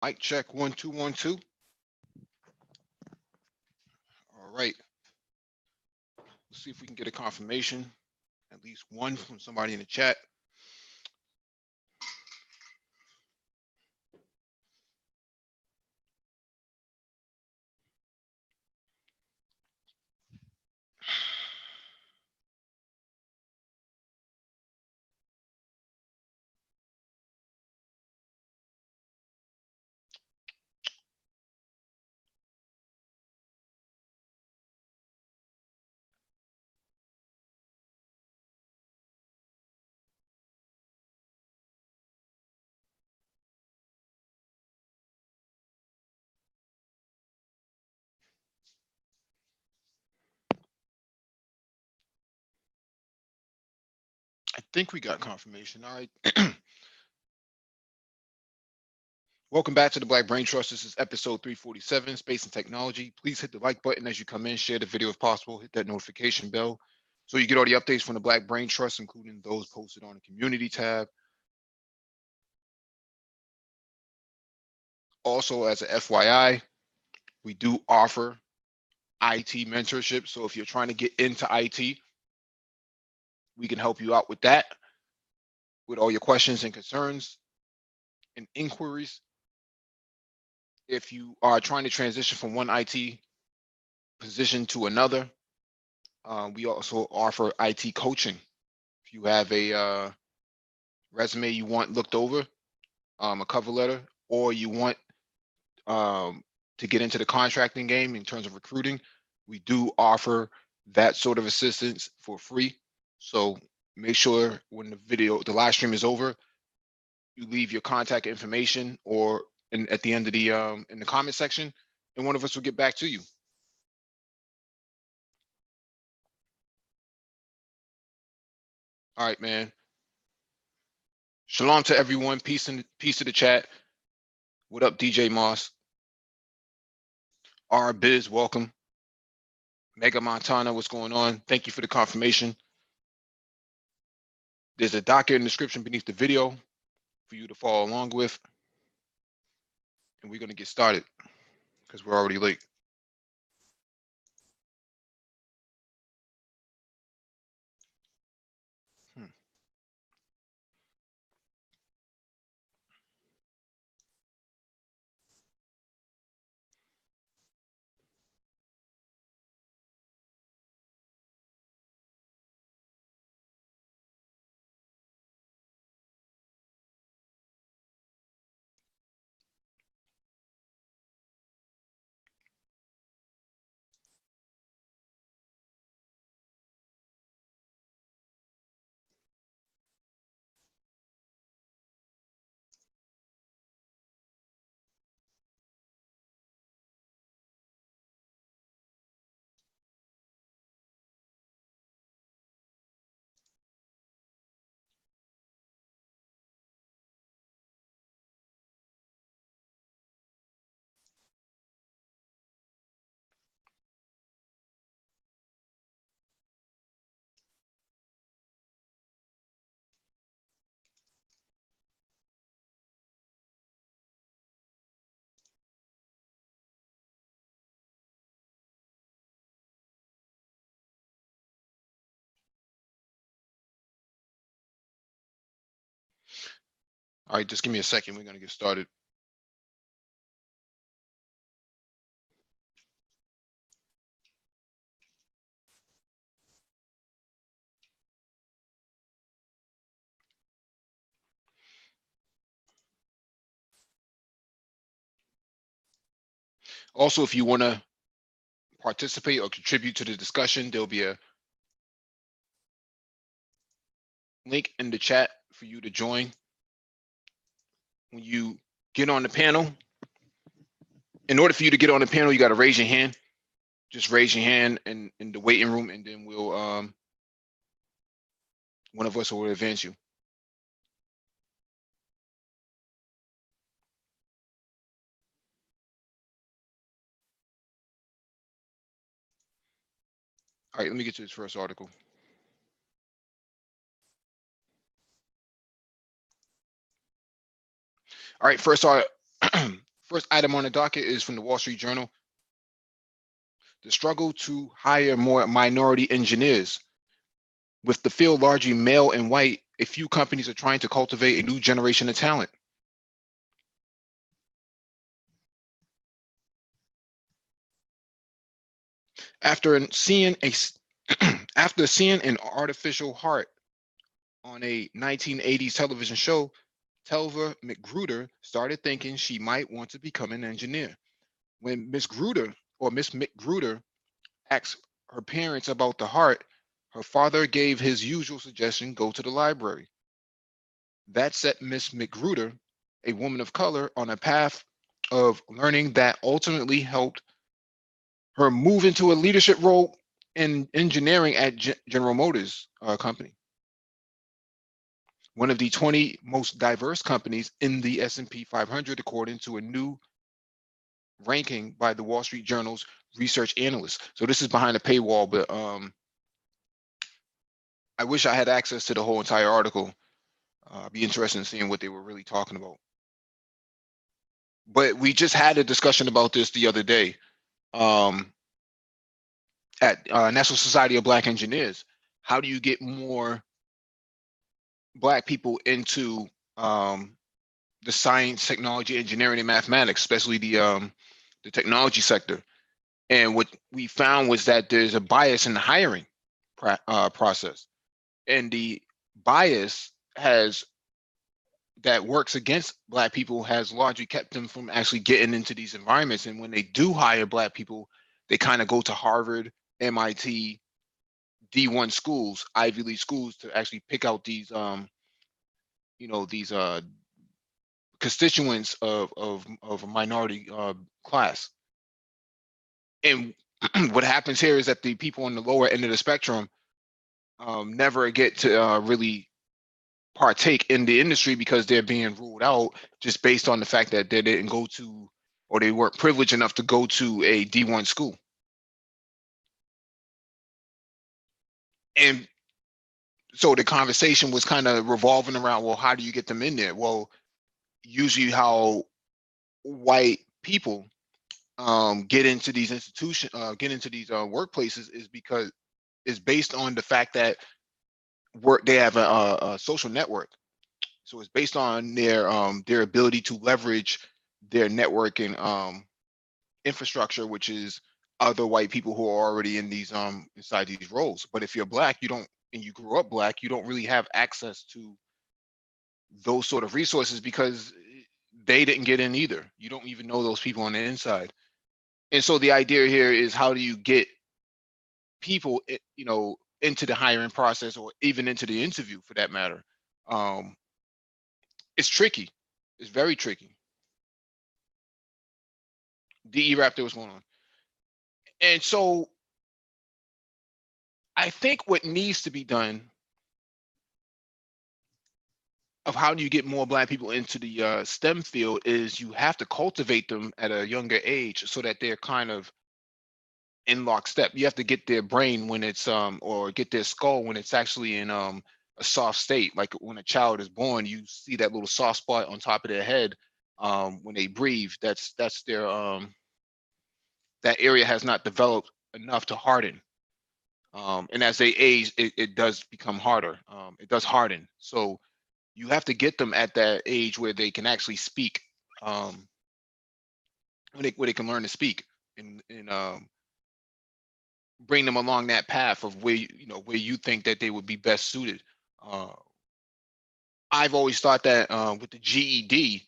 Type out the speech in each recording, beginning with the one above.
Mic check 1 2 1 2. All right. Let's see if we can get a confirmation. At least one from somebody in the chat. I think we got confirmation. All right. Welcome back to the Black Brain Trust. This is episode 347, Space and Technology. Please hit the like button as you come in, share the video if possible, hit that notification bell so you get all the updates from the Black Brain Trust, including those posted on the community tab. Also, as a FYI, we do offer IT mentorship. So if you're trying to get into IT, we can help you out with that, with all your questions and concerns and inquiries. If you are trying to transition from one IT position to another, we also offer IT coaching. If you have a resume you want looked over, a cover letter, or you want to get into the contracting game in terms of recruiting, we do offer that sort of assistance for free. So make sure when the live stream is over, you leave your contact information or at the end of the in the comment section, and one of us will get back to you. All right, man. Shalom to everyone. Peace to the chat. What up, DJ Moss? R Biz, welcome. Mega Montana, what's going on? Thank you for the confirmation. There's a docket in the description beneath the video for you to follow along with. And we're going to get started because we're already late. All right, just give me a second. We're going to get started. Also, if you want to participate or contribute to the discussion, there'll be a link in the chat for you to join. When you get on the panel, in order for you to get on the panel, you got to raise your hand. Just raise your hand in the waiting room, and then we'll one of us will advance you. All right, let me get to this first article. All right, first First item on the docket is from the Wall Street Journal. The struggle to hire more minority engineers. With the field largely male and white, a few companies are trying to cultivate a new generation of talent. After seeing after seeing an artificial heart on a 1980s television show, Telva McGruder started thinking she might want to become an engineer. When Miss McGruder asked her parents about the heart, her father gave his usual suggestion: go to the library. That set Miss McGruder, a woman of color, on a path of learning that ultimately helped her move into a leadership role in engineering at General Motors company, one of the 20 most diverse companies in the S&P 500, according to a new ranking by the Wall Street Journal's research analyst. So this is behind a paywall, but I wish I had access to the whole entire article. I'd be interested in seeing what they were really talking about. But we just had a discussion about this the other day at National Society of Black Engineers. How do you get more Black people into the science, technology, engineering, and mathematics, especially the technology sector? And what we found was that there's a bias in the hiring process, and the bias that works against Black people has largely kept them from actually getting into these environments. And when they do hire Black people, they kind of go to Harvard, MIT, D1 schools, Ivy League schools, to actually pick out these these constituents of a minority class. And what happens here is that the people on the lower end of the spectrum never get to really partake in the industry because they're being ruled out just based on the fact that they didn't go to, or they weren't privileged enough to go to, a D1 school. And so the conversation was kind of revolving around, well, how do you get them in there? Well, usually how white people get into these institutions, get into these workplaces, is based on the fact that they have a social network. So it's based on their ability to leverage their networking infrastructure, which is other white people who are already in these inside these roles. But if you're Black, you don't, and you grew up Black, you don't really have access to those sort of resources because they didn't get in either. You don't even know those people on the inside. And so the idea here is, how do you get people, into the hiring process, or even into the interview for that matter? It's tricky. It's very tricky. DE Raptor, what's going on? And so I think what needs to be done, of how do you get more Black people into the STEM field, is you have to cultivate them at a younger age so that they're kind of in lockstep. You have to get their brain when it's or get their skull when it's actually in a soft state. Like when a child is born, you see that little soft spot on top of their head when they breathe. That's their that area has not developed enough to harden. And as they age, it does become harder. It does harden. So you have to get them at that age where they can actually speak, where they can learn to speak, and bring them along that path of where where you think that they would be best suited. Uh, I've always thought that with the GED,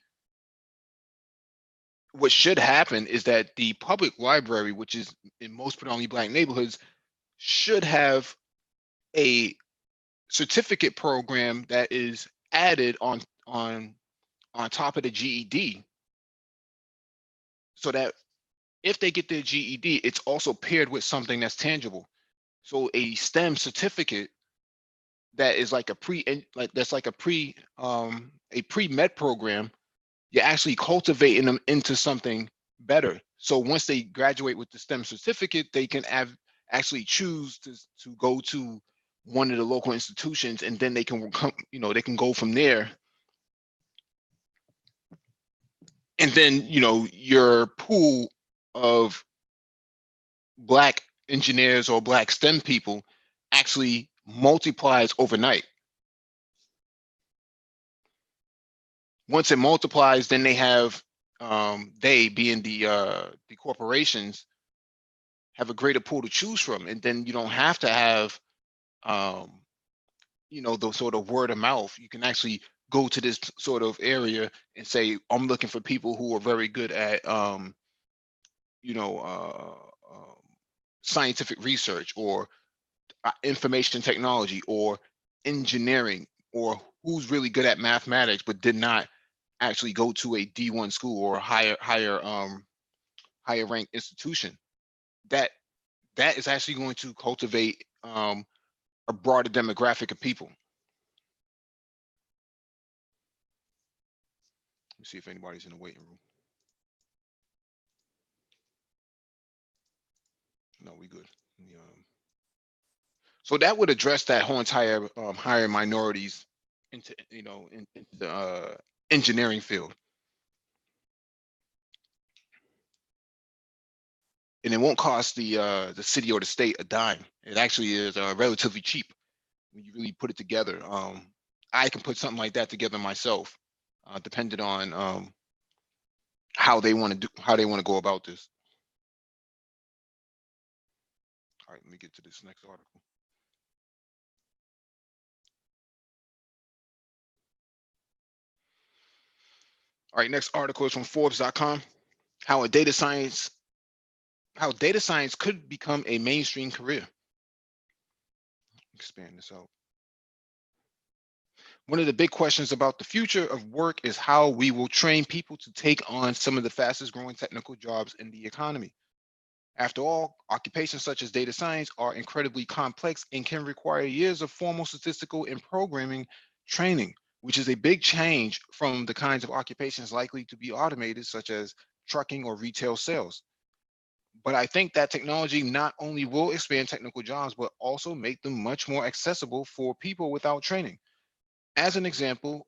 what should happen is that the public library, which is in most predominantly Black neighborhoods, should have a certificate program that is added on top of the GED, so that if they get their GED, it's also paired with something that's tangible. So a STEM certificate that is like a pre-med program, you're actually cultivating them into something better. So once they graduate with the STEM certificate, they can actually choose to go to one of the local institutions, and then they can come, they can go from there And then, your pool of black engineers or black STEM people actually multiplies overnight. Once it multiplies, then they have, they being the corporations, have a greater pool to choose from, and then you don't have to have, um, the sort of word of mouth. You can actually go to this sort of area and say, I'm looking for people who are very good at, you know, scientific research, or information technology, or engineering, or who's really good at mathematics but did not actually go to a D1 school or a higher ranked institution. That that is actually going to cultivate, a broader demographic of people. Let me see if anybody's in the waiting room. No, we good. So that would address that whole entire, hiring minorities into, into the, engineering field, and it won't cost the city or the state a dime. It actually is, relatively cheap when you really put it together. I can put something like that together myself, depending on, how they want to go about this. All right, let me get to this next article. All right, next article is from Forbes.com. How a data science how data science could become a mainstream career. Expand this out. One of the big questions about the future of work is how we will train people to take on some of the fastest growing technical jobs in the economy. After all, occupations such as data science are incredibly complex and can require years of formal statistical and programming training, which is a big change from the kinds of occupations likely to be automated, such as trucking or retail sales. But I think that technology not only will expand technical jobs, but also make them much more accessible for people without training. As an example,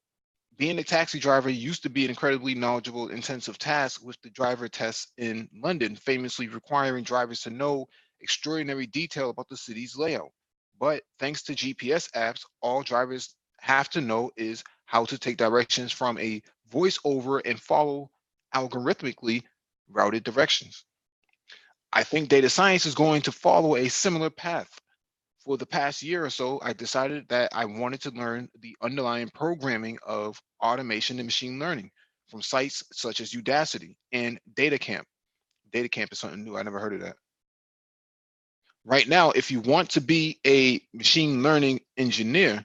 being a taxi driver used to be an incredibly knowledgeable, intensive task, with the driver tests in London famously requiring drivers to know extraordinary detail about the city's layout. But thanks to GPS apps, all drivers have to know is how to take directions from a voiceover and follow algorithmically routed directions. I think data science is going to follow a similar path. For the past year or so, I decided that I wanted to learn the underlying programming of automation and machine learning from sites such as Udacity and DataCamp. DataCamp is something new. I never heard of that. Right now, if you want to be a machine learning engineer,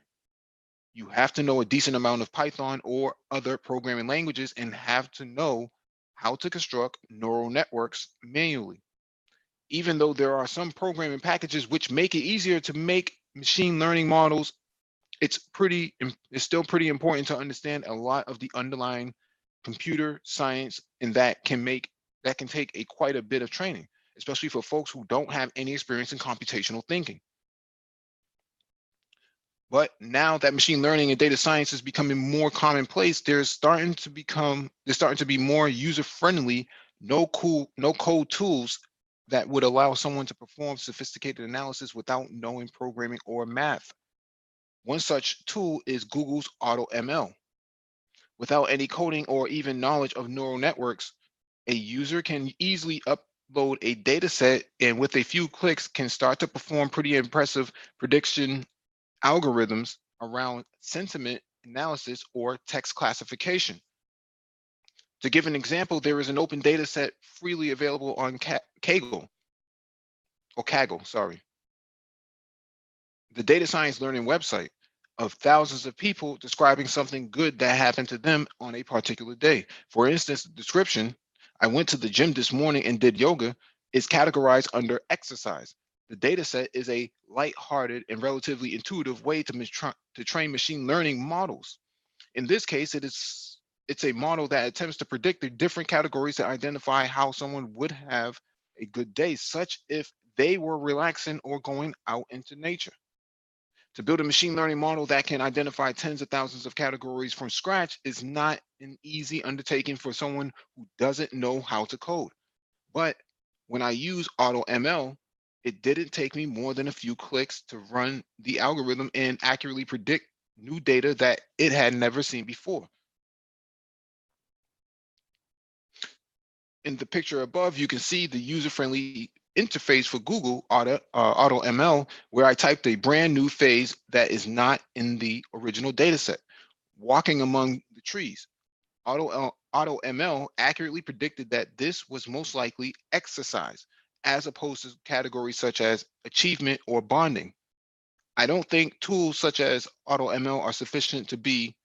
you have to know a decent amount of Python or other programming languages, and have to know how to construct neural networks manually. Even though there are some programming packages which make it easier to make machine learning models, it's still pretty important to understand a lot of the underlying computer science, and that can take a quite a bit of training, especially for folks who don't have any experience in computational thinking. But now that machine learning and data science is becoming more commonplace, there's starting to be more user-friendly, no code tools that would allow someone to perform sophisticated analysis without knowing programming or math. One such tool is Google's AutoML. Without any coding or even knowledge of neural networks, a user can easily upload a data set, and with a few clicks can start to perform pretty impressive prediction algorithms around sentiment analysis or text classification. To give an example, there is an open data set freely available on Kaggle, sorry, the data science learning website, of thousands of people describing something good that happened to them on a particular day. For instance, the description, I went to the gym this morning and did yoga, is categorized under exercise. The data set is a light-hearted and relatively intuitive way to train machine learning models. In this case, it's a model that attempts to predict the different categories that identify how someone would have a good day, such if they were relaxing or going out into nature. To build a machine learning model that can identify tens of thousands of categories from scratch is not an easy undertaking for someone who doesn't know how to code. But when I use AutoML, it didn't take me more than a few clicks to run the algorithm and accurately predict new data that it had never seen before. In the picture above, you can see the user-friendly interface for Google AutoML, where I typed a brand new phase that is not in the original data set. Walking among the trees. AutoML accurately predicted that this was most likely exercise, as opposed to categories such as achievement or bonding. I don't think tools such as AutoML are sufficient to be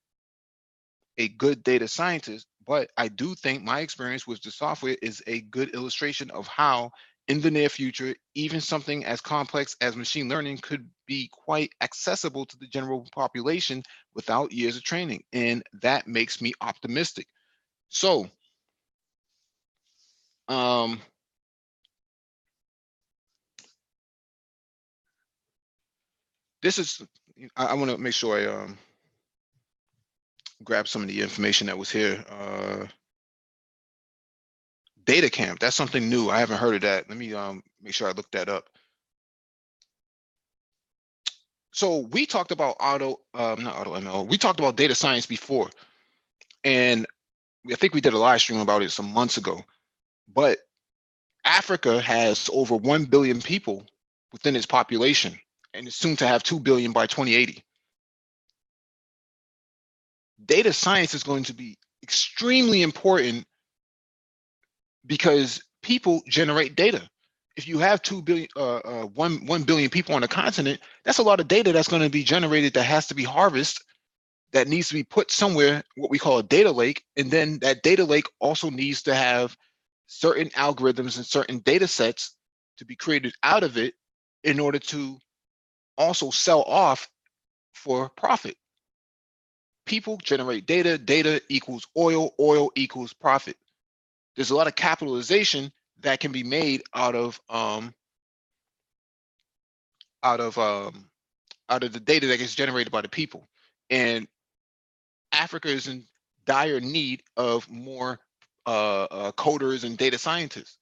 a good data scientist, but I do think my experience with the software is a good illustration of how, in the near future, even something as complex as machine learning could be quite accessible to the general population without years of training. And that makes me optimistic. So, um, this is, I want to make sure I grab some of the information that was here. Data camp, that's something new. I haven't heard of that. Let me make sure I look that up. So we talked about not auto ML, we talked about data science before. And I think we did a live stream about it some months ago. But Africa has over 1 billion people within its population, and it's soon to have 2 billion by 2080. Data science is going to be extremely important because people generate data. If you have 1 billion people on a continent, that's a lot of data that's going to be generated that has to be harvested, that needs to be put somewhere, what we call a data lake. And then that data lake also needs to have certain algorithms and certain data sets to be created out of it in order to also sell off for profit. People generate data, data equals oil, oil equals profit. There's a lot of capitalization that can be made out of out of the data that gets generated by the people. And Africa is in dire need of more coders and data scientists.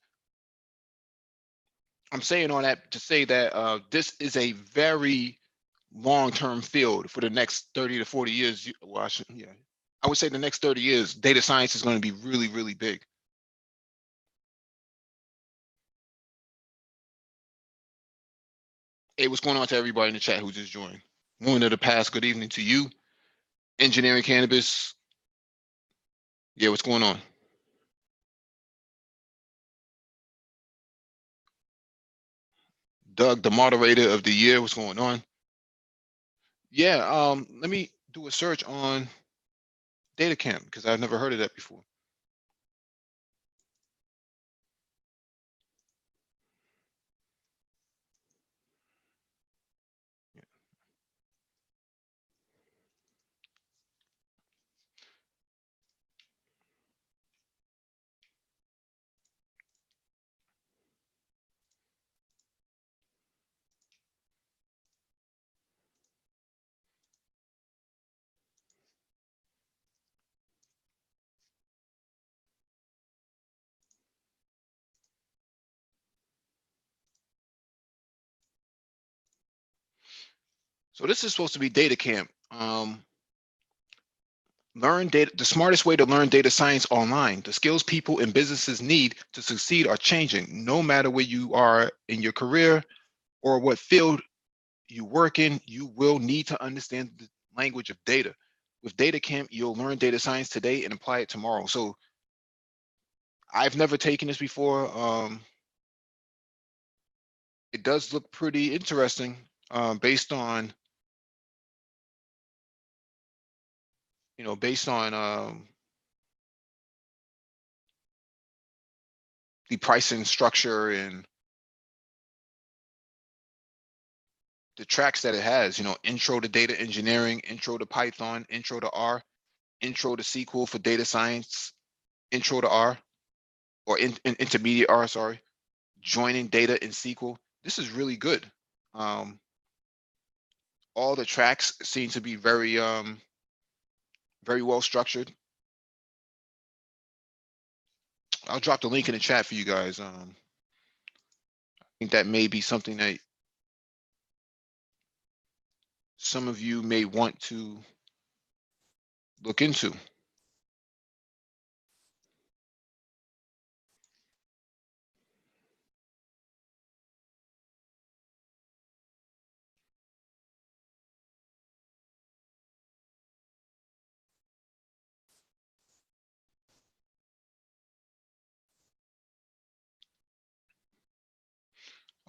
I'm saying all that to say that this is a very long-term field for the next 30 to 40 years. Well, I would say the next 30 years, data science is going to be really, really big. Hey, what's going on to everybody in the chat who just joined? Woman of the past, good evening to you. Engineering Cannabis. Yeah, what's going on? Doug, the moderator of the year, what's going on? Yeah, let me do a search on data camp because I've never heard of that before. So this is supposed to be data camp. Learn data, the smartest way to learn data science online. The skills people and businesses need to succeed are changing, no matter where you are in your career or what field you work in. You will need to understand the language of data. With Data Camp, you'll learn data science today and apply it tomorrow. So I've never taken this before. It does look pretty interesting based on, based on the pricing structure and the tracks that it has, intro to data engineering, intro to Python, intro to R, intro to SQL for data science, intro to R, or intermediate R, sorry, joining data in SQL. This is really good. all the tracks seem to be very well structured. I'll drop the link in the chat for you guys. I think that may be something that some of you may want to look into.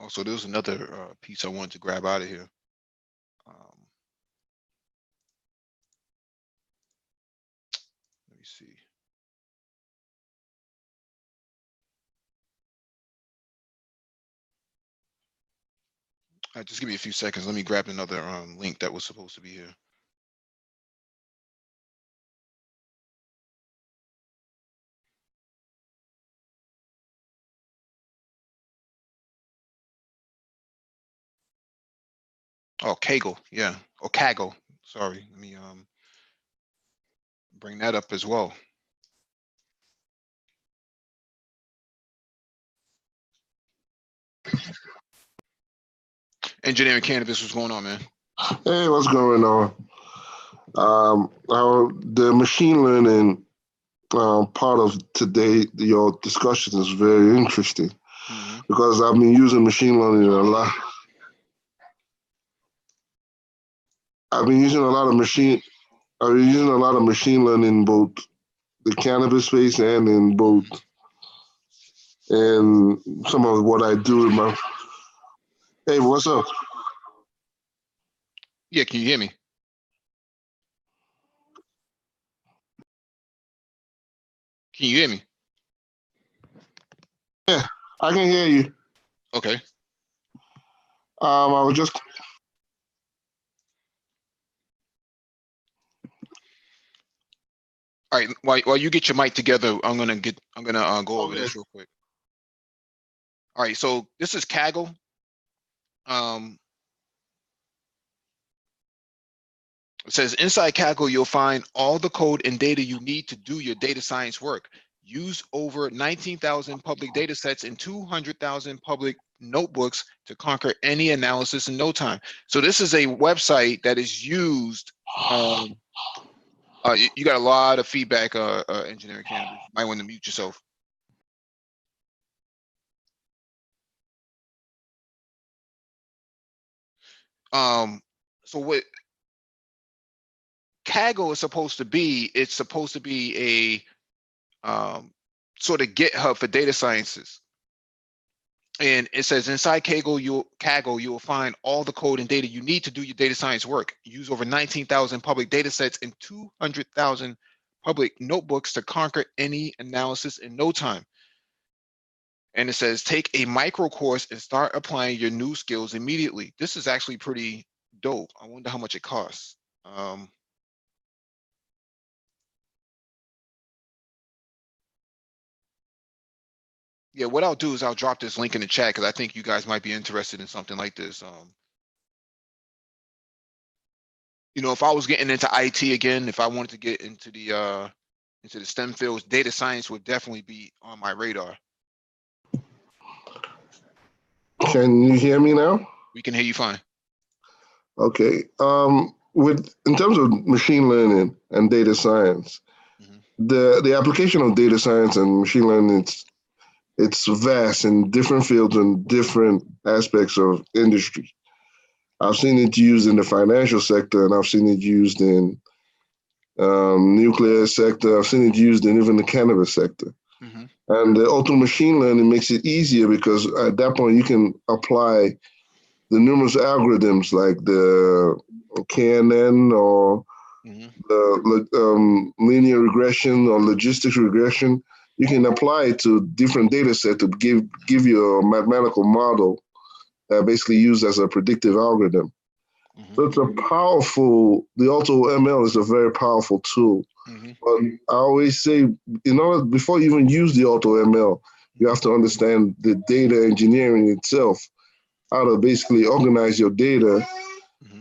Also, there's another piece I wanted to grab out of here. Let me see. Just give me a few seconds. Let me grab another link that was supposed to be here. Oh, Kaggle, yeah, or Kaggle. Sorry, let me bring that up as well. Engineering Cannabis, what's going on, man? Hey, what's going on? The machine learning part of today, your discussion is very interesting because I've been using machine learning a lot. I've been using a lot of machine learning in both the cannabis space and in both and some of what I do in my. Hey, what's up? Yeah, can you hear me? Can you hear me? Yeah, I can hear you. Okay. I was just. All right. While you get your mic together, I'm gonna go over this real quick. All right. So this is Kaggle. It says inside Kaggle, you'll find all the code and data you need to do your data science work. Use over 19,000 public data sets and 200,000 public notebooks to conquer any analysis in no time. So this is a website that is used. You got a lot of feedback, Engineering Cannabis. You might want to mute yourself. So what Kaggle is supposed to be, it's supposed to be a sort of GitHub for data sciences. And it says inside Kaggle, you will find all the code and data you need to do your data science work. Use over 19,000 public data sets and 200,000 public notebooks to conquer any analysis in no time. And it says take a micro course and start applying your new skills immediately. This is actually pretty dope. I wonder how much it costs. Yeah, what I'll do is I'll drop this link in the chat because I think you guys might be interested in something like this. You know, if I was getting into IT again, if I wanted to get into the STEM fields, data science would definitely be on my radar. Can you hear me now? We can hear you fine. Okay. In terms of machine learning and data science, the application of data science and machine learning, it's vast in different fields and different aspects of industry. I've seen it used in the financial sector, and I've seen it used in nuclear sector. I've seen it used in even the cannabis sector. And the auto machine learning makes it easier because at that point you can apply the numerous algorithms like the KNN or the linear regression or logistics regression. You can apply it to different data set to give you a mathematical model that basically used as a predictive algorithm. So it's the auto ML is a very powerful tool. But I always say, before you even use the auto ML, you have to understand the data engineering itself, how to basically organize your data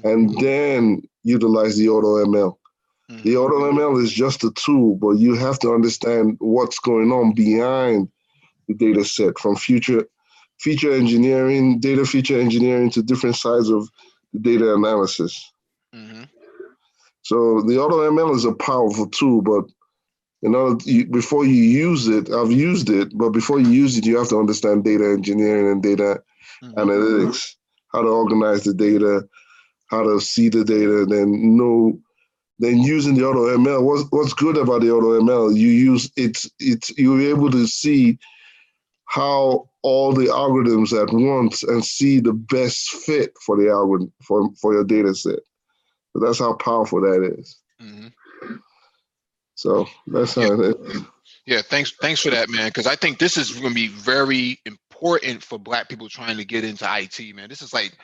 and then utilize the auto ML. The auto ML is just a tool, but you have to understand what's going on behind the data set, from feature engineering, data feature engineering, to different sides of the data analysis. So the auto ML is a powerful tool, but before you use it, I've used it, but before you use it, you have to understand data engineering and data analytics, how to organize the data, how to see the data, then using the auto ML. What's good about the auto ML? You're able to see how all the algorithms at once and see the best fit for the algorithm for your data set. So that's how powerful that is. So that's how it is. Yeah, thanks for that, man. Because I think this is going to be very important for Black people trying to get into IT, man. This is like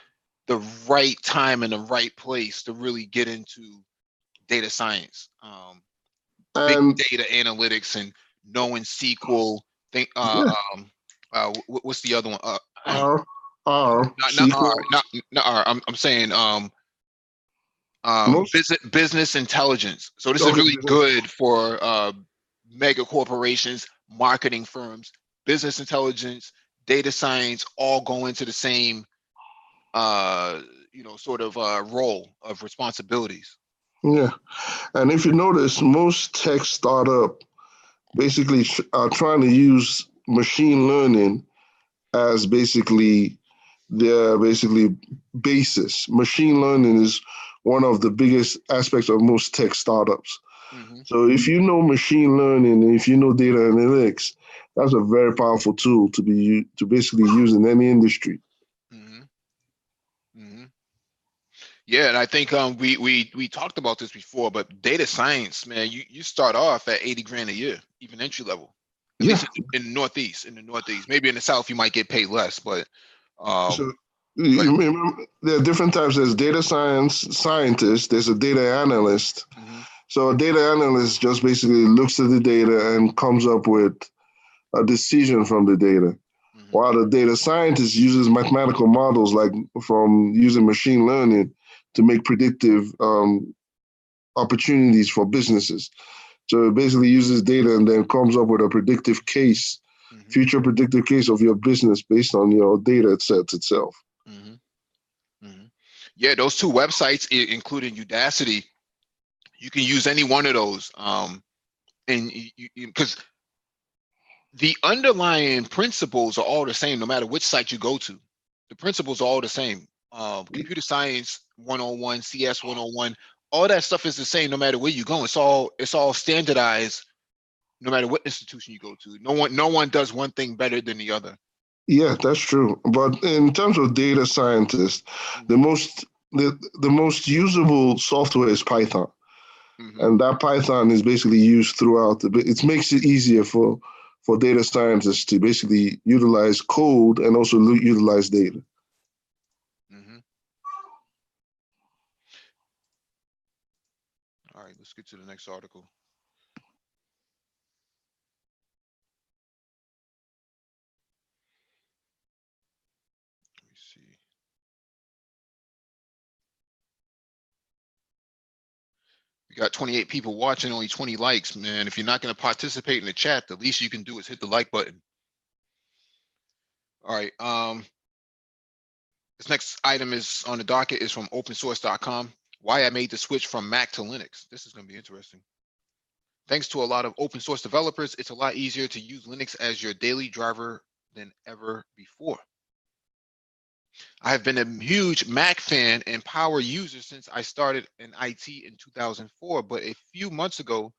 the right time and the right place to really get into data science, big data analytics, and knowing SQL. What's the other one? SQL. Not R. I'm saying business intelligence. So this is really good for mega corporations, marketing firms, business intelligence, data science, all go into the same sort of role of responsibilities. Yeah, and if you notice, most tech startup basically are trying to use machine learning as basically their basis. Machine learning is one of the biggest aspects of most tech startups. So if you know machine learning and if you know data analytics, that's a very powerful tool to basically use in any industry. Yeah, and I think we talked about this before, but data science, man, you start off at 80 grand a year, even entry level. At least in the Northeast. Maybe in the South you might get paid less, but there are different types. There's data scientist, there's a data analyst. So a data analyst just basically looks at the data and comes up with a decision from the data. While the data scientist uses mathematical models, like from using machine learning to make predictive opportunities for businesses. So it basically uses data and then comes up with a predictive case, future predictive case of your business based on your data sets itself. Yeah, those two websites, including Udacity, you can use any one of those, and because the underlying principles are all the same, no matter which site you go to. The principles are all the same. Computer science 101, CS 101, all that stuff is the same no matter where you go. It's all standardized no matter what institution you go to. No one does one thing better than the other. Yeah, that's true. But in terms of data scientists, the most usable software is Python. And that Python is basically used throughout it makes it easier for data scientists to basically utilize code and also utilize data. All right, let's get to the next article. Let me see. We got 28 people watching, only 20 likes, man. If you're not going to participate in the chat, the least you can do is hit the like button. All right. This next item is on the docket is from opensource.com. Why I made the switch from Mac to Linux. This is going to be interesting. Thanks to a lot of open source developers, it's a lot easier to use Linux as your daily driver than ever before. I have been a huge Mac fan and power user since I started in IT in 2004, but a few months ago,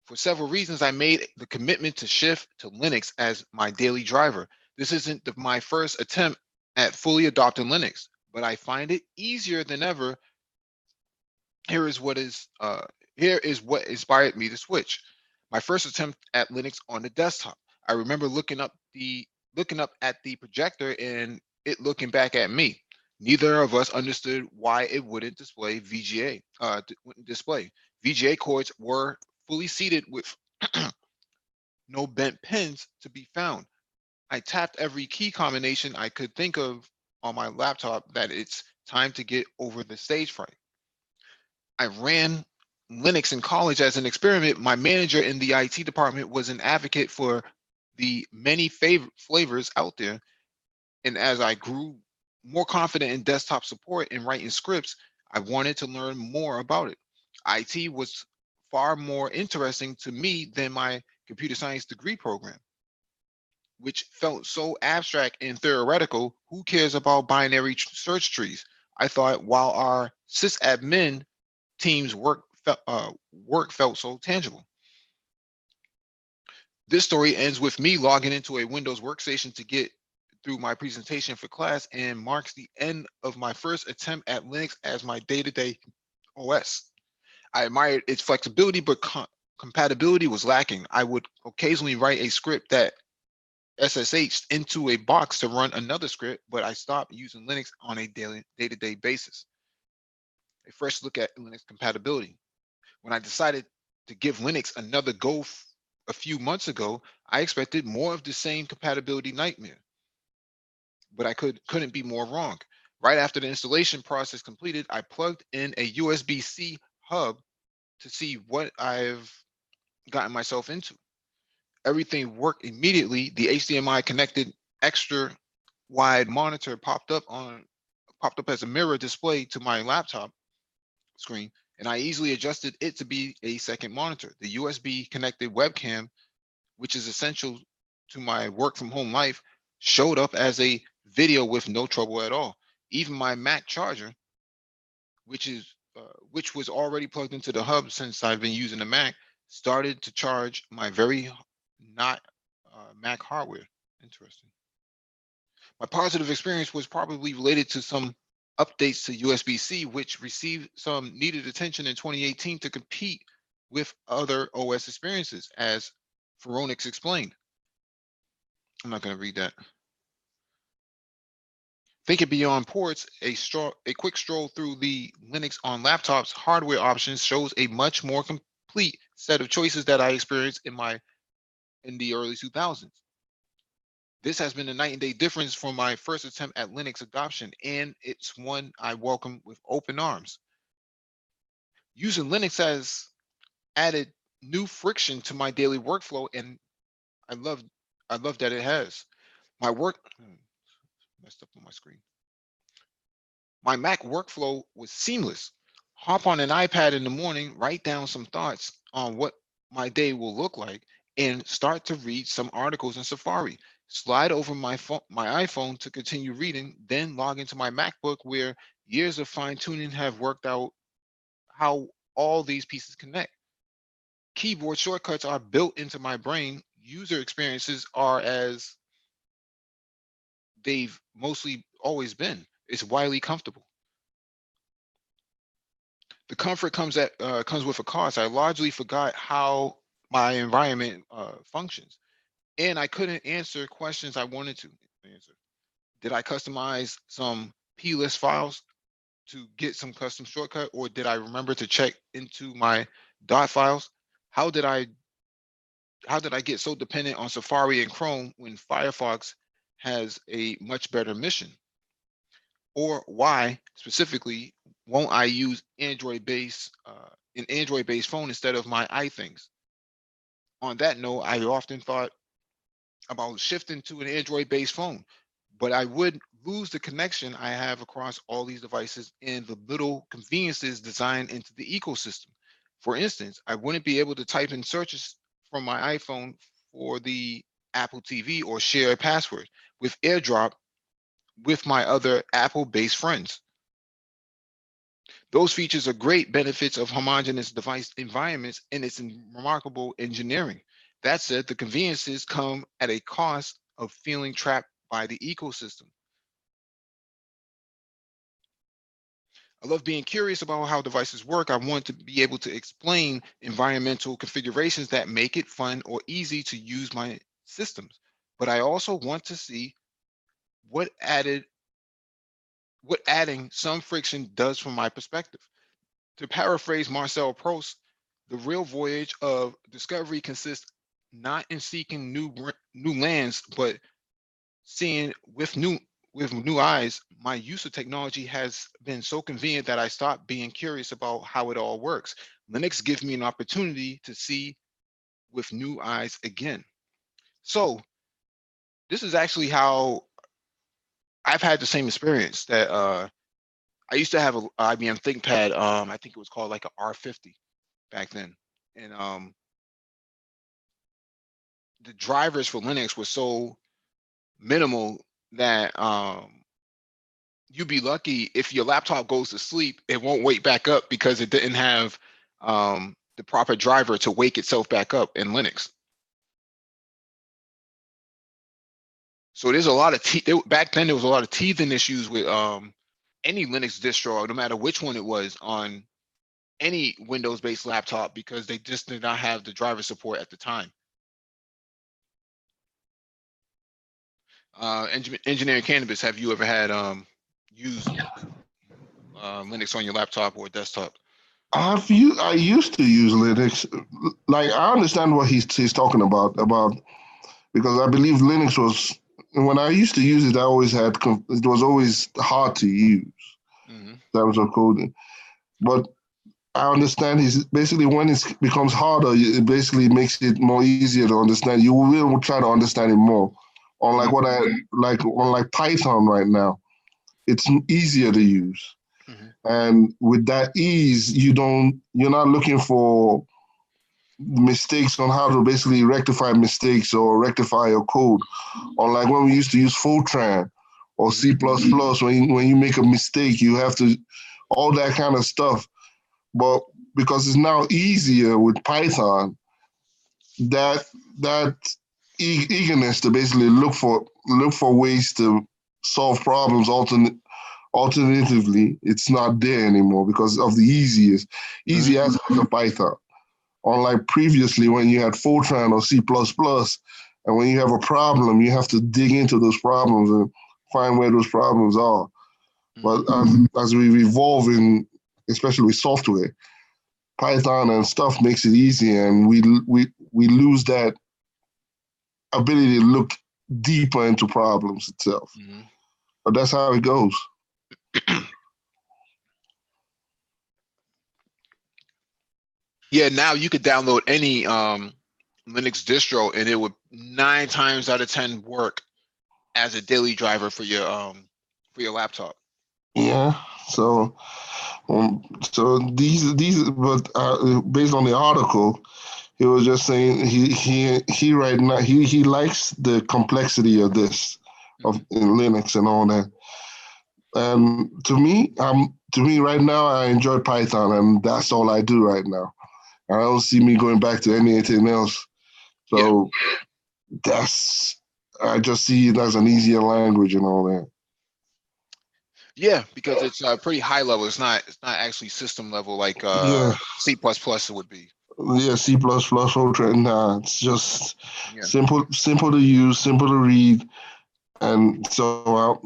for several reasons, I made the commitment to shift to Linux as my daily driver. This isn't my first attempt at fully adopting Linux, but I find it easier than ever. Here is what inspired me to switch. My first attempt at Linux on the desktop. I remember looking up at the projector and it looking back at me. Neither of us understood why it wouldn't display VGA. VGA cords were fully seated with no bent pins to be found. I tapped every key combination I could think of on my laptop that it's time to get over the stage fright. I ran Linux in college as an experiment. My manager in the IT department was an advocate for the many flavors out there. And as I grew more confident in desktop support and writing scripts, I wanted to learn more about it. IT was far more interesting to me than my computer science degree program, which felt so abstract and theoretical. Who cares about binary search trees? I thought, while our sysadmin team's work felt so tangible. This story ends with me logging into a Windows workstation to get through my presentation for class and marks the end of my first attempt at Linux as my day-to-day OS. I admired its flexibility, but compatibility was lacking. I would occasionally write a script that SSH'd into a box to run another script, but I stopped using Linux on a daily day-to-day basis. A fresh look at Linux compatibility. When I decided to give Linux another go a few months ago, I expected more of the same compatibility nightmare, but I couldn't be more wrong. Right after the installation process completed, I plugged in a USB-C hub to see what I've gotten myself into. Everything worked immediately. The HDMI connected extra wide monitor popped up as a mirror display to my laptop screen, and I easily adjusted it to be a second monitor. The USB connected webcam, which is essential to my work from home life, showed up as a video with no trouble at all. Even my Mac charger, which is which was already plugged into the hub since I've been using the Mac, started to charge my very not Mac hardware. Interesting. My positive experience was probably related to some updates to USB-C, which received some needed attention in 2018 to compete with other OS experiences, as Phoronix explained. I'm not going to read that. Thinking beyond ports, a quick stroll through the Linux on laptops hardware options shows a much more complete set of choices that I experienced in the early 2000s. This has been a night and day difference from my first attempt at Linux adoption, and it's one I welcome with open arms. Using Linux has added new friction to my daily workflow, and I love I love that it has. My work messed up on my screen. My Mac workflow was seamless. Hop on an iPad in the morning, write down some thoughts on what my day will look like, and start to read some articles in Safari. Slide over my iPhone to continue reading, then log into my MacBook where years of fine tuning have worked out how all these pieces connect. Keyboard shortcuts are built into my brain. User experiences are as they've mostly always been. It's widely comfortable. The comfort comes with a cost. I largely forgot how my environment functions, and I couldn't answer questions I wanted to answer. Did I customize some plist files to get some custom shortcut, or did I remember to check into my dot files? How did I how did I get so dependent on Safari and Chrome when Firefox has a much better mission? Or why specifically won't I use an Android-based phone instead of my iThings? On that note, I often thought about shifting to an Android-based phone, but I would lose the connection I have across all these devices and the little conveniences designed into the ecosystem. For instance, I wouldn't be able to type in searches from my iPhone for the Apple TV or share a password with AirDrop with my other Apple-based friends. Those features are great benefits of homogeneous device environments and its remarkable engineering. That said, the conveniences come at a cost of feeling trapped by the ecosystem. I love being curious about how devices work. I want to be able to explain environmental configurations that make it fun or easy to use my systems. But I also want to see what added what adding some friction does from my perspective. To paraphrase Marcel Proust, the real voyage of discovery consists not in seeking new lands, but seeing with with new eyes, my use of technology has been so convenient that I stopped being curious about how it all works. Linux gives me an opportunity to see with new eyes again. So this is actually how I've had the same experience that I used to have a IBM ThinkPad. I think it was called like a R50 back then. And the drivers for Linux were so minimal that you'd be lucky if your laptop goes to sleep, it won't wake back up because it didn't have the proper driver to wake itself back up in Linux. So there's a lot of back then there was a lot of teething issues with any Linux distro, no matter which one it was on any Windows-based laptop, because they just did not have the driver support at the time. Engineering Cannabis, have you ever had used Linux on your laptop or desktop? I used to use Linux. Like I understand what he's talking about because I believe Linux was when I used to use it. I always had it was always hard to use. Mm-hmm. That was coding, but I understand he's basically when it becomes harder, it basically makes it more easier to understand. You will try to understand it more. Unlike what I like, unlike Python right now, it's easier to use. Mm-hmm. And with that ease, you're not looking for mistakes on how to basically rectify mistakes or rectify your code. Unlike when we used to use Fortran or C++, when you make a mistake, you have to all that kind of stuff. But because it's now easier with Python, that eagerness to basically look for ways to solve problems alternatively, it's not there anymore because of the easy aspect of Python. Unlike previously when you had Fortran or C++, and when you have a problem, you have to dig into those problems and find where those problems are. But as we evolve in, especially with software, Python and stuff makes it easy, and we lose that ability to look deeper into problems itself. Mm-hmm. But that's how it goes. Yeah, now you could download any Linux distro, and it would 9 times out of 10 work as a daily driver for your laptop. Yeah. So these, but based on the article, he was just saying he right now he likes the complexity of this of in Linux and all that. And to me right now, I enjoy Python, and that's all I do right now. I don't see me going back to anything else. So that's I just see it as an easier language and all that. Yeah, because it's pretty high level. It's not actually system level like C++ it would be. Yeah, C++, Fortran. Nah, it's just Yeah. simple to use, simple to read, and so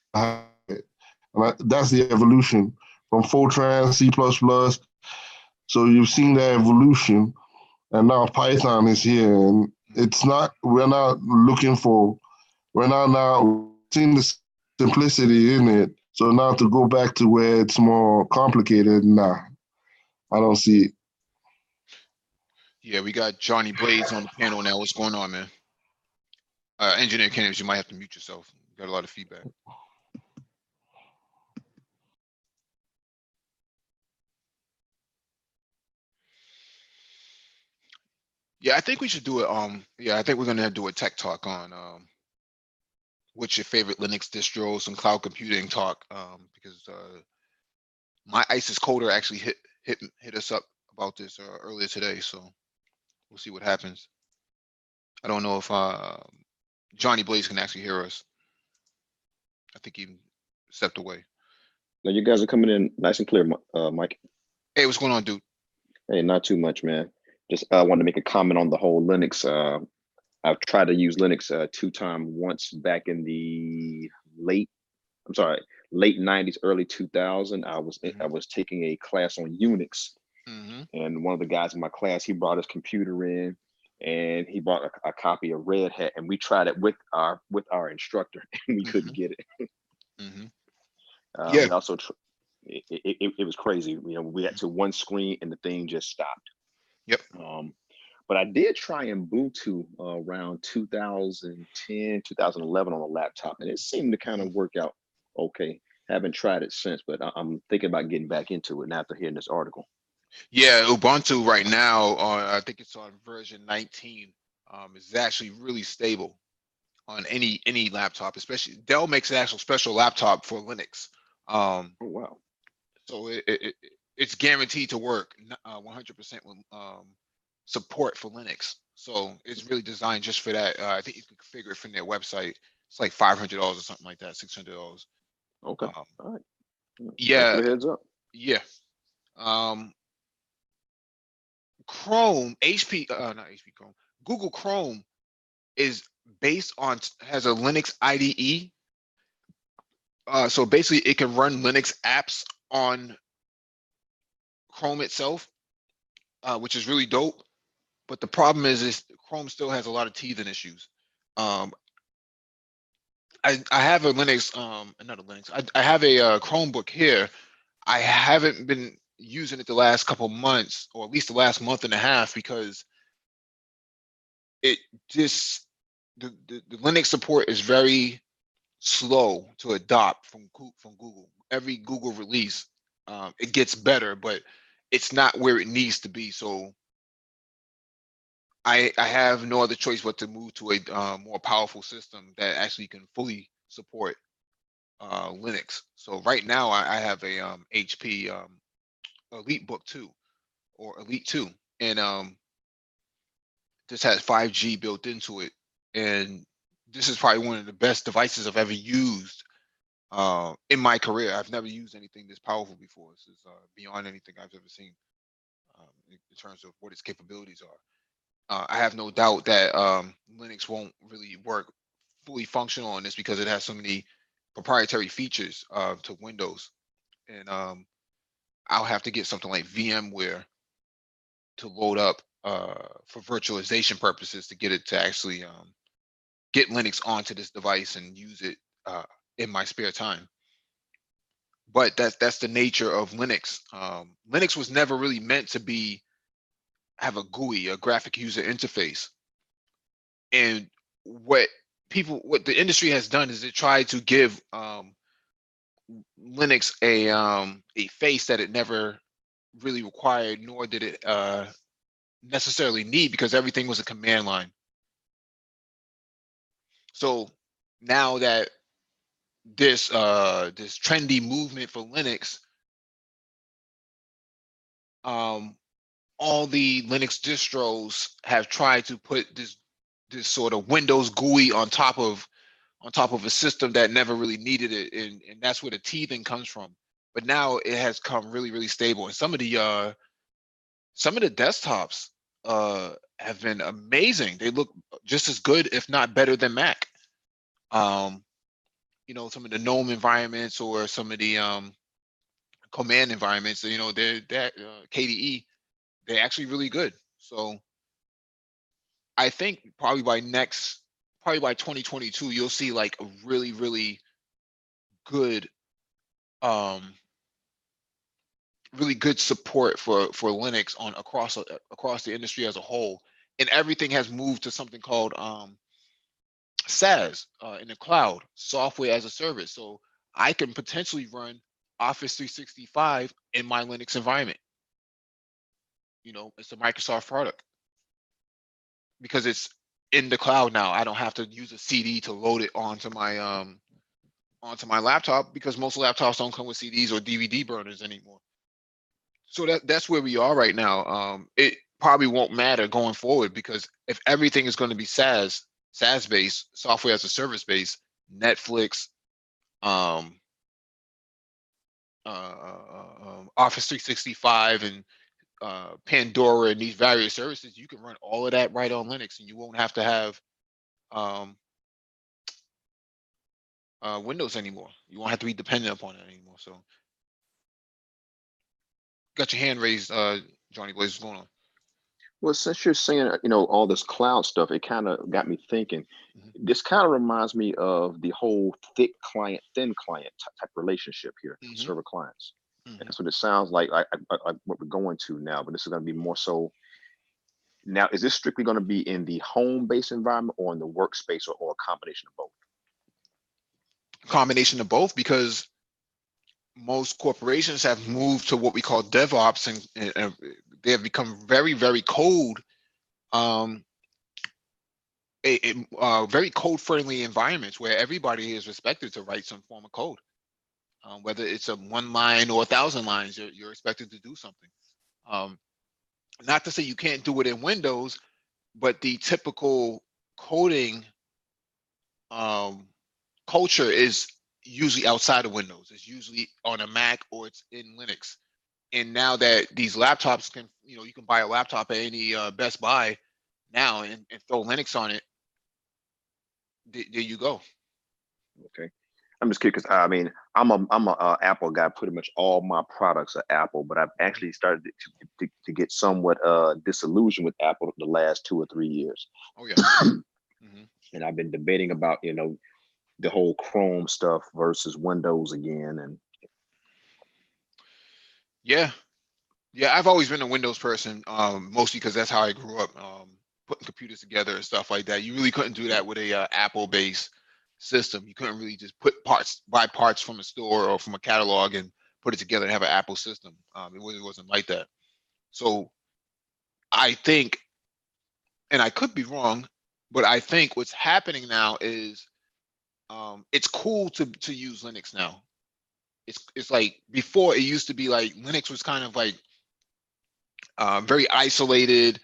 that's the evolution from Fortran, C++. So you've seen the evolution, and now Python is here, and it's not. We're not now seeing the simplicity in it. So now to go back to where it's more complicated, nah, I don't see it. Yeah, we got Johnny Blades on the panel now. What's going on, man? Engineer Kennedy, you might have to mute yourself. You got a lot of feedback. Yeah, I think we should do it. I think we're gonna do a tech talk on what's your favorite Linux distros and cloud computing talk. Because my ISIS coder actually hit us up about this earlier today, so we'll see what happens. I don't know if Johnny Blaze can actually hear us. I think he stepped away. Now you guys are coming in nice and clear, Mike. Hey, what's going on, dude? Hey, not too much, man. Just wanted to make a comment on the whole Linux. I've tried to use Linux 2 times. Once back in the late 90s, early 2000. I was taking a class on Unix, and one of the guys in my class, he brought his computer in, and he bought a copy of Red Hat, and we tried it with our instructor, and we couldn't get it. Yeah. We also it was crazy. You know, we got to one screen and the thing just stopped. Yep. But I did try Ubuntu around 2010, 2011 on a laptop, and it seemed to kind of work out okay. Haven't tried it since, but I'm thinking about getting back into it after hearing this article. Yeah, Ubuntu right now, I think it's on version 19, is actually really stable on any laptop. Especially Dell makes an actual special laptop for Linux. Oh wow. So it's guaranteed to work 100% with support for Linux. So it's really designed just for that. I think you can configure it from their website. It's like $500 or something like that, $600. Okay. All right. Thanks for Yeah, the heads up. yeah. Um, Chrome, not HP Chrome, Google Chrome is based on has a Linux IDE. So basically, it can run Linux apps on Chrome itself, which is really dope. But the problem is Chrome still has a lot of teething issues. Um, I have a Linux, not a Linux. I have a Chromebook here. I haven't been using it the last couple months, or at least the last month and a half, because it just the Linux support is very slow to adopt from Google. Every Google release, it gets better, but it's not where it needs to be. So I have no other choice but to move to a more powerful system that actually can fully support Linux. So right now I have a HP EliteBook 2 or Elite 2, and this has 5G built into it, and this is probably one of the best devices I've ever used in my career. I've never used anything this powerful before. This is beyond anything I've ever seen in terms of what its capabilities are. I have no doubt that Linux won't really work fully functional on this because it has so many proprietary features to Windows, and I'll have to get something like VMware to load up for virtualization purposes to get it to actually get Linux onto this device and use it in my spare time. But that's the nature of Linux. Linux was never really meant to have a GUI, a graphic user interface. And what what the industry has done is it tried to give Linux a face that it never really required, nor did it necessarily need, because everything was a command line. So now that this trendy movement for Linux, all the Linux distros have tried to put this sort of Windows GUI on top of a system that never really needed it, and that's where the teething comes from. But now it has come really, really stable, and some of the desktops have been amazing. They look just as good, if not better, than Mac. Some of the GNOME environments or some of the command environments, they're KDE, they're actually really good. So I think probably by 2022, you'll see like a really, really good, really good support for Linux on across the industry as a whole. And everything has moved to something called SaaS, in the cloud, software as a service. So I can potentially run Office 365 in my Linux environment. It's a Microsoft product because it's in the cloud now. I don't have to use a CD to load it onto my laptop, because most laptops don't come with CDs or DVD burners anymore. So that's where we are right now. It probably won't matter going forward, because if everything is going to be SaaS based, software as a service based, Netflix, Office 365, and Pandora, and these various services, you can run all of that right on Linux, and you won't have to have um, Windows anymore. You won't have to be dependent upon it anymore. So, got your hand raised, Johnny Blaze. What's going on? Well, since you're saying, all this cloud stuff, it kind of got me thinking. Mhm. This kind of reminds me of the whole thick client, thin client type relationship here, Mhm. server clients. Mhm. That's what it sounds like what we're going to now, but this is going to be more so. Now, is this strictly going to be in the home-based environment or in the workspace or a combination of both? Combination of both, because most corporations have moved to what we call DevOps, and they have become very, very code, um, very code-friendly environments where everybody is expected to write some form of code. Whether it's a 1 line or 1,000 lines, you're expected to do something. Um, Not to say you can't do it in Windows, but the typical coding um, culture is usually outside of Windows. It's usually on a Mac or it's in Linux. And now that these laptops can, you can buy a laptop at any Best Buy now and throw Linux on it. There you go. Okay. I'm just curious because I mean I'm a Apple guy. Pretty much all my products are Apple, but I've actually started to get somewhat disillusioned with Apple the last 2 or 3 years, Oh yeah. Hmm. and I've been debating about the whole Chrome stuff versus Windows again. And Yeah. Yeah, I've always been a Windows person, mostly because that's how I grew up, putting computers together and stuff like that. You really couldn't do that with a Apple-based system. You couldn't really just buy parts from a store or from a catalog and put it together and have an Apple system. It really wasn't like that. So I think, and I could be wrong, but I think what's happening now is it's cool to use Linux now. It's like before it used to be like Linux was kind of like very isolated.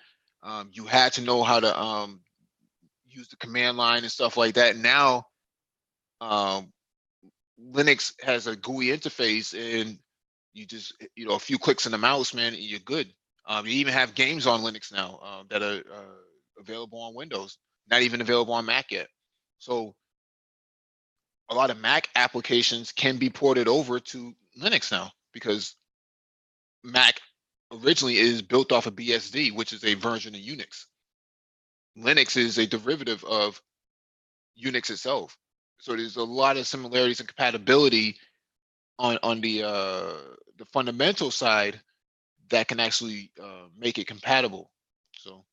You had to know how to use the command line and stuff like that. Now, um, Linux has a GUI interface, and you just a few clicks in the mouse, man, and you're good. You even have games on Linux now that are available on Windows, not even available on Mac yet. So a lot of Mac applications can be ported over to Linux now because Mac originally is built off of BSD, which is a version of Unix. Linux is a derivative of Unix itself. So there's a lot of similarities and compatibility on the fundamental side that can actually make it compatible. So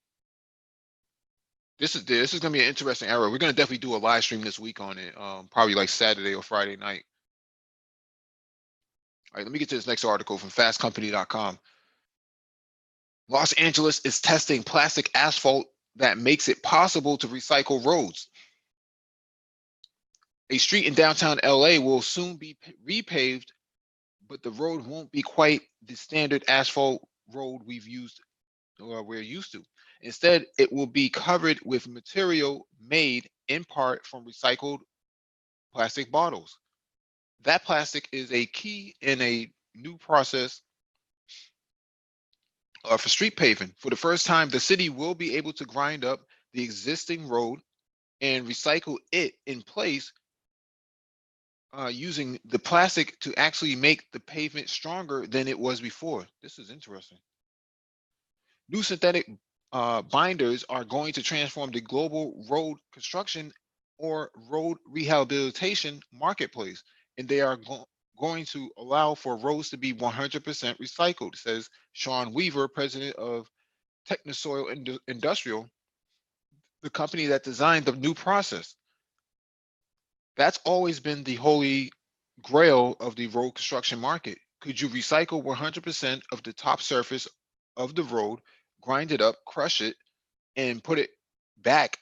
this is going to be an interesting era. We're going to definitely do a live stream this week on it, probably like Saturday or Friday night. All right, let me get to this next article from fastcompany.com. Los Angeles is testing plastic asphalt that makes it possible to recycle roads. A street in downtown LA will soon be repaved, but the road won't be quite the standard asphalt road we're used to. Instead, it will be covered with material made in part from recycled plastic bottles. That plastic is a key in a new process for street paving. For the first time, the city will be able to grind up the existing road and recycle it in place using the plastic to actually make the pavement stronger than it was before. This is interesting. New synthetic binders are going to transform the global road construction or road rehabilitation marketplace, and they are going to allow for roads to be 100% recycled, says Sean Weaver, president of Technosoil Industrial, the company that designed the new process. That's always been the holy grail of the road construction market. Could you recycle 100% of the top surface of the road, grind it up, crush it, and back,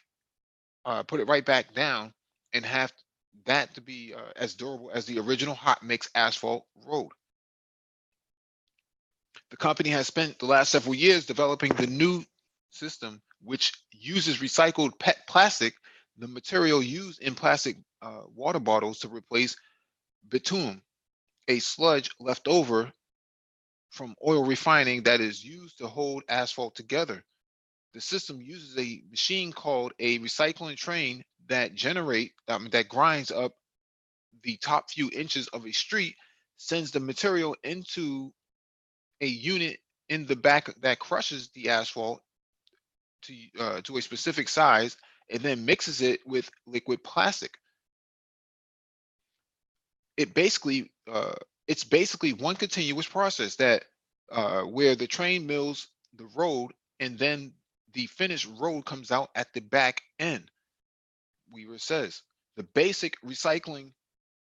put it right back down, and have that to be as durable as the original hot mix asphalt road? The company has spent the last several years developing the new system, which uses recycled PET plastic, the material used in plastic water bottles, to replace bitumen, a sludge left over from oil refining that is used to hold asphalt together. The system uses a machine called a recycling train that grinds up the top few inches of a street, sends the material into a unit in the back that crushes the asphalt, to a specific size and then mixes it with liquid plastic. It basically it's basically one continuous process that where the train mills the road and then the finished road comes out at the back end. Weaver says the basic recycling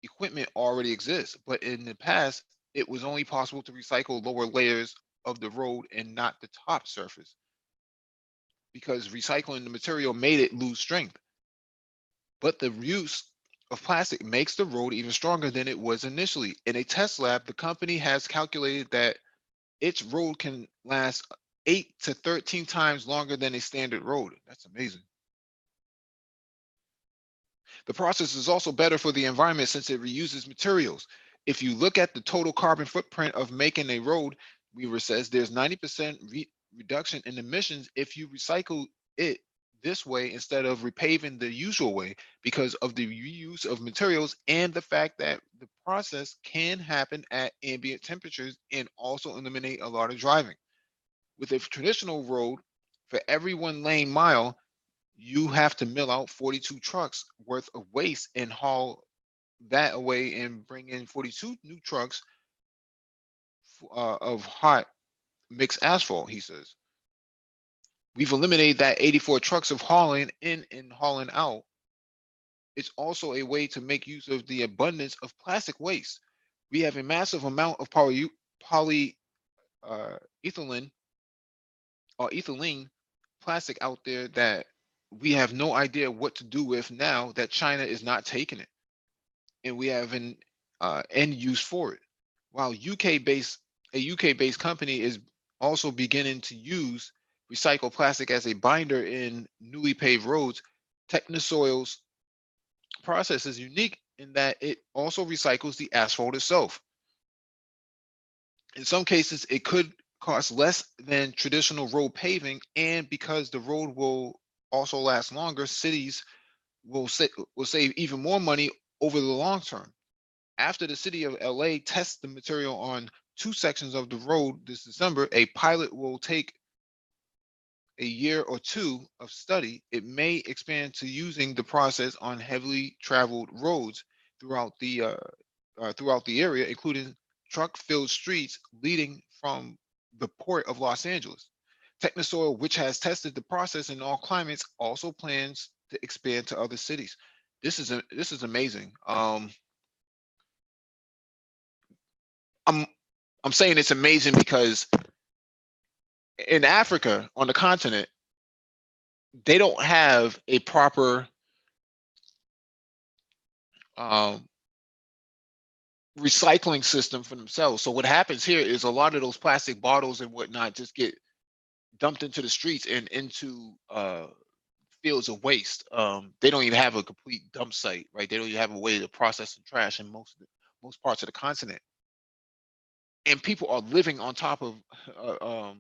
equipment already exists, but in the past it was only possible to recycle lower layers of the road and not the top surface because recycling the material made it lose strength. But the use of plastic makes the road even stronger than it was initially. In a test lab, the company has calculated that its road can last 8 to 13 times longer than a standard road. That's amazing. The process is also better for the environment since it reuses materials. If you look at the total carbon footprint of making a road, Weaver says there's 90% reduction in emissions if you recycle it this way instead of repaving the usual way because of the reuse of materials and the fact that the process can happen at ambient temperatures and also eliminate a lot of driving. With a traditional road, for every 1 lane mile, you have to mill out 42 trucks worth of waste and haul that away and bring in 42 new trucks of hot mixed asphalt, he says. We've eliminated that 84 trucks of hauling in and hauling out. It's also a way to make use of the abundance of plastic waste. We have a massive amount of polyethylene or ethylene plastic out there that we have no idea what to do with now that China is not taking it. And we have an end use for it. While a UK-based company is also beginning to use recycled plastic as a binder in newly paved roads, Technosoil's process is unique in that it also recycles the asphalt itself. In some cases, it could cost less than traditional road paving, and because the road will also last longer, cities will save even more money over the long term. After the city of LA tests the material on 2 sections of the road this December, a pilot will take a year or 2 of study. It may expand to using the process on heavily traveled roads throughout the area, including truck-filled streets leading from the port of Los Angeles. Technosoil, which has tested the process in all climates, also plans to expand to other cities. This is amazing. I'm I'm saying it's amazing because in Africa, on the continent, they don't have a proper um, recycling system for themselves. So what happens here is a lot of those plastic bottles and whatnot just get dumped into the streets and into fields of waste. They don't even have a complete dump site, right? They don't even have a way to process the trash in most parts of the continent. And people are living uh, um,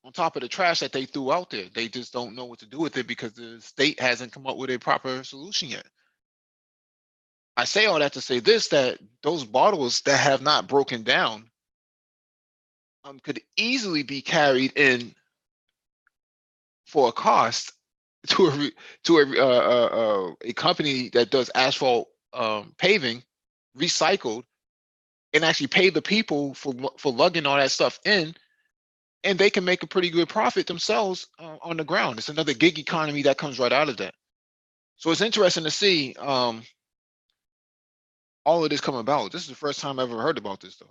on top of the trash that they threw out there. They just don't know what to do with it because the state hasn't come up with a proper solution yet. I say all that to say this, that those bottles that have not broken down could easily be carried in for a cost to a company that does asphalt paving, recycled, and actually pay the people for lugging all that stuff in, and they can make a pretty good profit themselves on the ground. It's another gig economy that comes right out of that. So it's interesting to see all of this come about. This is the first time I ever heard about this, though.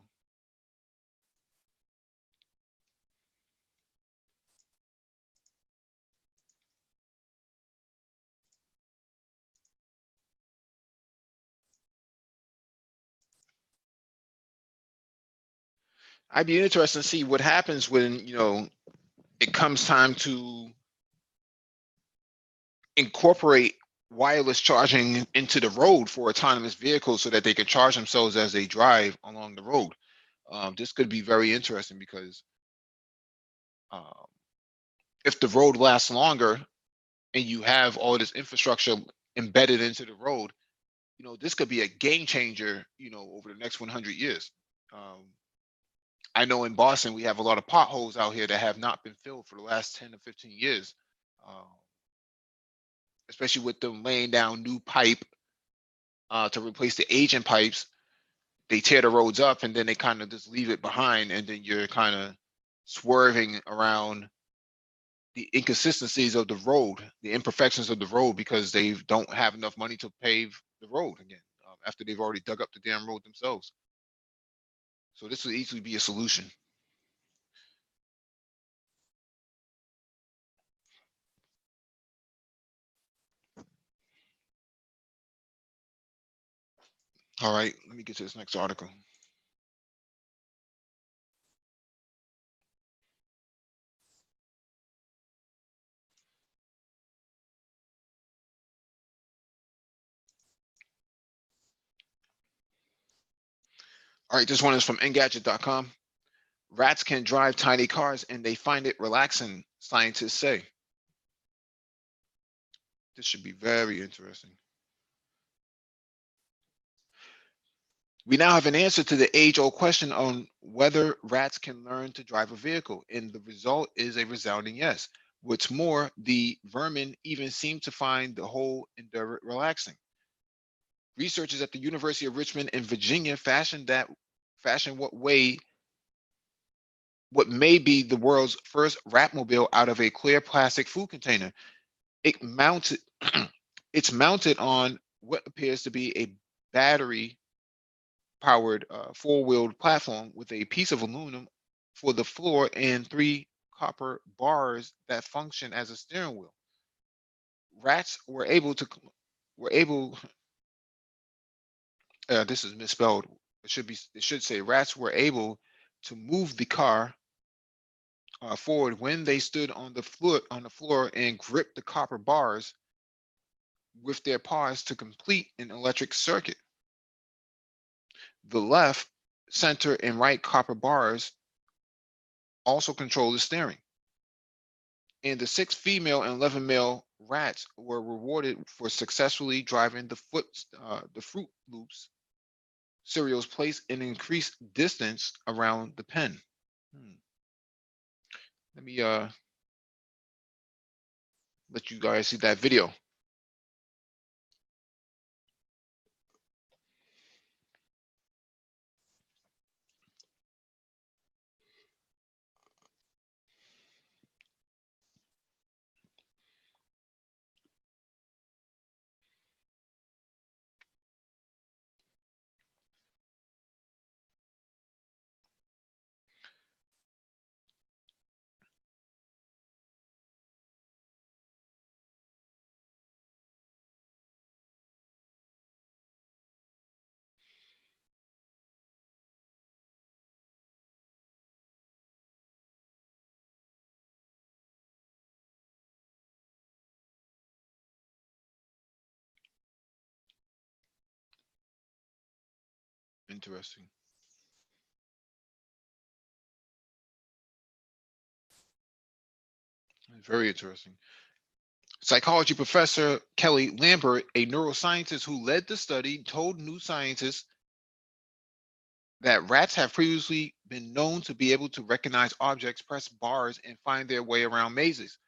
I'd be interested to see what happens when it comes time to incorporate wireless charging into the road for autonomous vehicles so that they can charge themselves as they drive along the road. This could be very interesting because um, if the road lasts longer and you have all this infrastructure embedded into the road, this could be a game changer, over the next 100 years. I know in Boston, we have a lot of potholes out here that have not been filled for the last 10 to 15 years, especially with them laying down new pipe to replace the aging pipes. They tear the roads up and then they kind of just leave it behind, and then you're kind of swerving around the inconsistencies of the road, the imperfections of the road, because they don't have enough money to pave the road again after they've already dug up the damn road themselves. So this would easily be a solution. All right, let me get to this next article. All right, this one is from Engadget.com. Rats can drive tiny cars and they find it relaxing, scientists say. This should be very interesting. We now have an answer to the age-old question on whether rats can learn to drive a vehicle, and the result is a resounding yes. What's more, the vermin even seem to find the whole endeavor relaxing. Researchers at the University of Richmond in Virginia fashioned what may be the world's first ratmobile out of a clear plastic food container. It mounted it's mounted on what appears to be a battery powered four-wheeled platform with a piece of aluminum for the floor and 3 copper bars that function as a steering wheel. Rats were able to were able this is misspelled. It should say rats were able to move the car forward when they stood on the floor and gripped the copper bars with their paws to complete an electric circuit. The left, center, and right copper bars also control the steering. And the 6 female and 11 male rats were rewarded for successfully driving the Fruit Loops cereals placed an increased distance around the pen. Let me let you guys see that video. Interesting. Very interesting. Psychology professor Kelly Lambert, a neuroscientist who led the study, told New Scientist that rats have previously been known to be able to recognize objects, press bars, and find their way around mazes.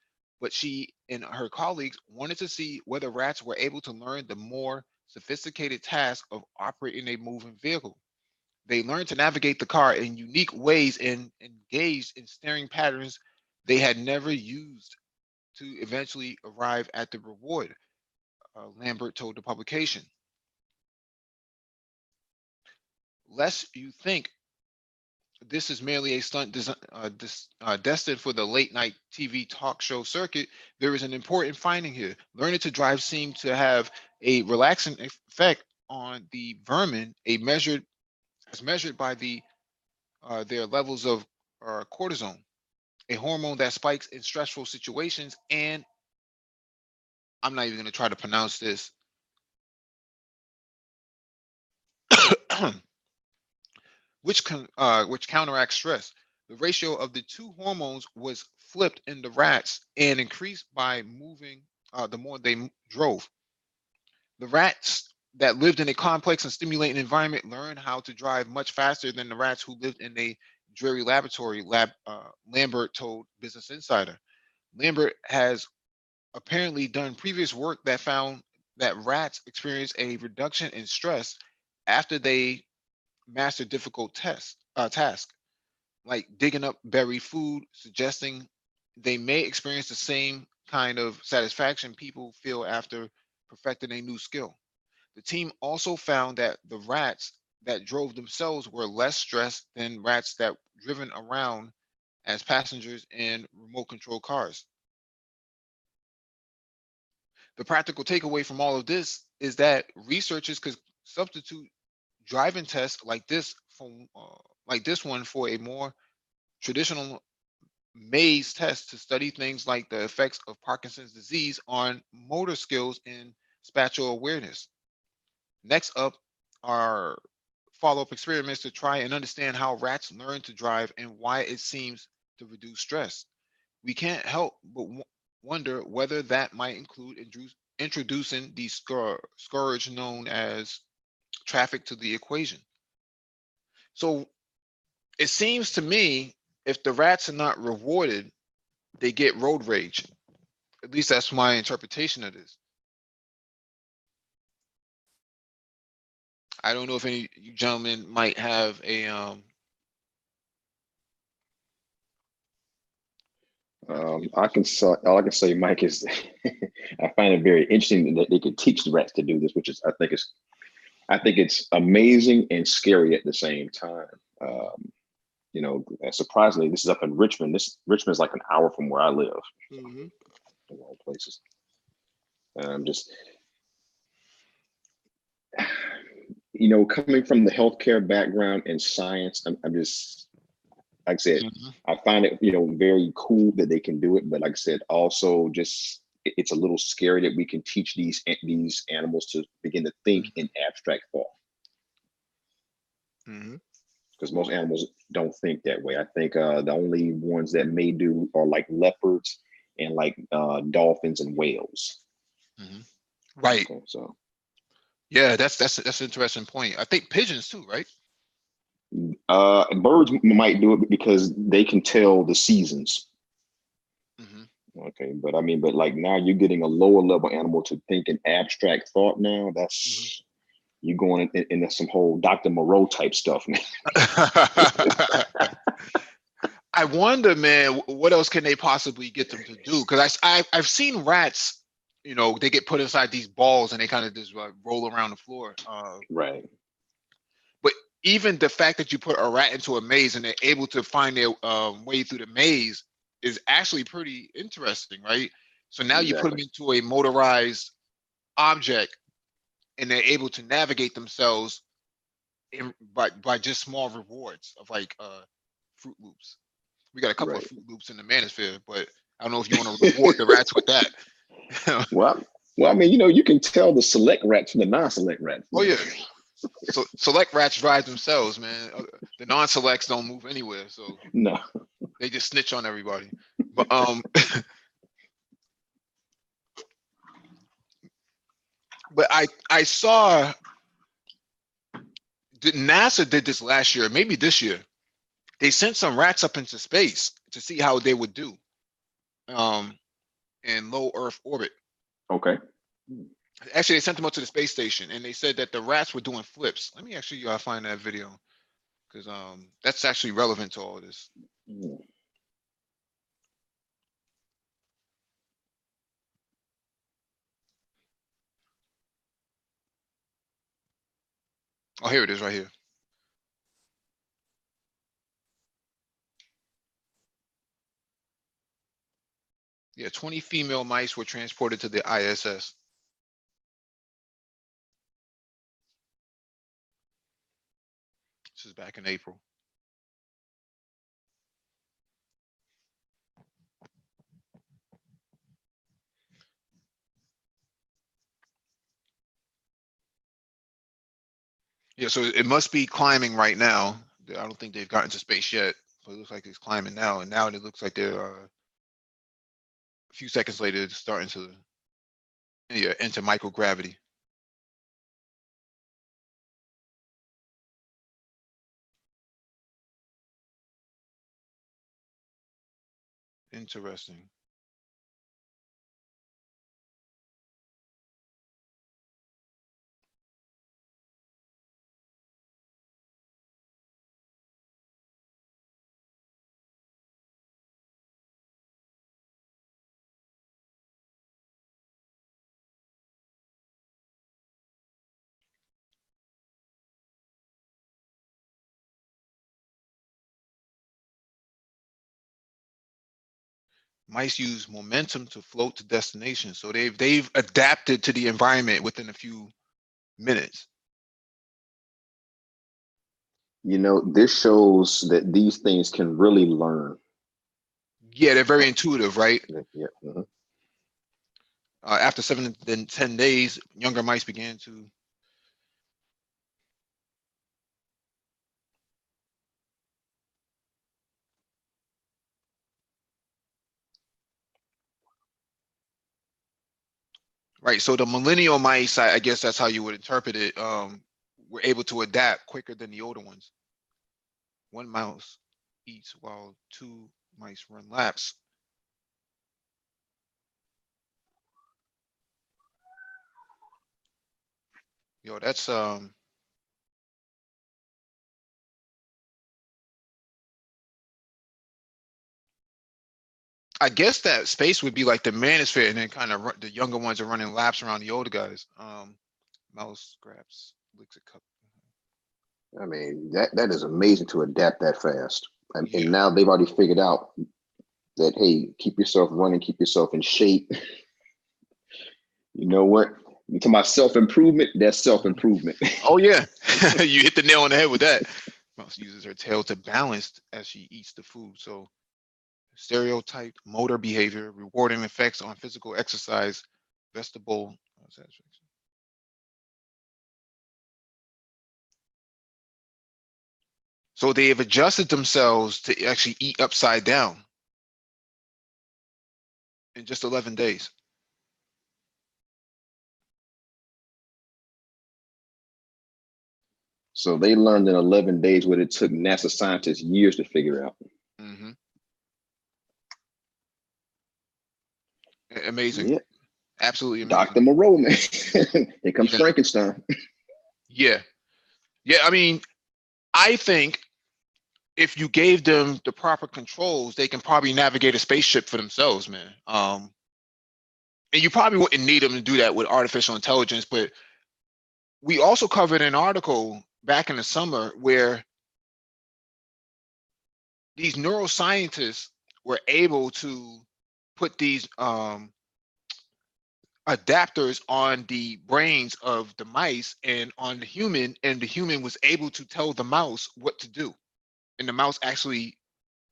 But she and her colleagues wanted to see whether rats were able to learn the more sophisticated task of operating a moving vehicle. They learned to navigate the car in unique ways and engaged in staring patterns they had never used to eventually arrive at the reward, Lambert told the publication. Lest you think this is merely a stunt destined for the late night TV talk show circuit, there is an important finding here. Learning to drive seemed to have a relaxing effect on the vermin, as measured by their levels of cortisone, a hormone that spikes in stressful situations. And I'm not even going to try to pronounce this. which counteracts stress. The ratio of the two hormones was flipped in the rats and increased by moving the more they drove. The rats that lived in a complex and stimulating environment learned how to drive much faster than the rats who lived in a dreary laboratory, Lambert told Business Insider. Lambert has apparently done previous work that found that rats experience a reduction in stress after they master difficult task, like digging up buried food, suggesting they may experience the same kind of satisfaction people feel after perfecting a new skill. The team also found that the rats that drove themselves were less stressed than rats that driven around as passengers in remote control cars. The practical takeaway from all of this is that researchers could substitute driving tests like this one for a more traditional maze test to study things like the effects of Parkinson's disease on motor skills and spatial awareness. Next up are follow-up experiments to try and understand how rats learn to drive and why it seems to reduce stress. We can't help but wonder whether that might include introducing the scourge known as traffic to the equation. So it seems to me if the rats are not rewarded, they get road rage. At least that's my interpretation of this. I don't know if any of you gentlemen might have a I can say all I can say, Mike, is I find it very interesting that they could teach the rats to do this, which is I think it's amazing and scary at the same time. You know, surprisingly, this is up in Richmond. Richmond is like an hour from where I live. Mhm. Of all places. Just you know, coming from the healthcare background and science, I'm just like I said, I find it, you know, very cool that they can do it. But like I said, also just it's a little scary that we can teach these animals to begin to think in abstract thought. Because most animals don't think that way. I think the only ones that may do are like leopards and like dolphins and whales. Right. Okay, so Yeah, that's an interesting point. I think pigeons too, right? birds might do it because they can tell the seasons. Okay, but I mean, but like now you're getting a lower level animal to think in abstract thought. Now that's you going into some whole Dr. Moreau type stuff, man. I wonder, man, what else can they possibly get them to do? Because I've seen rats, you know, they get put inside these balls and they kind of just roll around the floor. Right. But even the fact that you put a rat into a maze and they're able to find their way through the maze is actually pretty interesting, right? So now you put them into a motorized object and they're able to navigate themselves by just small rewards of like Fruit Loops. We got a couple of Fruit Loops in the manosphere, but I don't know if you want to reward the rats with that. well, I mean, you know, you can tell the select rats from the non-select rats. Oh yeah. So select rats drive themselves, man. The non-selects don't move anywhere, so no, they just snitch on everybody. But but I saw NASA did this last year, maybe this year. They sent some rats up into space to see how they would do in low Earth orbit. Okay. Actually, they sent them up to the space station, and they said that the rats were doing flips. Let me actually find that video because that's actually relevant to all of this. Oh, here it is, right here. Yeah, 20 female mice were transported to the ISS. This is back in April. Yeah, so it must be climbing right now. I don't think they've gotten to space yet, but it looks like it's climbing now. And now it looks like they're a few seconds later, it's starting to enter microgravity. Interesting. Mice use momentum to float to destination. So they've adapted to the environment within a few minutes. You know, this shows that these things can really learn. Yeah, they're very intuitive, right? Yeah. Mhm. After 7 to 10 days, younger mice began to. Right. So the millennial mice, I guess that's how you would interpret it, were able to adapt quicker than the older ones. One mouse eats while two mice run laps. Yo, that's I guess that space would be like the manosphere, and then kind of the younger ones are running laps around the older guys. Mouse grabs, licks a cup. I mean, that is amazing to adapt that fast. Yeah. And now they've already figured out that, hey, keep yourself running, keep yourself in shape. You know what? You talking about self-improvement? That's self-improvement. Oh yeah, you hit the nail on the head with that. Mouse uses her tail to balance as she eats the food. So stereotyped motor behavior, rewarding effects on physical exercise, vestibular satisfaction. So they have adjusted themselves to actually eat upside down in just 11 days. So they learned in 11 days what it took NASA scientists years to figure out. Mm-hmm. Amazing. Yeah. Absolutely amazing. Dr. Moreau, man. Here comes Yeah. Frankenstein. Yeah. Yeah. I mean, I think if you gave them the proper controls, they can probably navigate a spaceship for themselves, man. And you probably wouldn't need them to do that with artificial intelligence, but we also covered an article back in the summer where these neuroscientists were able to put these adapters on the brains of the mice and on the human, and the human was able to tell the mouse what to do. And the mouse actually,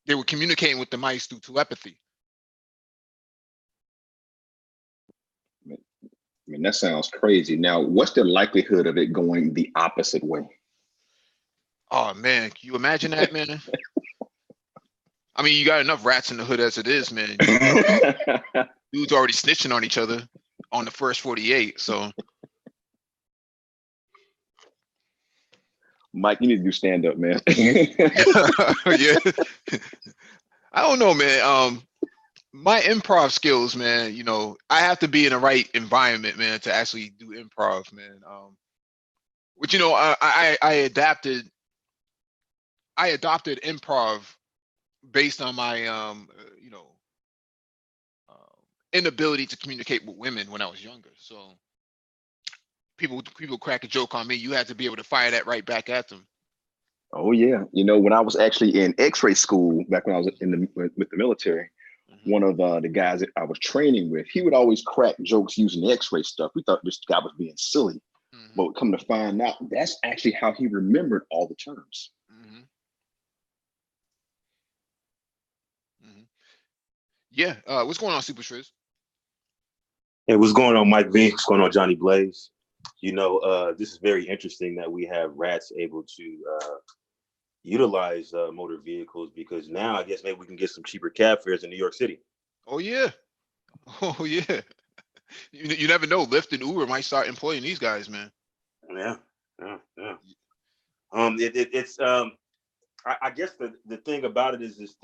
they were communicating with the mice through telepathy. I mean, that sounds crazy. Now, what's the likelihood of it going the opposite way? Oh man, can you imagine that, man? I mean, you got enough rats in the hood as it is, man. Dudes already snitching on each other on the first 48. So Mike, you need to do stand up, man. yeah. I don't know, man. My improv skills, man, I have to be in the right environment, man, to actually do improv, man. Which I adopted improv based on my uh, inability to communicate with women when I was younger. So people crack a joke on me. You had to be able to fire that right back at them. Oh yeah, you know, when I was actually in X-ray school back when I was with the military, Mm-hmm. one of the guys that I was training with, he would always crack jokes using the X-ray stuff. We thought this guy was being silly, Mm-hmm. but come to find out, that's actually how he remembered all the terms. Mm-hmm. Mm-hmm. Yeah. What's going on, Super Shriz? Hey, what's going on, Mike V? What's going on, Johnny Blaze? This is very interesting that we have rats able to utilize motor vehicles, because now I guess maybe we can get some cheaper cab fares in New York City. Oh yeah. Oh yeah. You never know. Lyft and Uber might start employing these guys, man. Yeah. I guess the thing about it is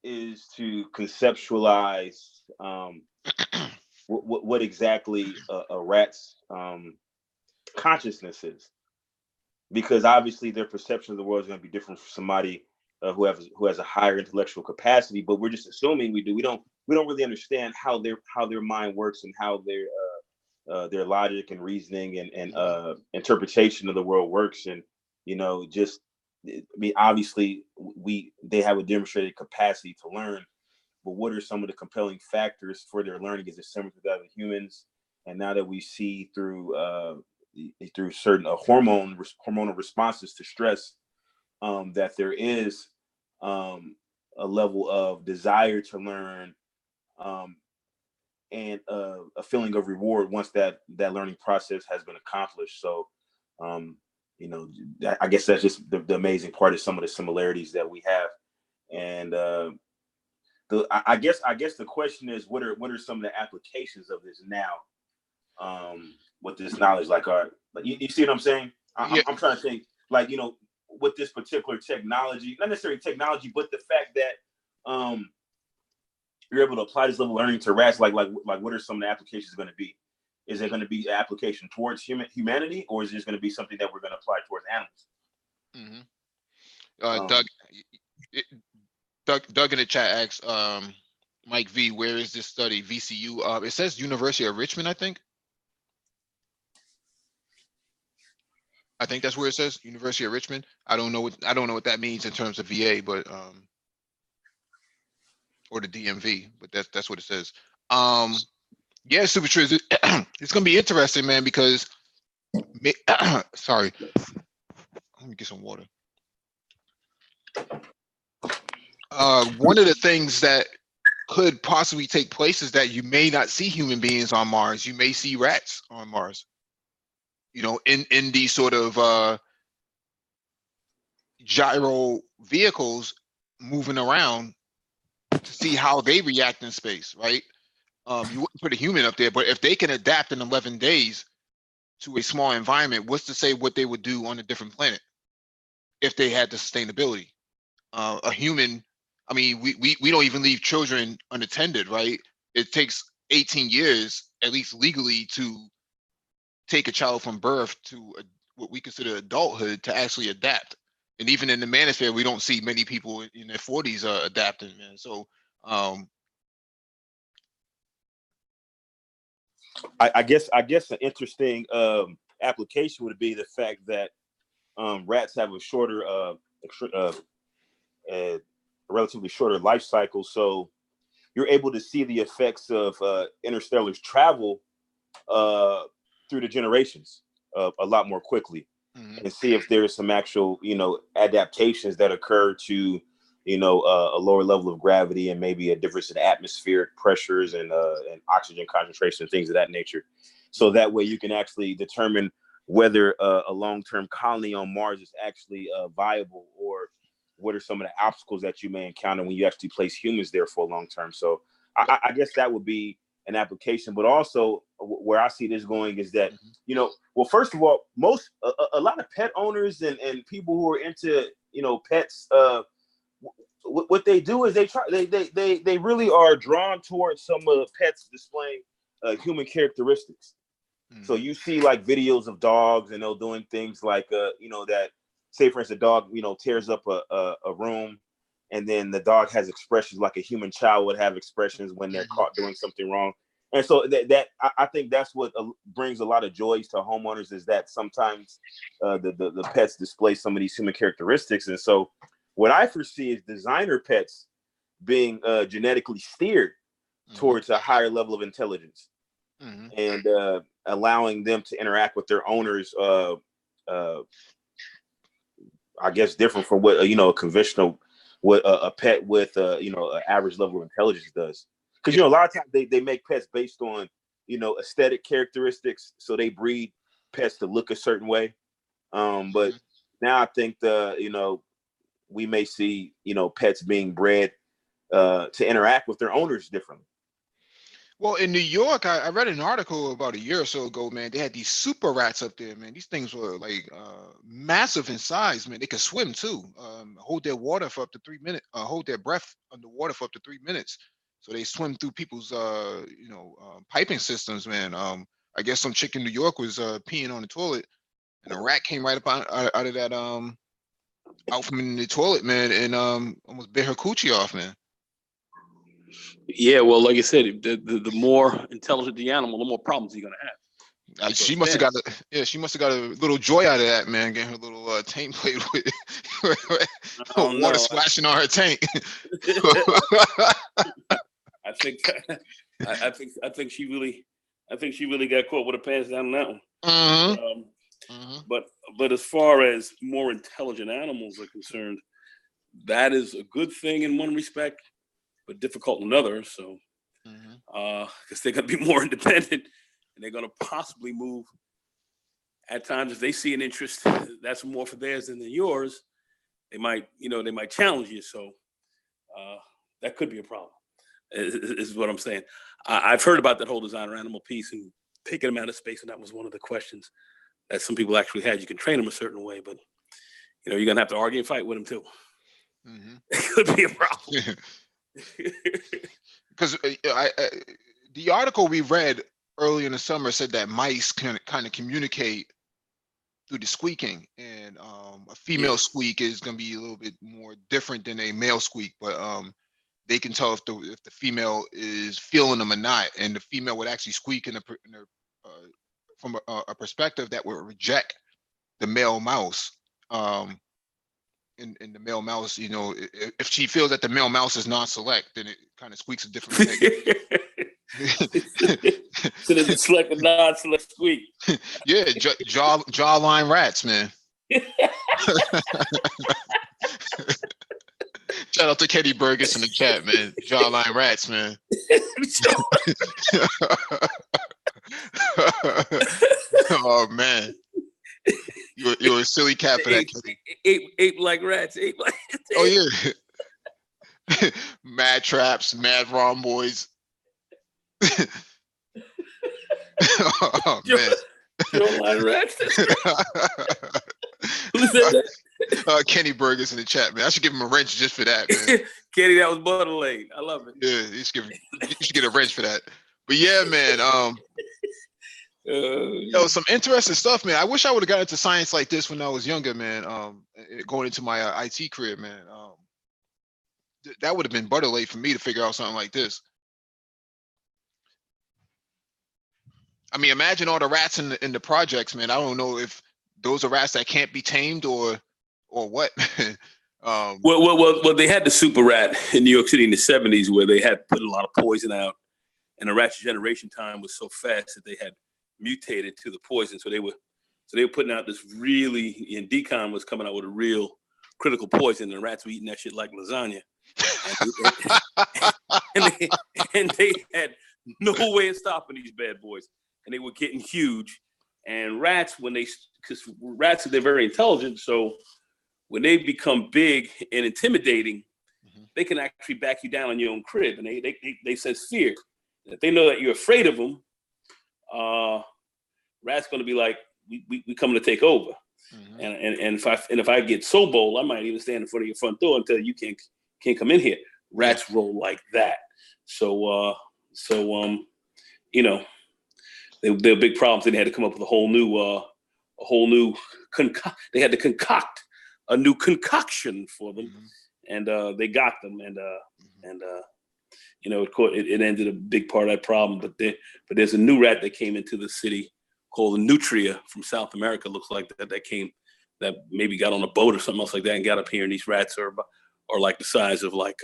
is to conceptualize what exactly a rat's consciousness is, because obviously their perception of the world is going to be different from somebody who has a higher intellectual capacity. But we're just assuming we do. We don't really understand how their mind works and how their logic and reasoning and interpretation of the world works. And just I mean, obviously they have a demonstrated capacity to learn, but what are some of the compelling factors for their learning? Is it similar to that of humans? And now that we see through certain hormonal responses to stress, that there is a level of desire to learn, and a feeling of reward once that learning process has been accomplished. So, I guess that's just the amazing part of some of the similarities that we have. And I guess the question is, what are some of the applications of this now, with this knowledge? Like, you see what I'm saying? I'm trying to think, like, with this particular technology, not necessarily technology, but the fact that you're able to apply this level of learning to rats. Like what are some of the applications going to be? Is it going to be an application towards humanity, or is it just going to be something that we're going to apply towards animals? Doug in the chat asks, Mike V, where is this study? VCU. It says University of Richmond, I think. I think that's where it says University of Richmond. I don't know what that means in terms of VA, but or the DMV, but that's what it says. Yeah, super true. It's gonna be interesting, man, because sorry, let me get some water. One of the things that could possibly take place is that you may not see human beings on Mars. You may see rats on Mars. In these sort of gyro vehicles moving around to see how they react in space, right? You wouldn't put a human up there, but if they can adapt in 11 days to a small environment, what's to say what they would do on a different planet if they had the sustainability? A human, I mean, we don't even leave children unattended, right? It takes 18 years, at least legally, to take a child from birth to what we consider adulthood to actually adapt. And even in the manosphere, we don't see many people in their 40s adapting, man. So I guess an interesting application would be the fact that rats have a shorter, a relatively shorter life cycle. So you're able to see the effects of interstellar travel through the generations a lot more quickly, and see if there's some actual, adaptations that occur to, a lower level of gravity and maybe a difference in atmospheric pressures and oxygen concentration and things of that nature. So that way you can actually determine whether a long-term colony on Mars is actually viable, or what are some of the obstacles that you may encounter when you actually place humans there for a long term. So I guess that would be an application. But also where I see this going is that, well, first of all, a lot of pet owners and people who are into, pets, what they do is they really are drawn towards some of the pets displaying human characteristics. So you see like videos of dogs, and they're doing things like, that, say for instance, a dog, tears up a room, and then the dog has expressions like a human child would have expressions when they're caught doing something wrong. And so that I think that's what brings a lot of joys to homeowners, is that sometimes the pets display some of these human characteristics. And so what I foresee is designer pets being genetically steered towards a higher level of intelligence, and allowing them to interact with their owners, I guess different from what a conventional, what a pet with an average level of intelligence does. Because a lot of times they make pets based on aesthetic characteristics, so they breed pets to look a certain way. But now I think we may see pets being bred to interact with their owners differently. Well, in New York, I read an article about a year or so ago, man. They had these super rats up there, man. These things were like massive in size, man. They could swim too. Hold their water for up to 3 minutes. Hold their breath underwater for up to 3 minutes. So they swim through people's, piping systems, man. I guess some chick in New York was peeing on the toilet, and a rat came right up out of that out from the toilet, man, and almost bit her coochie off, man. Yeah, well, like I said, the more intelligent the animal, the more problems you're gonna have. She must have got she must have got a little joy out of that, man, getting her little tank played with, water splashing on her tank. I think she really got caught with her pants down on that one. But as far as more intelligent animals are concerned, that is a good thing in one respect, but difficult in another. So, because they're going to be more independent, and they're going to possibly move at times if they see an interest that's more for theirs than yours. They might challenge you. So that could be a problem. Is what I'm saying. I've heard about that whole designer animal piece and taking them out of space, and that was one of the questions that some people actually had. You can train them a certain way, but you're gonna have to argue and fight with them too. It could be a problem. Because the article we read early in the summer said that mice can kind of communicate through the squeaking, and a female squeak is going to be a little bit more different than a male squeak, but they can tell if the female is feeling them or not, and the female would actually squeak from a perspective that would reject the male mouse. In the male mouse, if she feels that the male mouse is non-select, then it kind of squeaks a different way. So there's a select and non-select squeak. Yeah, jawline rats, man. Shout out to Kenny Burgess in the chat, man. Jawline rats, man. Oh man, you're a silly cat for that. Ape like rats. Ape like. Oh yeah. Mad traps, mad rhomboids. Oh man. Jawline rats. Who said that? Kenny Burgess in the chat, man. I should give him a wrench just for that, man. Kenny, that was Butterlade. I love it. Yeah, you should get a wrench for that. But yeah, man. Some interesting stuff, man. I wish I would have got into science like this when I was younger, man. Going into my IT career, man. That would have been Butterlade for me to figure out something like this. I mean, imagine all the rats in the projects, man. I don't know if those are rats that can't be tamed or what. Well, they had the super rat in New York City in the 70s where they had put a lot of poison out, and the rat's generation time was so fast that they had mutated to the poison. So they were putting out this really, and decon was coming out with a real critical poison, and the rats were eating that shit like lasagna. And they had no way of stopping these bad boys, and they were getting huge. And rats, because rats, they're very intelligent, so when they become big and intimidating, they can actually back you down on your own crib, and they sense fear. And if they know that you're afraid of them, rats going to be like, we coming to take over. And if I get so bold, I might even stand in front of your front door and tell you can't come in here. Rats roll like that. So they're big problems. They had to come up with a whole new they had to concoct a new concoction for them, and they got them, and it ended a big part of that problem. But there's a new rat that came into the city called the nutria from South America. Looks like that maybe got on a boat or something else like that and got up here. And these rats are like the size of like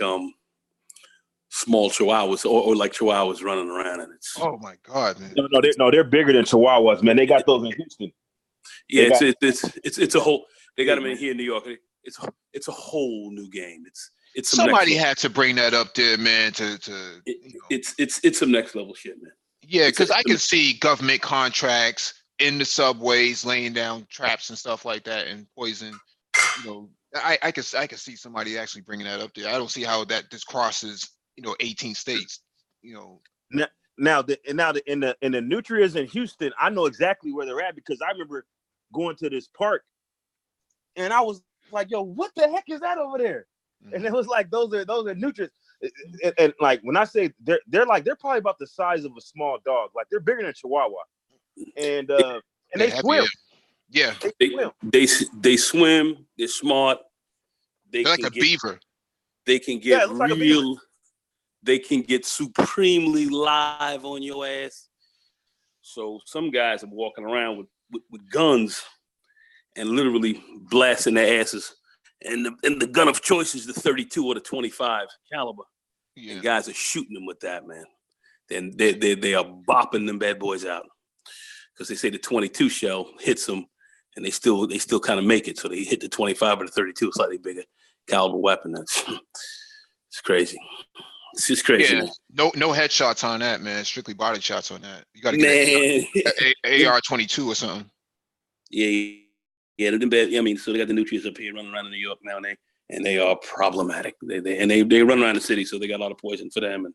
small chihuahuas or like chihuahuas running around. And it's oh my god, man. No, they're bigger than chihuahuas, man. They got those in Houston. Yeah, it's a whole. They got them in here in New York. It's a whole new game. It's somebody had to bring that up there, man. It's some next level shit, man. Yeah, because I can see government contracts in the subways laying down traps and stuff like that and poison. I can see somebody actually bringing that up there. I don't see how this crosses 18 states. in the nutrients in Houston, I know exactly where they're at because I remember going to this park, and I was like, "Yo, what the heck is that over there?" And it was like, "Those are nutrients." And like when I say they're probably about the size of a small dog. Like they're bigger than a Chihuahua, and they swim. Yeah, they swim. They're smart. They're like a beaver. They can get real. They can get supremely live on your ass. So some guys are walking around with guns and literally blasting their asses. And the gun of choice is the 32 or the 25 caliber. Yeah. And guys are shooting them with that, man. Then they are bopping them bad boys out because they say the 22 shell hits them, and they still kind of make it. So they hit the 25 or the 32, slightly bigger caliber weapon. It's crazy. It's just crazy. Yeah, man. No headshots on that, man. Strictly body shots on that. You got to get an AR-22 or something. Yeah, they're bad. I mean, so they got the nutrients up here running around in New York now, and they are problematic. They run around the city, so they got a lot of poison for them, and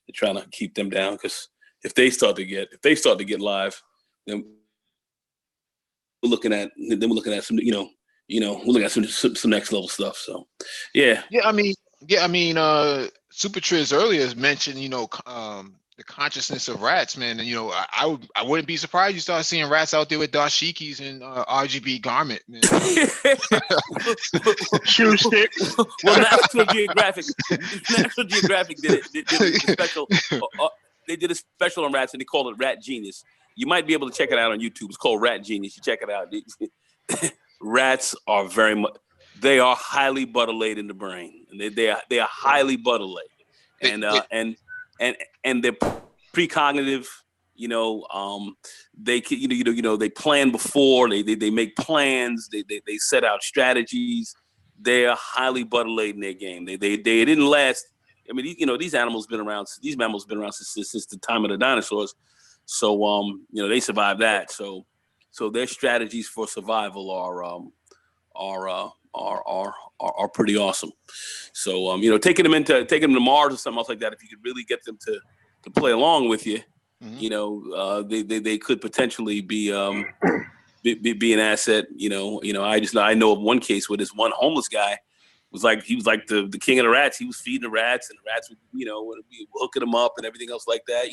they're trying to keep them down because if they start to get live, then we're looking at some we're looking at some next level stuff. So yeah. I mean, Super Triz earlier mentioned, the consciousness of rats, man. And, I wouldn't be surprised you start seeing rats out there with dashikis and RGB garment, man. Shoe sticks. Well, National Geographic did a special. They did a special on rats, and they called it Rat Genius. You might be able to check it out on YouTube. It's called Rat Genius. You check it out. Rats are they are highly butylated in the brain, and they are highly butylated, and they're precognitive. They plan before. They make plans. They set out strategies. They are highly butylated in their game. They didn't last. I mean, these mammals been around since the time of the dinosaurs. So they survived that. So their strategies for survival are pretty awesome. So taking them to Mars or something else like that, if you could really get them to play along with you, they could potentially be an asset. I know of one case where this one homeless guy was like the king of the rats. He was feeding the rats, and the rats would would be hooking them up and everything else like that.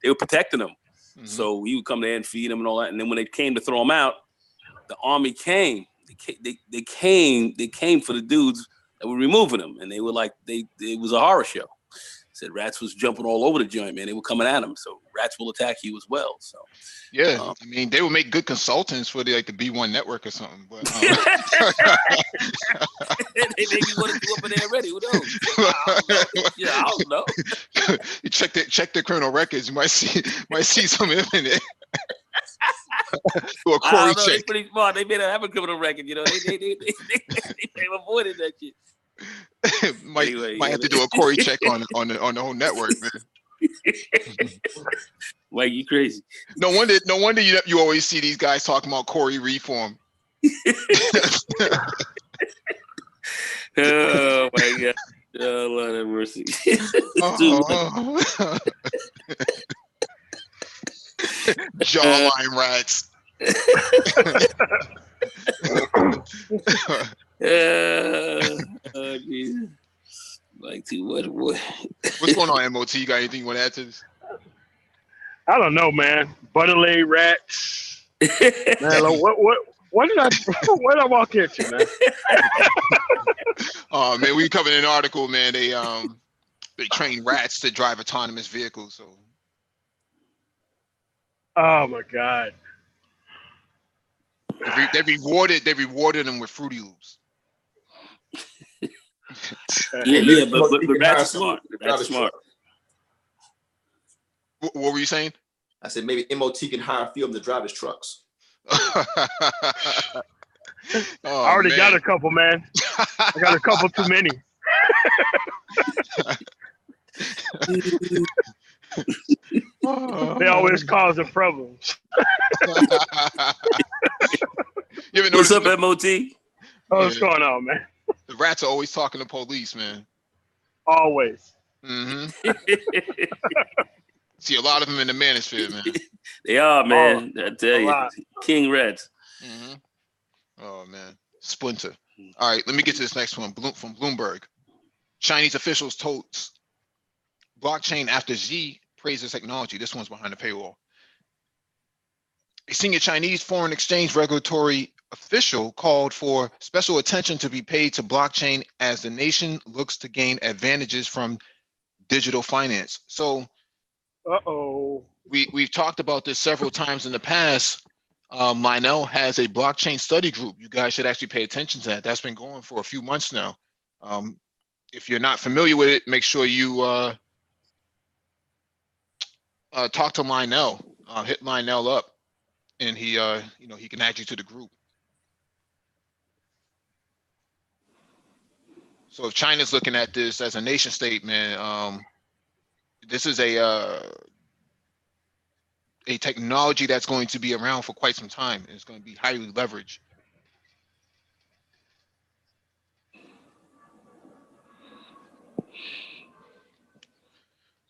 They were protecting them. So he would come there and feed them and all that. And then when they came to throw them out, the army came. They came for the dudes that were removing them, and they were like, it was a horror show. Said rats was jumping all over the joint, man. They were coming at them, so rats will attack you as well. So yeah, I mean, they would make good consultants for the B1 network or something. But they maybe want to do up in there already. Who knows? I don't know. You check the criminal records. You might see some in there. Do a Corey check. They're pretty smart. They may not have a criminal record. They avoided that shit. might have to do a Corey check on the whole network, man. Like, you crazy. No wonder you always see these guys talking about Corey reform. Oh my God. Oh, Lord have mercy. Jawline rats. Oh, Jesus. Like, too much, boy. What's going on, MOT? You got anything you want to add to this? I don't know, man. Butterlay rats. Man, like, what did I walk into, man? Oh man, we covered an article, man. They train rats to drive autonomous vehicles. So. Oh my God. They rewarded them with Fruity Loops. Yeah, but rats are smart. Rats are smart. What were you saying? I said maybe MOT can hire a few of them to drive his trucks. I already got a couple, man. I got a couple too many. They always causing problems. What's up, MOT? Oh, what's going on, man? The rats are always talking to police, man. Always. Mm-hmm. See a lot of them in the manosphere, man. They are, man. I tell you, lot. King Reds. Mm-hmm. Oh man, Splinter. All right, let me get to this next one. From Bloomberg, Chinese officials told blockchain after Xi praises technology. This one's behind the paywall. A senior Chinese foreign exchange regulatory official called for special attention to be paid to blockchain as the nation looks to gain advantages from digital finance. So we've talked about this several times in the past. Lionel has a blockchain study group. You guys should actually pay attention to that. That's been going for a few months now. If you're not familiar with it, make sure you talk to Lionel. Hit Lionel up, and he he can add you to the group. So if China's looking at this as a nation state, man, this is a technology that's going to be around for quite some time. It's going to be highly leveraged.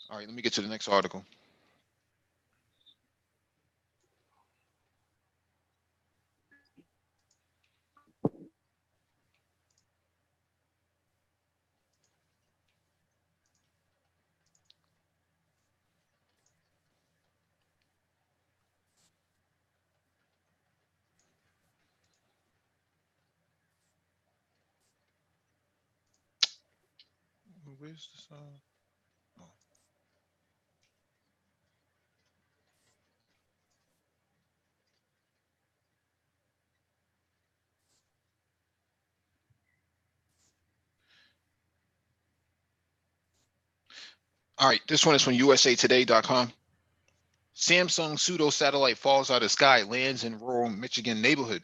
All right, let me get to the next article. Where's this? Oh. All right, this one is from usatoday.com. Samsung pseudo satellite falls out of sky, lands in rural Michigan neighborhood.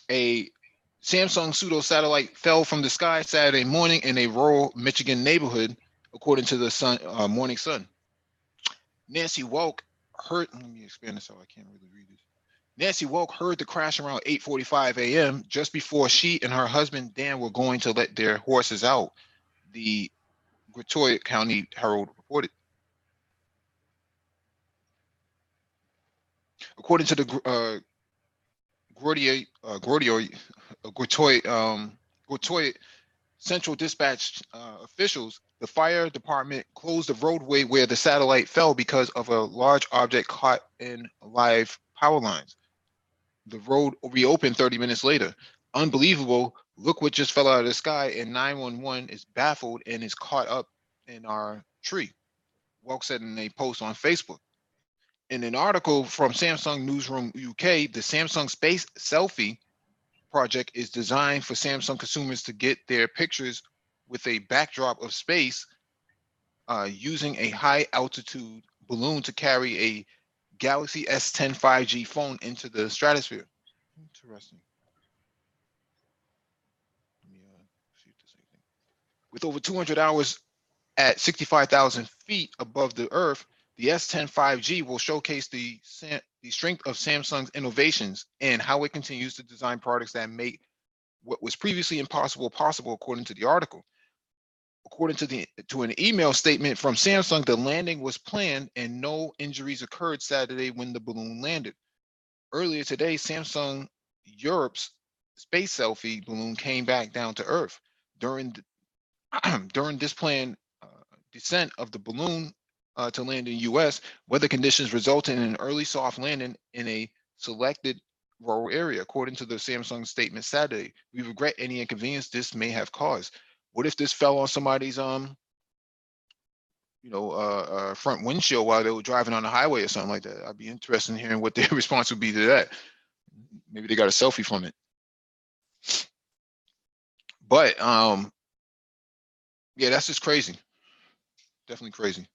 A Samsung pseudo satellite fell from the sky Saturday morning in a rural Michigan neighborhood, according to the Morning Sun. Nancy Welk heard. Let me expand this so I can't really read this. Nancy Welk heard the crash around 8:45 a.m. just before she and her husband Dan were going to let their horses out. The Gratoy County Herald reported. According to the Gratoy Central Dispatch officials, the fire department closed the roadway where the satellite fell because of a large object caught in live power lines. The road reopened 30 minutes later. Unbelievable. Look what just fell out of the sky, and 911 is baffled and is caught up in our tree. Welk said in a post on Facebook. In an article from Samsung Newsroom UK, the Samsung Space Selfie project is designed for Samsung consumers to get their pictures with a backdrop of space using a high altitude balloon to carry a Galaxy S10 5G phone into the stratosphere. Interesting. Let me see if there's anything. With over 200 hours at 65,000 feet above the Earth, the S10 5G will showcase the strength of Samsung's innovations and how it continues to design products that make what was previously impossible possible, according to the article. According to an email statement from Samsung, the landing was planned and no injuries occurred Saturday when the balloon landed. Earlier today, Samsung Europe's space selfie balloon came back down to Earth. During this planned descent of the balloon to land in the U.S., weather conditions resulted in an early soft landing in a selected rural area, according to the Samsung statement Saturday. We regret any inconvenience this may have caused. What if this fell on somebody's front windshield while they were driving on the highway or something like that? I'd be interested in hearing what their response would be to that. Maybe they got a selfie from it. But yeah, that's just crazy. Definitely crazy.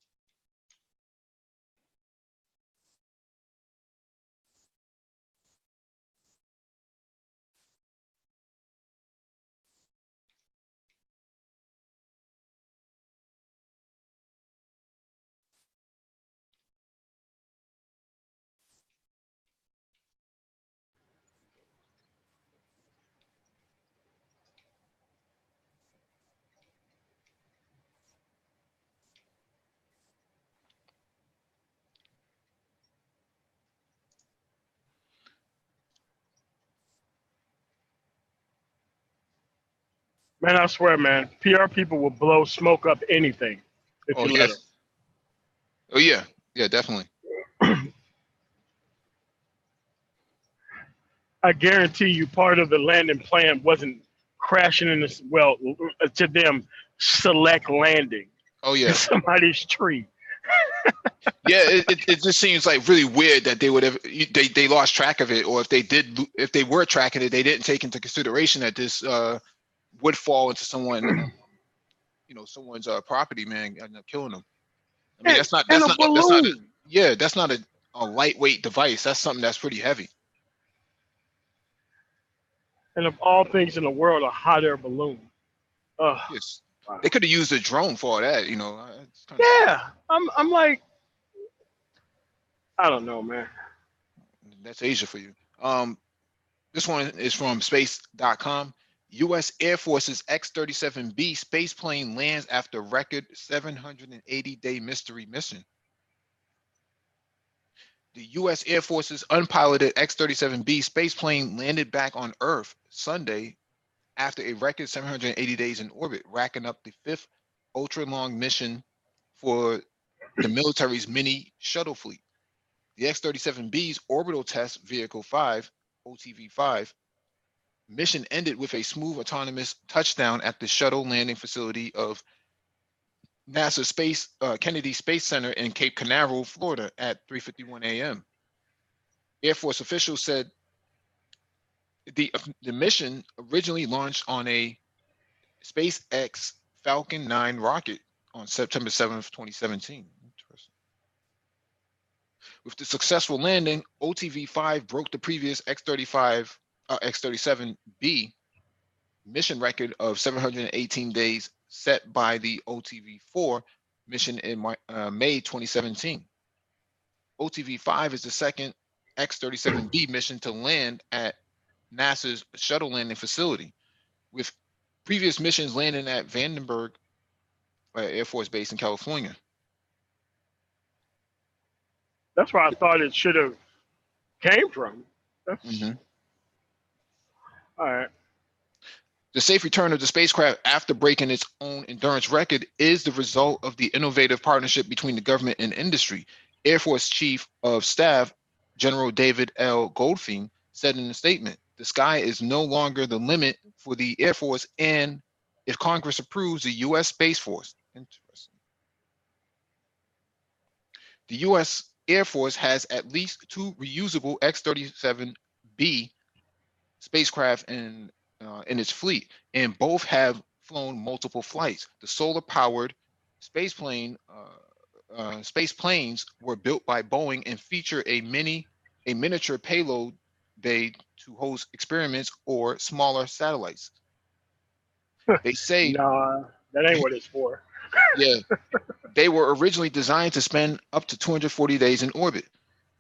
Man, I swear, man, PR people will blow smoke up anything if Oh you let yes. Oh yeah. Yeah, definitely. them. I guarantee you, part of the landing plan wasn't crashing in this. Well, to them, select landing Oh in yeah. somebody's tree. Yeah, it just seems like really weird that they would have they lost track of it, or if they were tracking it, they didn't take into consideration that this would fall into someone's property, man, and killing them. I mean, And, that's not and that's a not that's not a balloon. yeah, that's not a lightweight device. That's something that's pretty heavy. And of all things in the world, a hot air balloon. Ugh. Yes, Wow. they could have used a drone for all that. It's kind of Yeah, I'm like, I don't know, man. that's Asia for you. This one is from space.com. U.S. Air Force's X-37B space plane lands after record 780-day mystery mission. The U.S. Air Force's unpiloted X-37B space plane landed back on Earth Sunday after a record 780 days in orbit, racking up the fifth ultra-long mission for the military's mini shuttle fleet. The X-37B's orbital test vehicle 5, OTV-5, mission ended with a smooth autonomous touchdown at the shuttle landing facility of NASA Kennedy Space Center in Cape Canaveral, Florida at 3:51 a.m. Air Force officials said the mission originally launched on a SpaceX Falcon 9 rocket on September 7th, 2017. Interesting. With the successful landing, OTV-5 broke the previous X-37B mission record of 718 days set by the OTV-4 mission in May 2017. OTV-5 is the second X-37B mission to land at NASA's shuttle landing facility, with previous missions landing at Vandenberg Air Force Base in California. That's where I thought it should have came from. That's Mhm. all right. The safe return of the spacecraft after breaking its own endurance record is the result of the innovative partnership between the government and industry. Air Force Chief of Staff General David L. Goldfein said in a statement, "The sky is no longer the limit for the Air Force, and if Congress approves the U.S. Space Force." Interesting. The U.S. Air Force has at least two reusable X-37B spacecraft in its fleet, and both have flown multiple flights. The solar-powered space planes were built by Boeing and feature a miniature payload bay to host experiments or smaller satellites. They say, Nah, that ain't what it's for. yeah, they were originally designed to spend up to 240 days in orbit.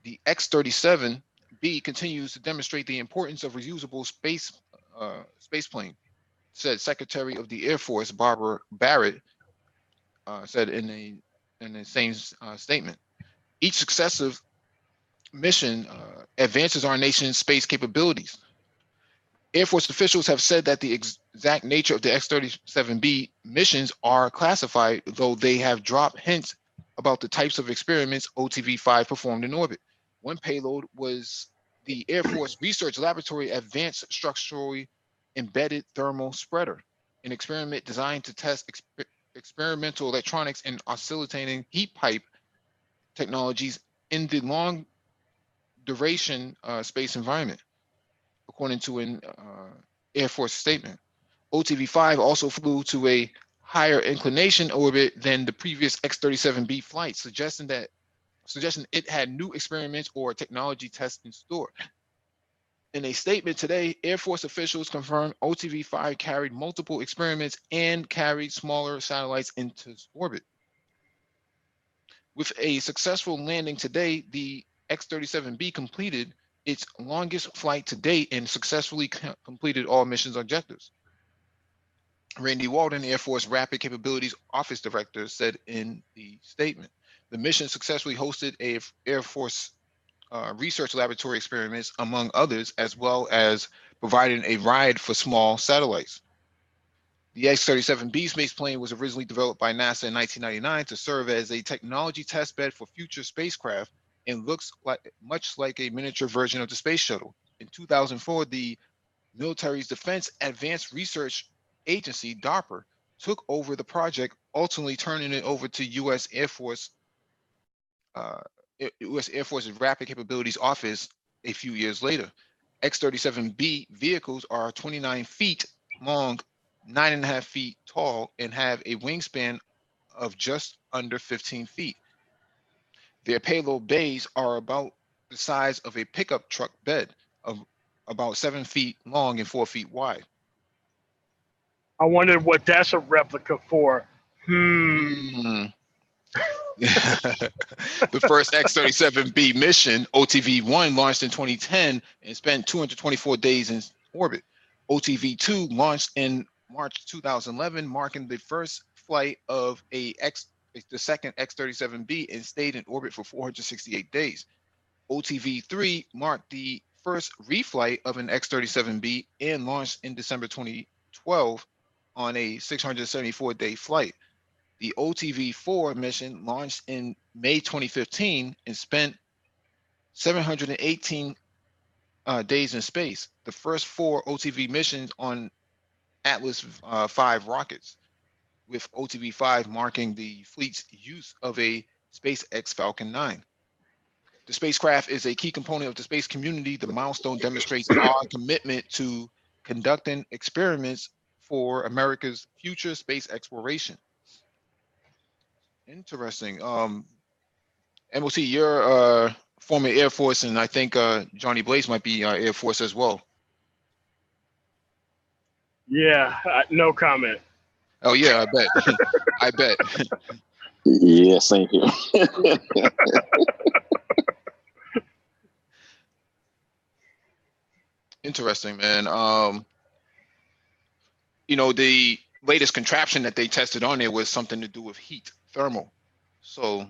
The X-37B continues to demonstrate the importance of reusable space plane, said Secretary of the Air Force Barbara Barrett said in the same statement. Each successive mission advances our nation's space capabilities. Air Force officials have said that the exact nature of the X-37B missions are classified, though they have dropped hints about the types of experiments OTV-5 performed in orbit. One payload was the Air Force Research Laboratory Advanced Structurally Embedded Thermal Spreader, an experiment designed to test experimental electronics and oscillating heat pipe technologies in the long duration space environment, according to an Air Force statement. OTV-5 also flew to a higher inclination orbit than the previous X-37B flight, suggesting it had new experiments or technology tests in store. In a statement today, Air Force officials confirmed OTV-5 carried multiple experiments and carried smaller satellites into orbit. With a successful landing today, the X-37B completed its longest flight to date and successfully completed all missions objectives. Randy Walden, Air Force Rapid Capabilities Office Director, said in the statement, the mission successfully hosted Air Force research laboratory experiments, among others, as well as providing a ride for small satellites. The X-37B space plane was originally developed by NASA in 1999 to serve as a technology testbed for future spacecraft and looks much like a miniature version of the space shuttle. In 2004, the military's Defense Advanced Research Agency, DARPA, took over the project, ultimately turning it over to U.S. Air Force U.S. Air Force's Rapid Capabilities Office a few years later. X-37B vehicles are 29 feet long, 9.5 feet tall, and have a wingspan of just under 15 feet. Their payload bays are about the size of a pickup truck bed, of about 7 feet long and 4 feet wide. I wondered what that's a replica for. The first X-37B mission, OTV-1, launched in 2010 and spent 224 days in orbit. OTV-2 launched in March 2011, marking the first flight of the second X-37B, and stayed in orbit for 468 days. OTV-3 marked the first reflight of an X-37B and launched in December 2012 on a 674-day flight. The OTV-4 mission launched in May 2015 and spent 718 days in space, the first 4 OTV missions on Atlas V rockets, with OTV-5 marking the fleet's use of a SpaceX Falcon 9. The spacecraft is a key component of the space community. The milestone demonstrates our commitment to conducting experiments for America's future space exploration. Interesting. MOC, you're former Air Force, and I think Johnny Blaze might be Air Force as well. Yeah, no comment. Oh yeah, I bet. I bet. Yeah, same here. Interesting, man. You know, the latest contraption that they tested on there was something to do with heat, thermal. So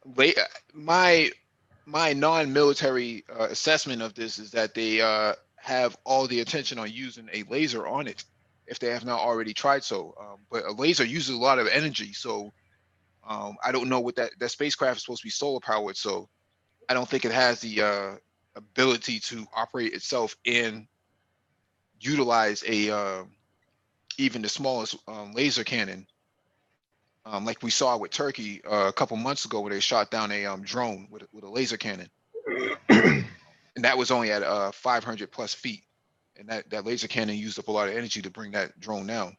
my non-military assessment of this is that they have all the attention on using a laser on it, if they have not already tried so. But a laser uses a lot of energy, so I don't know what that spacecraft is supposed to be solar powered, so I don't think it has the ability to operate itself and utilize a even the smallest laser cannon, like we saw with Turkey a couple months ago, where they shot down a drone with a laser cannon, and that was only at 500 plus feet, and that laser cannon used up a lot of energy to bring that drone down.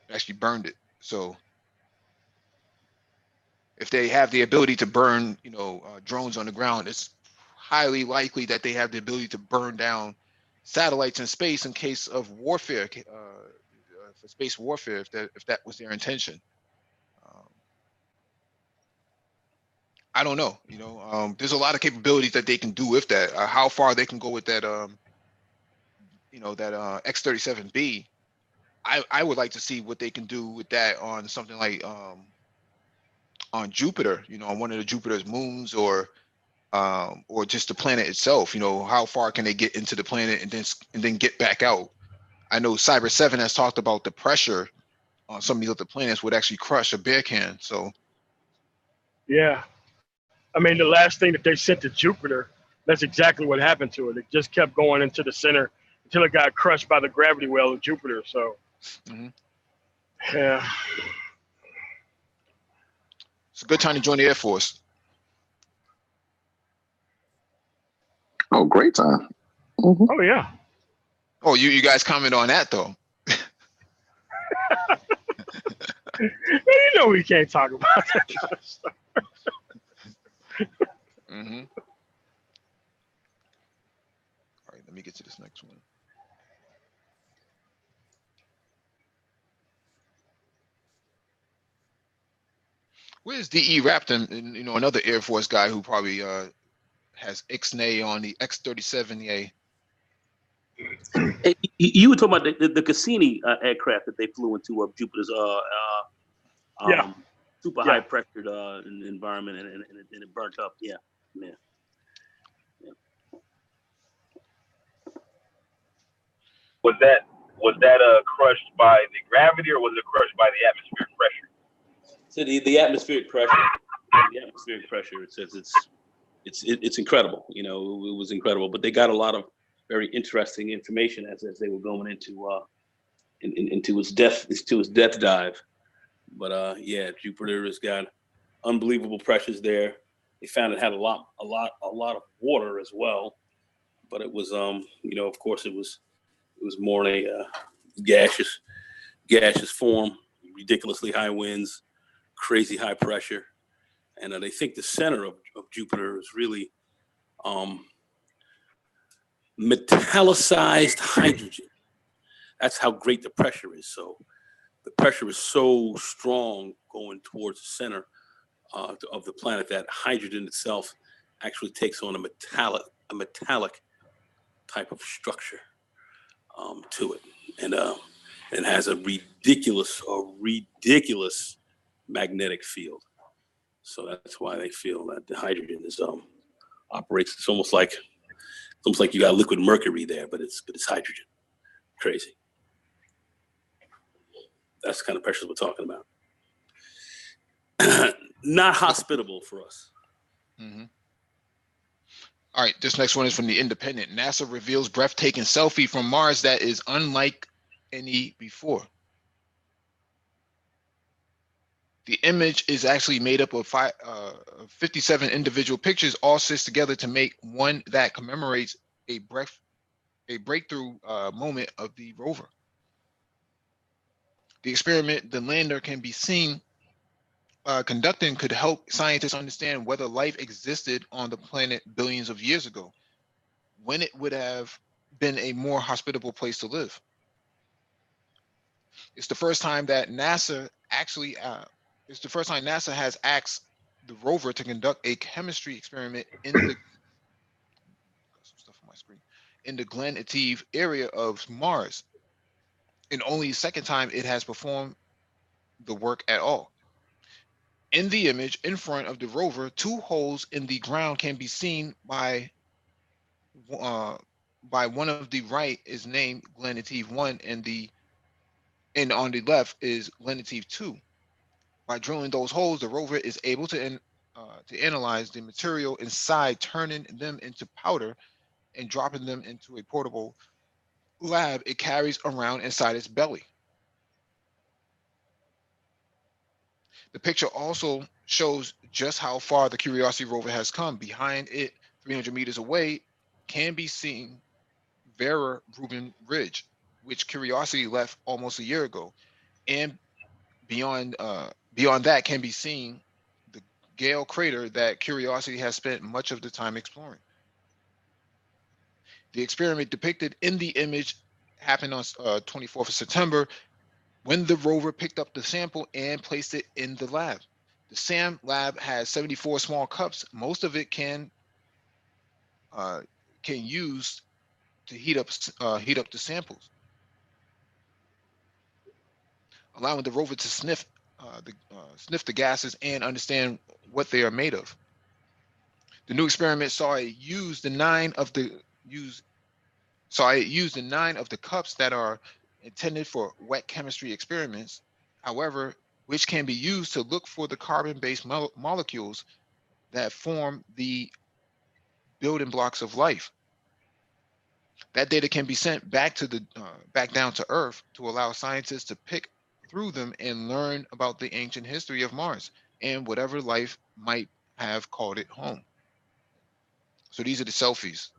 It actually burned it. So if they have the ability to burn, drones on the ground, it's highly likely that they have the ability to burn down satellites in space in case of warfare, for space warfare, if that was their intention. I don't know. There's a lot of capabilities that they can do with that. How far they can go with that, that X-37B. I would like to see what they can do with that on something like on Jupiter. On one of the Jupiter's moons, or just the planet itself. How far can they get into the planet and then get back out? I know Cyber 7 has talked about the pressure on some of these other planets would actually crush a beer can. So Yeah. I mean, the last thing that they sent to Jupiter, that's exactly what happened to it. It just kept going into the center until it got crushed by the gravity well of Jupiter. So, yeah. It's a good time to join the Air Force. Oh, great time. Mm-hmm. Oh, yeah. Oh, you guys comment on that, though. We can't talk about that kind of stuff. All right, let me get to this next one. Where's DE Raptor, another Air Force guy who probably has Ixnay on the X-37A? Hey, you were talking about the Cassini aircraft that they flew into Jupiter's super high pressured environment, and it burnt up. Yeah. Was that crushed by the gravity, or was it crushed by the atmospheric pressure? So the atmospheric pressure, it says it's incredible. You know, it was incredible. But they got a lot of very interesting information as they were going into its death dive. But yeah, Jupiter has got unbelievable pressures there. They found it had a lot of water as well, but it was you know, of course it was more in a gaseous form, ridiculously high winds, crazy high pressure, and they think the center of Jupiter is really metallicized hydrogen. That's how great the pressure is. So the pressure is so strong going towards the center of the planet that hydrogen itself actually takes on a metallic type of structure to it, and it has a ridiculous magnetic field. So that's why they feel that the hydrogen is operates. It's almost like you got liquid mercury there, but it's hydrogen. Crazy. That's the kind of pressures we're talking about. Not hospitable for us. Mm-hmm. All right, this next one is from The Independent. NASA reveals breathtaking selfie from Mars that is unlike any before. The image is actually made up of 57 individual pictures, all stitched together to make one that commemorates a breakthrough moment of the rover. The experiment the lander can be seen conducting could help scientists understand whether life existed on the planet billions of years ago, when it would have been a more hospitable place to live. It's the first time that NASA actually, has asked the rover to conduct a chemistry experiment in the Glen Etive area of Mars, and only the second time it has performed the work at all. In the image in front of the rover, two holes in the ground can be seen by one of the right is named Glen Etive 1, and on the left is Glen Etive 2. By drilling those holes, the rover is able to analyze the material inside, turning them into powder and dropping them into a portable lab it carries around inside its belly. The picture also shows just how far the Curiosity rover has come. Behind it, 300 meters away, can be seen Vera Rubin Ridge, which Curiosity left almost a year ago. And beyond that can be seen the Gale crater that Curiosity has spent much of the time exploring. The experiment depicted in the image happened on 24th of September, when the rover picked up the sample and placed it in the lab. The SAM lab has 74 small cups. Most of it can use to heat up the samples, allowing the rover to sniff the gases and understand what they are made of. The new experiment saw it use the 9 of the cups that are intended for wet chemistry experiments, however, which can be used to look for the carbon-based molecules that form the building blocks of life. That data can be sent back down to Earth to allow scientists to pick through them and learn about the ancient history of Mars and whatever life might have called it home. So these are the selfies.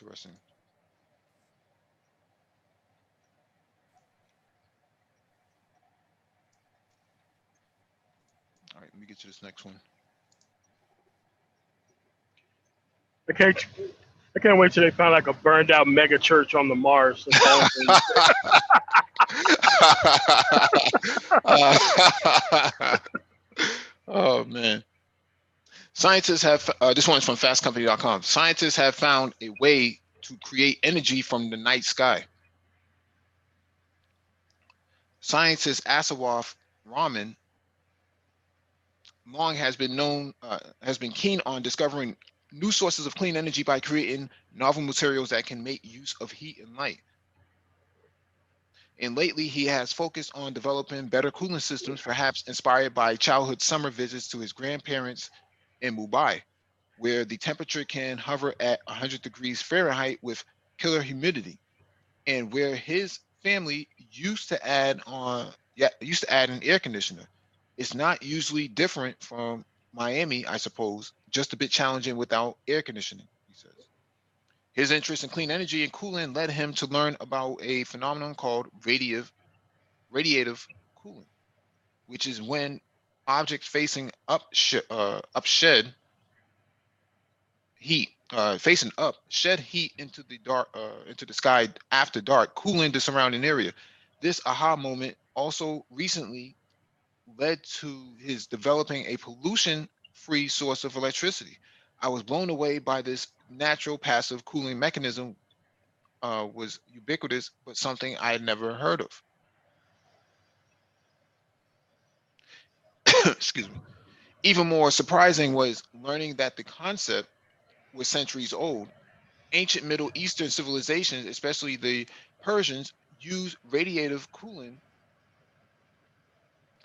Interesting. All right, let me get to this next one. I can't wait till they find like a burned out mega church on the Mars. Oh man. Scientists have, this one's from fastcompany.com. Scientists have found a way to create energy from the night sky. Scientist Asawaf Rahman long has been keen on discovering new sources of clean energy by creating novel materials that can make use of heat and light. And lately, he has focused on developing better cooling systems, perhaps inspired by childhood summer visits to his grandparents in Mumbai, where the temperature can hover at 100 degrees Fahrenheit with killer humidity, and where his family used to add an air conditioner. It's not usually different from Miami, I suppose, just a bit challenging without air conditioning, he says. His interest in clean energy and cooling led him to learn about a phenomenon called radiative cooling, which is when objects facing up shed heat, facing up, shed heat into the sky after dark, cooling the surrounding area. This aha moment also recently led to his developing a pollution-free source of electricity. I was blown away by this natural passive cooling mechanism. Was ubiquitous, but something I had never heard of. Excuse me. Even more surprising was learning that the concept was centuries old. Ancient Middle Eastern civilizations, especially the Persians, used radiative cooling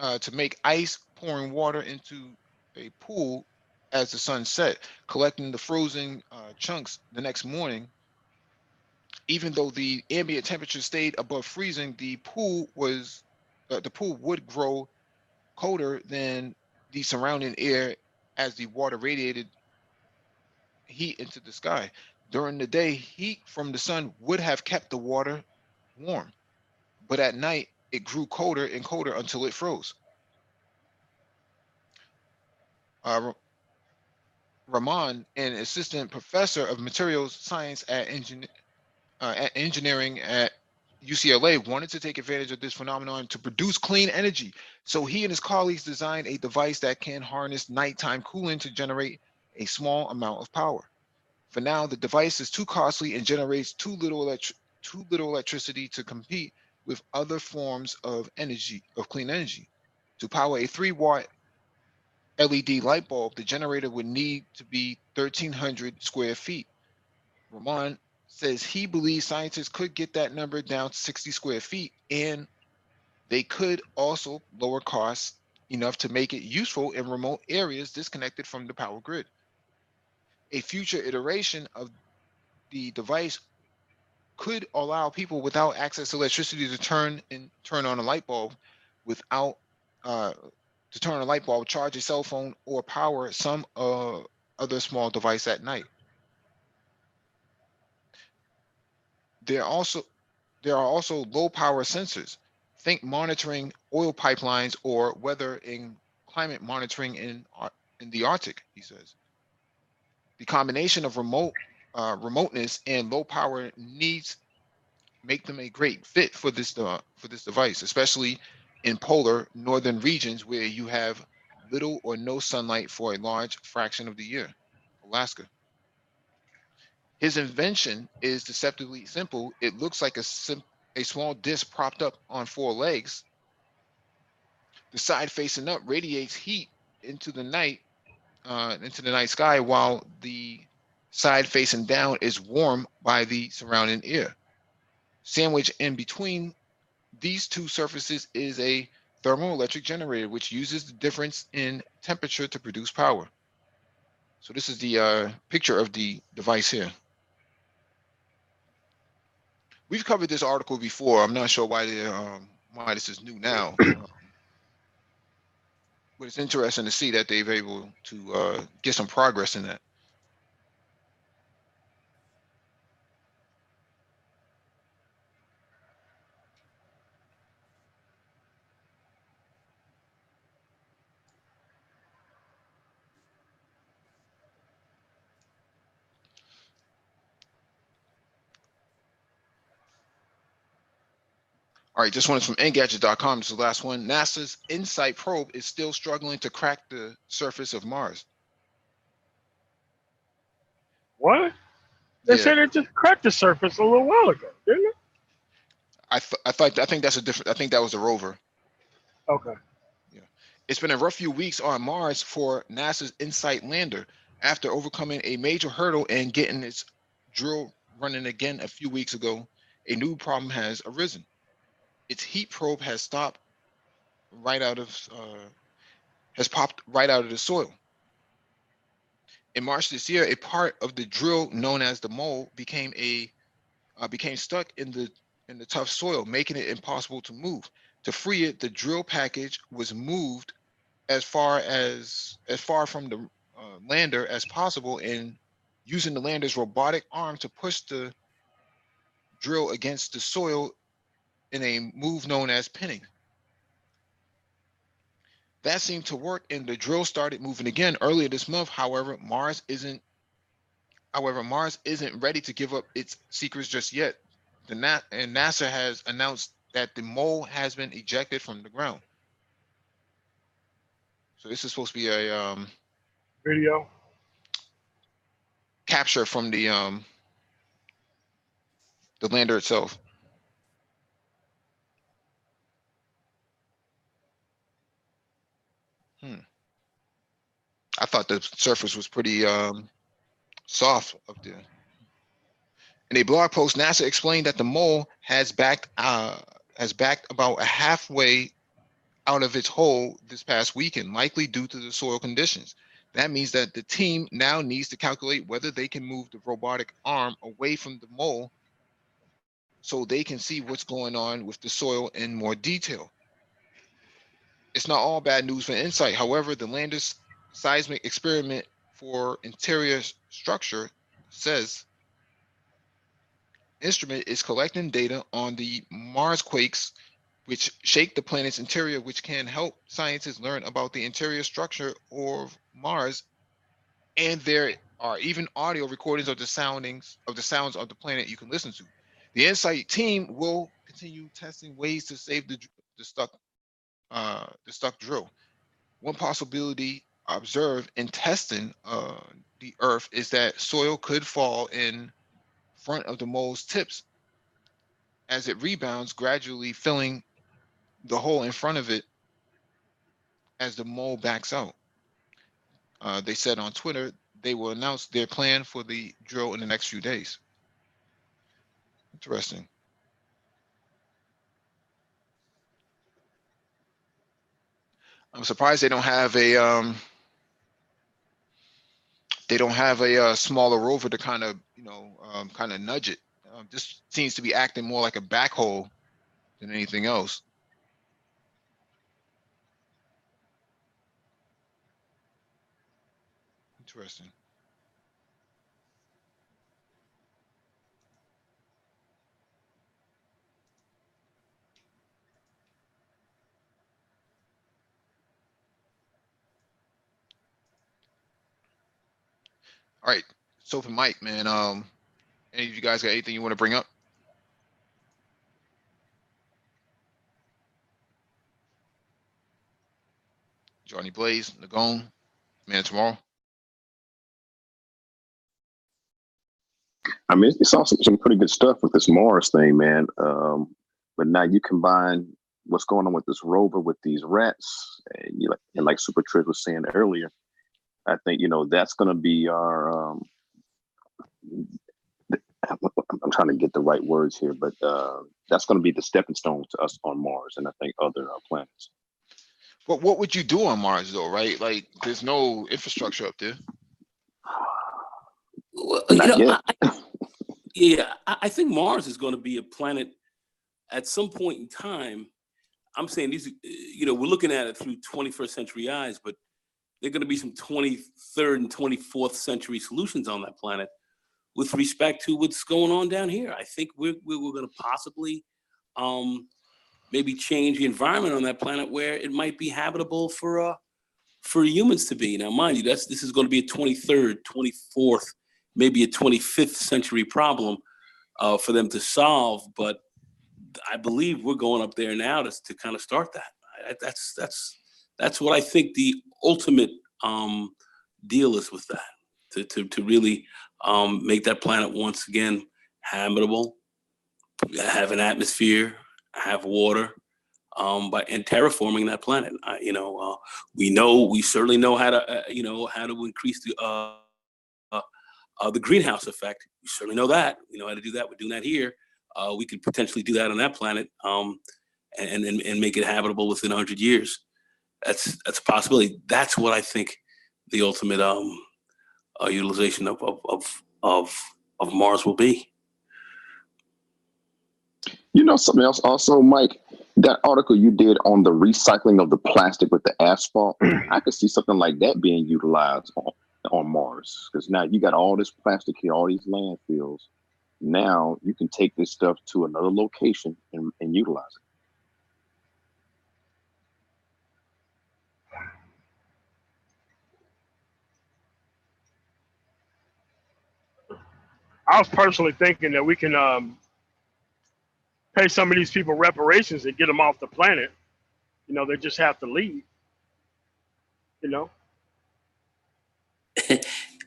to make ice, pouring water into a pool as the sun set, collecting the frozen chunks the next morning. Even though the ambient temperature stayed above freezing, the pool would grow colder than the surrounding air as the water radiated heat into the sky. During the day, heat from the sun would have kept the water warm, but at night it grew colder and colder until it froze. Rahman, an assistant professor of materials science at engineering at UCLA, wanted to take advantage of this phenomenon to produce clean energy. So he and his colleagues designed a device that can harness nighttime cooling to generate a small amount of power. For now, the device is too costly and generates too little electricity to compete with other forms of clean energy. To power a 3-watt LED light bulb, the generator would need to be 1,300 square feet. Rahman says he believes scientists could get that number down to 60 square feet, and they could also lower costs enough to make it useful in remote areas disconnected from the power grid. A future iteration of the device could allow people without access to electricity to turn on a light bulb without to turn a light bulb, charge a cell phone, or power some other small device at night. There are also low power sensors. Think monitoring oil pipelines or weather and climate monitoring in the Arctic, he says. The combination of remoteness and low power needs make them a great fit for this device, especially in polar northern regions where you have little or no sunlight for a large fraction of the year. Alaska. His invention is deceptively simple. It looks like a small disc propped up on 4 legs. The side facing up radiates heat into the night sky, while the side facing down is warmed by the surrounding air. Sandwiched in between these two surfaces is a thermoelectric generator, which uses the difference in temperature to produce power. So this is the picture of the device here. We've covered this article before. I'm not sure why this is new now, but it's interesting to see that they've able to get some progress in that. All right, this one is from Engadget.com. This is the last one. NASA's InSight probe is still struggling to crack the surface of Mars. What? They Yeah, said it just cracked the surface a little while ago, didn't it? I think that's a different. I think that was a rover. Okay. Yeah, it's been a rough few weeks on Mars for NASA's InSight lander after overcoming a major hurdle and getting its drill running again a few weeks ago. A new problem has arisen. Its heat probe has stopped right out of has popped right out of the soil. In March this year, a part of the drill known as the mole became stuck in the tough soil, making it impossible to move. To free it, the drill package was moved as far from the lander as possible, and using the lander's robotic arm to push the drill against the soil in a move known as pinning. That seemed to work, and the drill started moving again earlier this month. However, Mars isn't ready to give up its secrets just yet. And NASA has announced that the mole has been ejected from the ground. So this is supposed to be a Video. capture from the lander itself. I thought the surface was pretty soft up there. In a blog post, NASA explained that the mole has backed about a halfway out of its hole this past weekend, likely due to the soil conditions. That means that the team now needs to calculate whether they can move the robotic arm away from the mole so they can see what's going on with the soil in more detail. It's not all bad news for InSight. However, the lander's seismic experiment for interior structure says instrument is collecting data on the Mars quakes which shake the planet's interior, which can help scientists learn about the interior structure of Mars. And there are even audio recordings of the sounds of the planet you can listen to. The InSight team will continue testing ways to save the stuck drill. One possibility observed in testing the Earth is that soil could fall in front of the mole's tips as it rebounds, gradually filling the hole in front of it as the mole backs out. They said on Twitter they will announce their plan for the drill in the next few days. Interesting. I'm surprised they don't have a smaller rover to kind of nudge it. This seems to be acting more like a backhoe than anything else. Interesting. All right, Sophie, Mike, man. Any of you guys got anything you want to bring up? Johnny Blaze, Nagone, man tomorrow. I mean, it's also some pretty good stuff with this Mars thing, man. But now you combine what's going on with this rover with these rats, and like Super Trish was saying earlier, I think that's going to be our. I'm trying to get the right words here, but that's going to be the stepping stone to us on Mars, and I think other planets. But what would you do on Mars, though? Right? Like, there's no infrastructure up there. Well, Not yet. I think Mars is going to be a planet at some point in time. I'm saying these, we're looking at it through 21st century eyes, but there are going to be some 23rd and 24th century solutions on that planet with respect to what's going on down here. I think we're going to possibly maybe change the environment on that planet where it might be habitable for humans to be. Now, mind you, this is going to be a 23rd, 24th, maybe a 25th century problem for them to solve. But I believe we're going up there now to kind of start that. That's what I think the ultimate deal is with that, to really make that planet once again habitable, have an atmosphere, have water, and terraforming that planet. We certainly know how to, how to increase the greenhouse effect. We certainly know that. We know how to do that. We're doing that here. We could potentially do that on that planet, and make it habitable within 100 years. That's a possibility. That's what I think the ultimate utilization of Mars will be. Something else also, Mike, that article you did on the recycling of the plastic with the asphalt, I could see something like that being utilized on Mars, because now you got all this plastic here, all these landfills. Now you can take this stuff to another location and utilize it. I was personally thinking that we can pay some of these people reparations and get them off the planet. They just have to leave.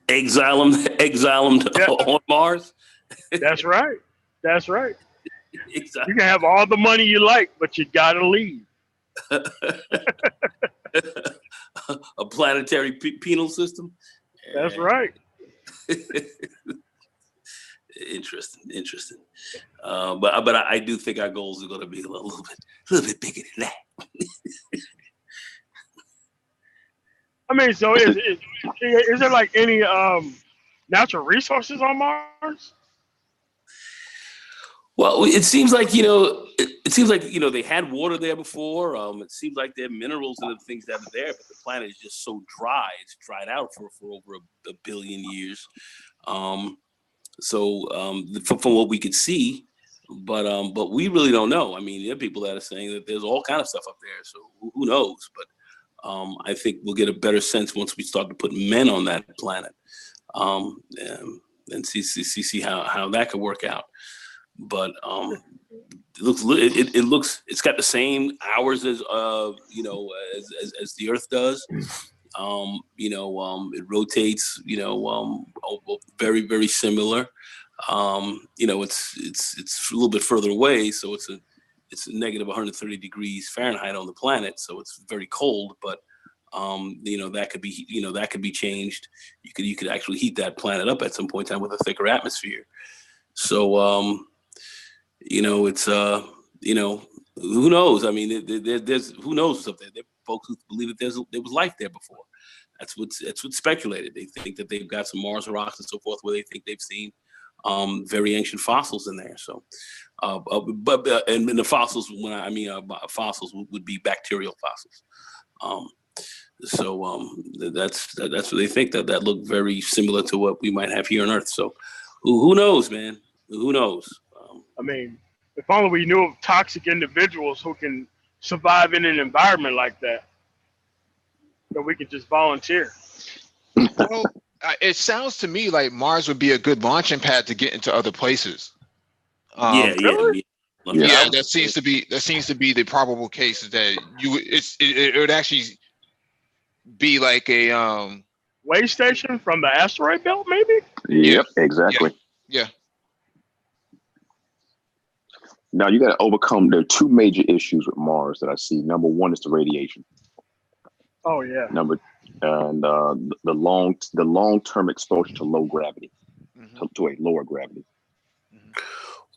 Exile them on Mars. That's right. That's right. Exactly. You can have all the money you like, but you gotta leave. A planetary penal system. That's right. Interesting. But I do think our goals are going to be a little bit bigger than that. I mean, so is there like any natural resources on Mars? Well, it seems like they had water there before. It seems like there are minerals and the things that are there, but the planet is just so dry. It's dried out for over a billion years. From what we could see, but we really don't know. I mean, there are people that are saying that there's all kind of stuff up there. So who knows? But I think we'll get a better sense once we start to put men on that planet, and see how that could work out. But it's got the same hours as as the Earth does. It rotates. Very, very similar. It's a little bit further away, so it's a negative 130 degrees Fahrenheit on the planet, so it's very cold. But that could be changed. You could actually heat that planet up at some point in time with a thicker atmosphere. So it's who knows? I mean, there's who knows what's up there. There are folks who believe that there was life there before. That's what's speculated. They think that they've got some Mars rocks and so forth where they think they've seen very ancient fossils in there. So, and the fossils, when I mean fossils, would be bacterial fossils. That's what they think, that look very similar to what we might have here on Earth. So, who knows, man? Who knows? I mean, if only we knew of toxic individuals who can survive in an environment like that, that we could just volunteer. Well, it sounds to me like Mars would be a good launching pad to get into other places. Really? Yeah, that seems to be the probable case, is that it would actually be like a way station from the asteroid belt, maybe. Yep, exactly. Yeah. Now you got to overcome. There are two major issues with Mars that I see. Number one is the radiation. Oh yeah. The long-term exposure to low gravity, to a lower gravity.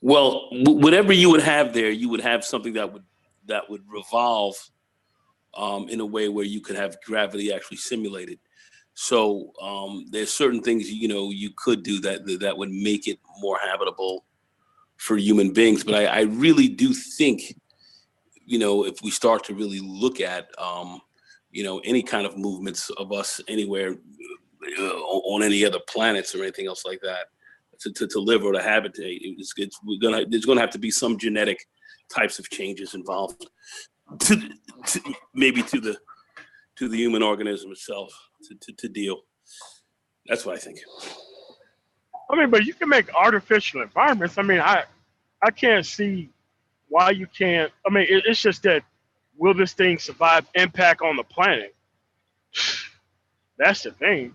Well, whatever you would have there, you would have something that would revolve in a way where you could have gravity actually simulated. So there's certain things you could do that would make it more habitable for human beings. But I really do think, if we start to really look at any kind of movements of us anywhere on any other planets or anything else like that, to live or to habitate, there's gonna have to be some genetic types of changes involved maybe to the human organism itself to deal. That's what I think. I mean, but you can make artificial environments. I mean, I can't see why you can't. I mean, it's just that, will this thing survive impact on the planet? That's the thing,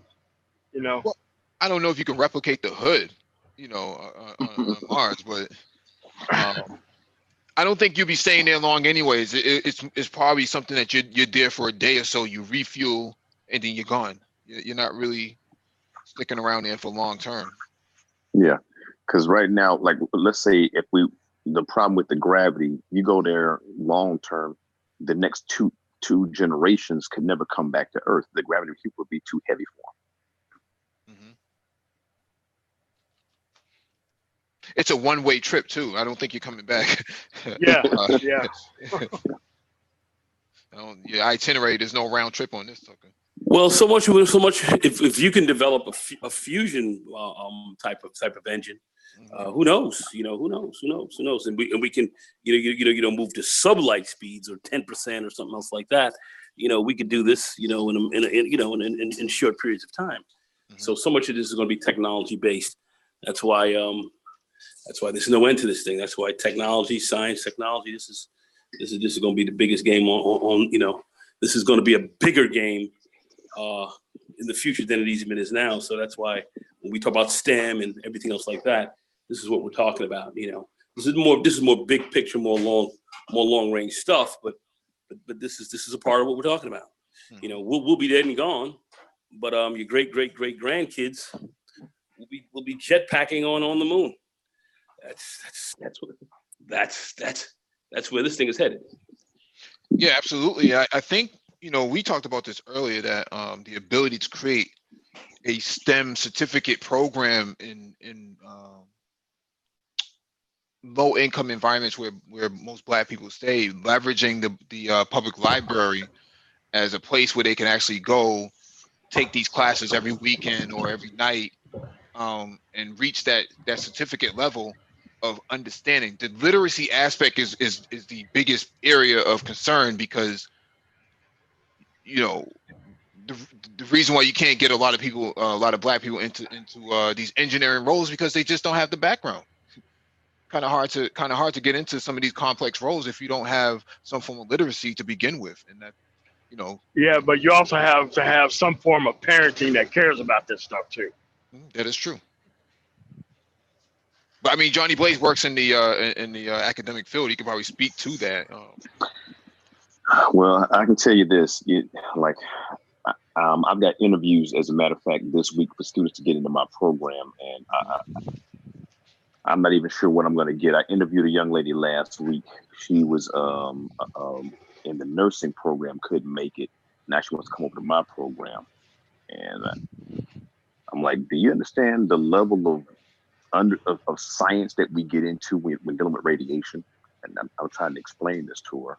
Well, I don't know if you can replicate the hood, you know, on Mars, but I don't think you'll be staying there long anyways. It's probably something that you're there for a day or so. You refuel and then you're gone. You're not really sticking around there for long term. Yeah, because right now, like let's say if the problem with the gravity, you go there long term, the next two generations could never come back to Earth. The gravity would be too heavy for Mm-hmm. It's a one-way trip too. I don't think you're coming back. Yeah, yeah. Your itinerary, there's no round trip on this sucker. Well, so much. If you can develop a fusion type of engine, who knows? You know, who knows? And we can move to sublight speeds or 10% or something else like that. You know, we could do this. You know, in short periods of time. Mm-hmm. So much of this is going to be technology based. That's why there's no end to this thing. That's why science, technology. This is going to be the biggest game on. You know, this is going to be a bigger game in the future than it even is now. So that's why when we talk about STEM and everything else like that, this is what we're talking about. You know, this is more big picture, more long range stuff. But this is a part of what we're talking about. Mm-hmm. You know, we'll be dead and gone, but your great grandkids will be jetpacking on the moon. That's where this thing is headed. Yeah, absolutely. I think, you know, we talked about this earlier, that the ability to create a STEM certificate program in low income environments where most Black people stay, leveraging the public library as a place where they can actually go take these classes every weekend or every night, and reach that certificate level of understanding. The literacy aspect is the biggest area of concern, because, you know, the reason why you can't get a lot of Black people into these engineering roles, because they just don't have the background. Kind of hard to get into some of these complex roles if you don't have some form of literacy to begin with, and that, you know. Yeah, but you also have to have some form of parenting that cares about this stuff too. That is true. But I mean, Johnny Blaze works in the academic field. He could probably speak to that. Well, I can tell you this: I've got interviews, as a matter of fact, this week for students to get into my program, and I'm not even sure what I'm going to get. I interviewed a young lady last week. She was in the nursing program, couldn't make it. Now she wants to come over to my program, and I'm like, do you understand the level of science that we get into when dealing with radiation? And I'm trying to explain this to her.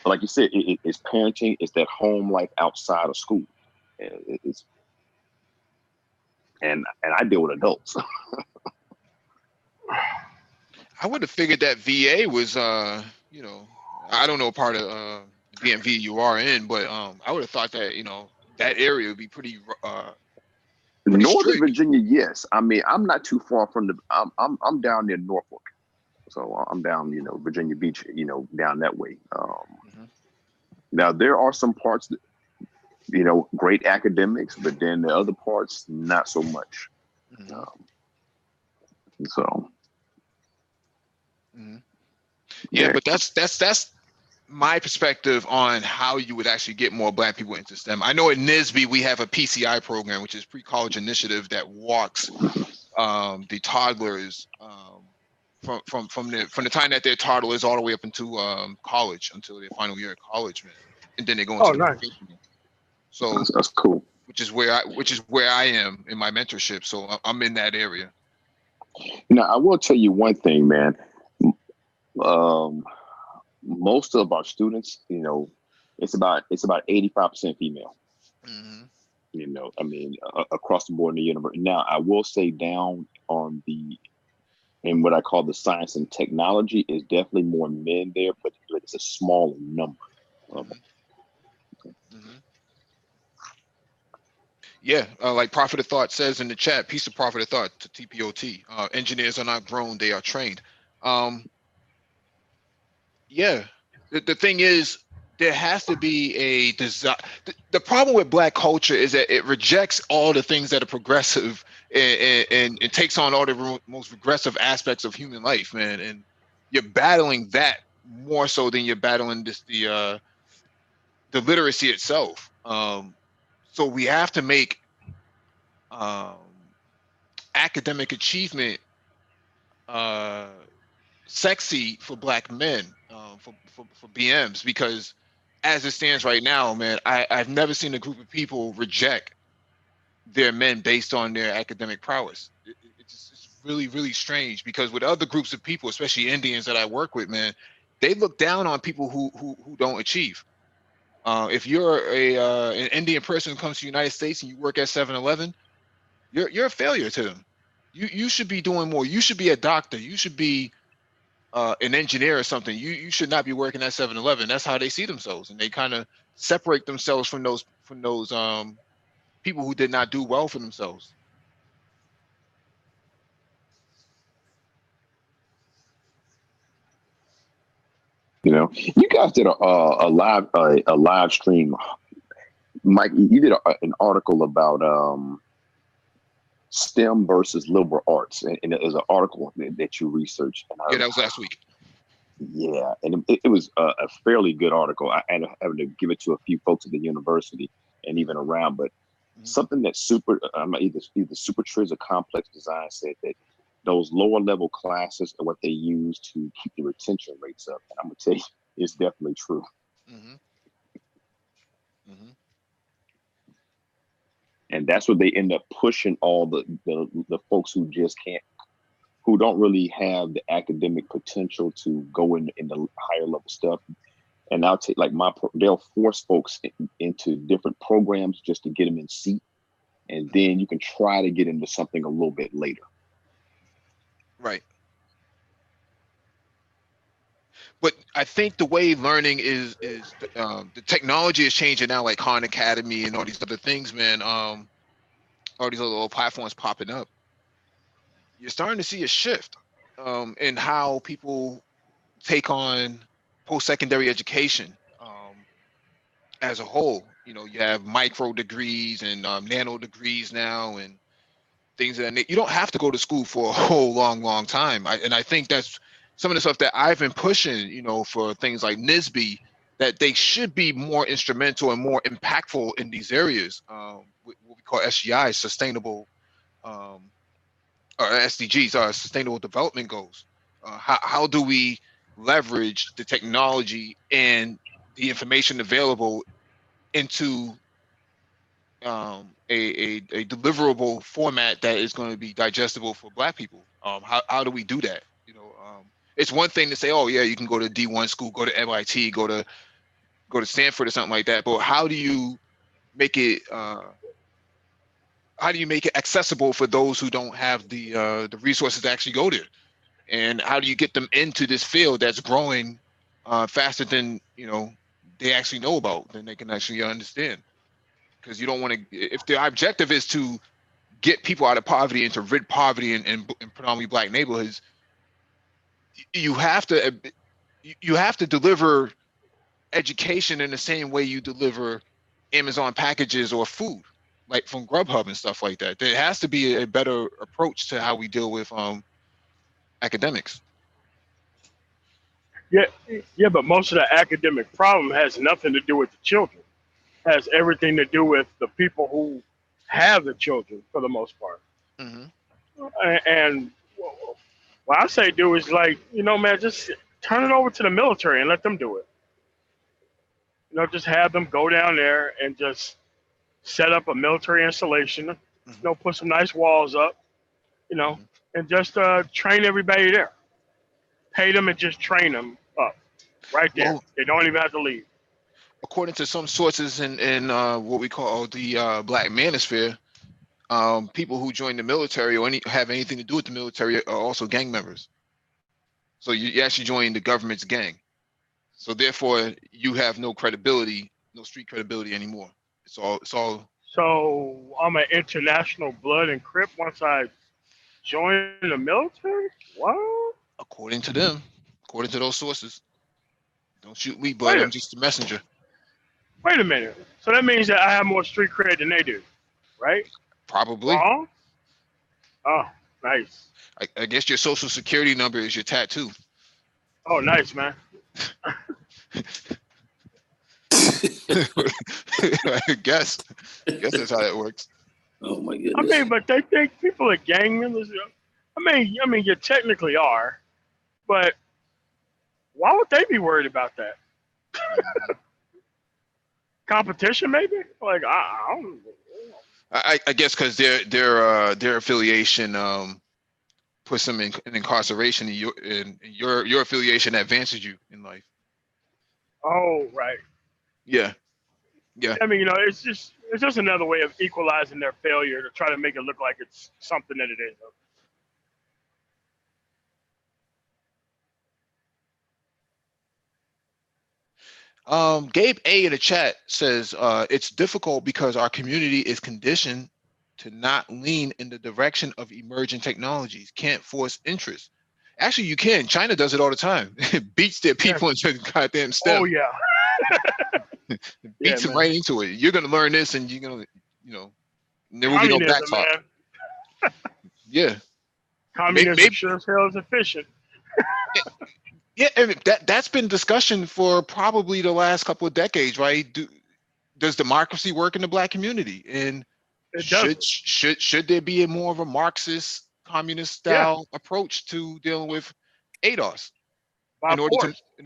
Like you said, it's parenting. It's that home life outside of school. And I deal with adults. I would have figured that VA was, you know, I don't know part of DMV you are in, but I would have thought that, you know, that area would be pretty Northern strict. Virginia, yes. I mean, I'm not too far from I'm down near Norfolk, so I'm down, you know, Virginia Beach, you know, down that way. Now there are some parts that, you know, great academics, but then the other parts not so much. Yeah, but that's my perspective on how you would actually get more Black people into STEM. I know at NSBE we have a PCI program, which is pre-college initiative, that walks the toddlers from the time that they're toddlers all the way up into college, until their final year of college, man, and then they go into the professional. So that's cool. Which is where I am in my mentorship. So I'm in that area. Now I will tell you one thing, man. Most of our students, you know, it's about 85% female. You know, I mean, across the board in the university. Now, I will say down on in what I call the science and technology, is definitely more men there, but it's a smaller number. Yeah, like Prophet of Thought says in the chat, piece of Prophet of Thought to TPOT. Engineers are not grown, they are trained. Yeah, the thing is, there has to be a desire. The problem with Black culture is that it rejects all the things that are progressive and it takes on all the most regressive aspects of human life, man. And you're battling that more so than you're battling the literacy itself. So we have to make um, academic achievement sexy for Black men, for BMs, because as it stands right now, man, I've never seen a group of people reject their men based on their academic prowess. It's really, really strange, because with other groups of people, especially Indians that I work with, man, they look down on people who don't achieve. If you're an Indian person who comes to the United States and you work at 7-Eleven, you're a failure to them. You should be doing more. You should be a doctor. You should be an engineer or something. You should not be working at 7-Eleven. That's how they see themselves, and they kind of separate themselves from those people who did not do well for themselves. You know, you guys did a live stream. Mike, you did an article about STEM versus liberal arts, and it was an article that you researched. And Yeah, that was last week. Yeah, and it was a fairly good article. I had to give it to a few folks at the university and even around, but something that either Super Triz or Complex Design said that those lower level classes are what they use to keep the retention rates up. And I'm gonna tell you, it's definitely true. And that's what they end up pushing all the folks who just can't, who don't really have the academic potential to go in the higher level stuff. And I'll take they'll force folks into different programs just to get them in seat. And then you can try to get into something a little bit later. Right. But I think the way learning is the technology is changing now, like Khan Academy and all these other things, man. All these other little platforms popping up. You're starting to see a shift in how people take on post-secondary education as a whole. You know, you have micro degrees and nano degrees now, and things of that. You don't have to go to school for a whole long time. I think that's some of the stuff that I've been pushing, you know, for things like NISB, that they should be more instrumental and more impactful in these areas. What we call SGI, sustainable, or SDGs, sustainable development goals. How do we leverage the technology and the information available into a deliverable format that is going to be digestible for Black people? How do we do that? You know, it's one thing to say, oh yeah, you can go to D1 school, go to MIT, go to Stanford or something like that, but how do you make it accessible for those who don't have the resources to actually go there? And how do you get them into this field that's growing faster than, you know, they actually know about, than they can actually understand? Because you don't want to, if the objective is to get people out of poverty and to rid poverty in predominantly Black neighborhoods, you have to deliver education in the same way you deliver Amazon packages or food, like from Grubhub and stuff like that. There has to be a better approach to how we deal with academics. Yeah, but most of the academic problem has nothing to do with the children. It has everything to do with the people who have the children for the most part. And what I say do is, like, you know, man, just turn it over to the military and let them do it. You know, just have them go down there and just set up a military installation, you know, put some nice walls up, you know, and just train everybody there. Pay them and just train them up right there. Well, they don't even have to leave. According to some sources in what we call the Black manosphere, people who join the military or have anything to do with the military are also gang members. So you actually join the government's gang. So therefore, you have no credibility, no street credibility anymore. It's all. So I'm an international blood and crip once I join the military? What? According to them, according to those sources, Don't shoot me, bud. Wait a- I'm just the messenger. Wait a minute. So that means that I have more street cred than they do, right? Probably. Wrong? Oh, nice. I guess your social security number is your tattoo. Oh, nice, man. I guess that's how that works. Oh my I goodness. mean, but they think people are gang members. I mean, you technically are, but why would they be worried about that? Competition, maybe? Like, I don't know. I guess because their affiliation puts them in incarceration, and your affiliation advances you in life. Oh, right. Yeah. I mean, it's just another way of equalizing their failure to try to make it look like it's something that it isn't. Gabe A in the chat says it's difficult because our community is conditioned to not lean in the direction of emerging technologies. Can't force interest. Actually, you can. China does it all the time. It beats their people into the goddamn STEM. Oh, yeah. Beats them man. right into it. You're gonna learn this, and you're gonna, there will be no back Communism, talk. man. Yeah. Communism Maybe- sure as hell is efficient. Yeah, and that's been discussion for probably the last couple of decades, right? Does democracy work in the Black community? And It does. should there be a more of a Marxist communist style approach to dealing with ADOS in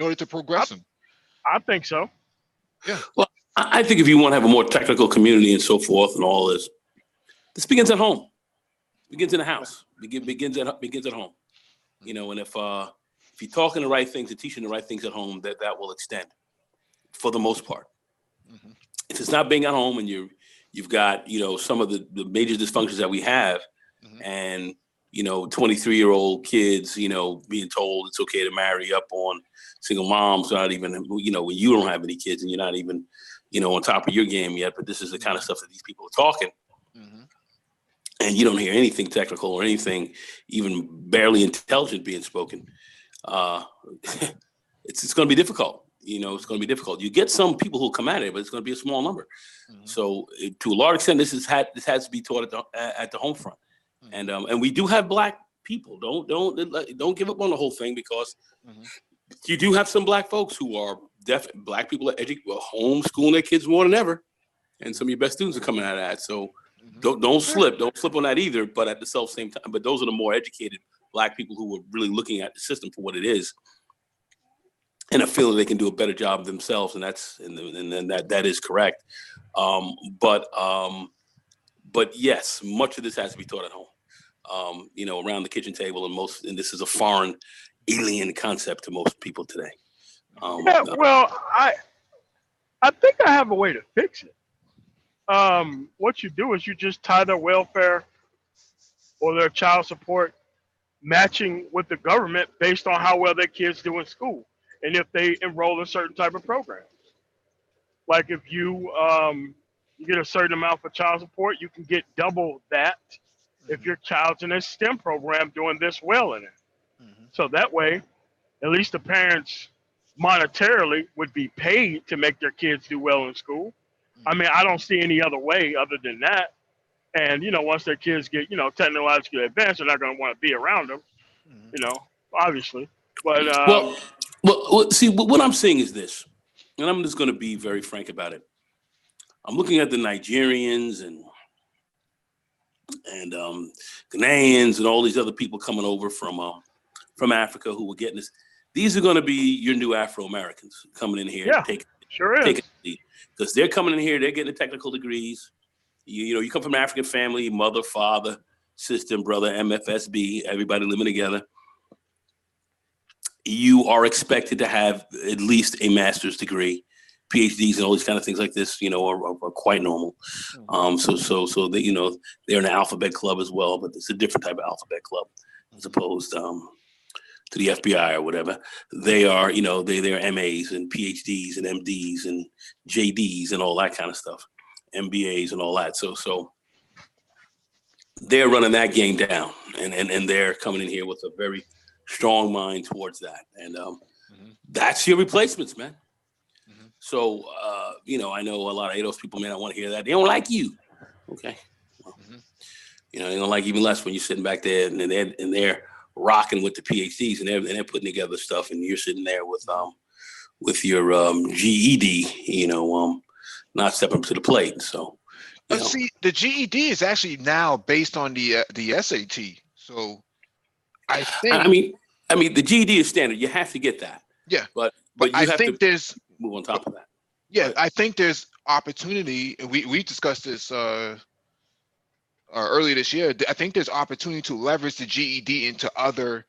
order to progress them? I think so. Well, I think if you want to have a more technical community and so forth and all this begins at home. Begins in the house. Begins at home. And if you're talking the right things and teaching the right things at home, that will extend for the most part. Mm-hmm. If it's not being at home and you've got, some of the major dysfunctions that we have, Mhm. and 23-year-old kids, being told it's okay to marry up on single moms, not even, when you don't have any kids and you're not even, on top of your game yet, but this is the kind of stuff that these people are talking. Mhm. And you don't hear anything technical or anything even barely intelligent being spoken. It's going to be difficult. It's going to be difficult. You get some people who come at it, but it's going to be a small number. Mhm. So to a large extent, this has to be taught at the home front. Mhm. And we do have Black people. Don't give up on the whole thing, because Mhm. you do have some Black folks who are Black people are homeschooling their kids more than ever, and some of your best students are coming out of that. So Mhm. don't slip on that either. But at the same time, but those are the more educated Black people who are really looking at the system for what it is, and are feeling they can do a better job themselves, and that is correct. But yes, much of this has to be taught at home. Around the kitchen table, and this is a foreign, alien concept to most people today. Well, I think I have a way to fix it. What you do is you just tie their welfare or their child support matching with the government based on how well their kids do in school, and if they enroll in certain type of programs. Like if you get a certain amount for child support, you can get double that if your child's in a STEM program doing this well in it. Mhm. So that way, at least the parents monetarily would be paid to make their kids do well in school. I mean, I don't see any other way other than that. And, once their kids get, technologically advanced, they're not going to want to be around them, Mhm. Obviously. But, Well, see, what I'm saying is this, and I'm just going to be very frank about it. I'm looking at the Nigerians and Ghanaians and all these other people coming over from Africa who were getting this. These are going to be your new Afro-Americans coming in here. Yeah, sure is. Because they're coming in here, they're getting the technical degrees. You come from an African family, mother, father, sister, and brother, MFSB, everybody living together. You are expected to have at least a master's degree. PhDs and all these kind of things like this, are quite normal. So they, they're in the alphabet club as well, but it's a different type of alphabet club as opposed to the FBI or whatever. They are, they're MAs and PhDs and MDs and JDs and all that kind of stuff, MBAs and all that. So they're running that game down, and they're coming in here with a very strong mind towards that. And That's your replacements, man. So, I know a lot of those people may not want to hear that. They don't like you. Okay. Well, they don't like even less when you're sitting back there and they're rocking with the PhDs and they're putting together stuff, and you're sitting there with your GED, not stepping up to the plate. So, see, the GED is actually now based on the SAT. So, I think. I mean, the GED is standard. You have to get that. Yeah. But you I have think to there's move on top of that. Yeah, I think there's opportunity. We discussed this earlier this year. I think there's opportunity to leverage the GED into other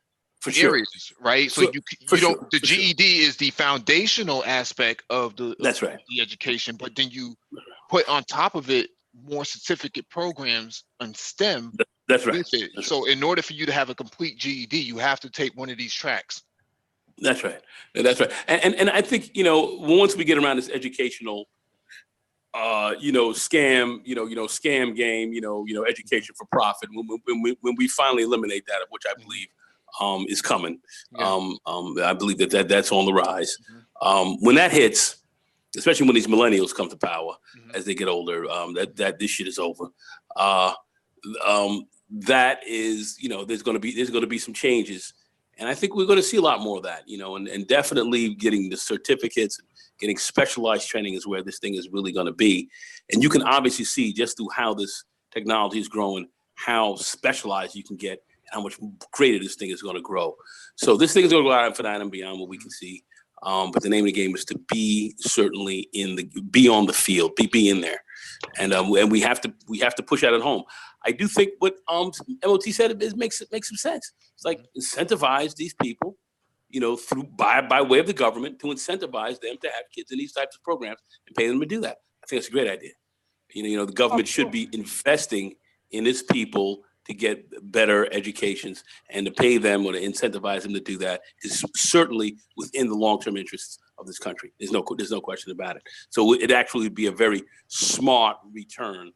areas, right? So the GED is the foundational aspect of the education, but then you put on top of it more certificate programs on STEM. That's right. With it. So in order for you to have a complete GED, you have to take one of these tracks. That's right. That's right. And I think, once we get around this educational, scam, scam game, education for profit, when we finally eliminate that, which I believe is coming. Yeah. I believe that's on the rise. When that hits, especially when these millennials come to power as they get older, that this shit is over. That is, there's going to be some changes. And I think we're going to see a lot more of that, and definitely getting the certificates, getting specialized training is where this thing is really going to be. And you can obviously see just through how this technology is growing, how specialized you can get, and how much greater this thing is going to grow. So this thing is going to go out for that and beyond what we can see. But the name of the game is to be certainly be on the field, be in there. And we have to push out at home. I do think what MOT said makes some sense. It's like incentivize these people, through by way of the government, to incentivize them to have kids in these types of programs and pay them to do that. I think that's a great idea. The government should be investing in its people to get better educations, and to pay them or to incentivize them to do that is certainly within the long-term interests of this country. There's no question about it. So it actually would be a very smart return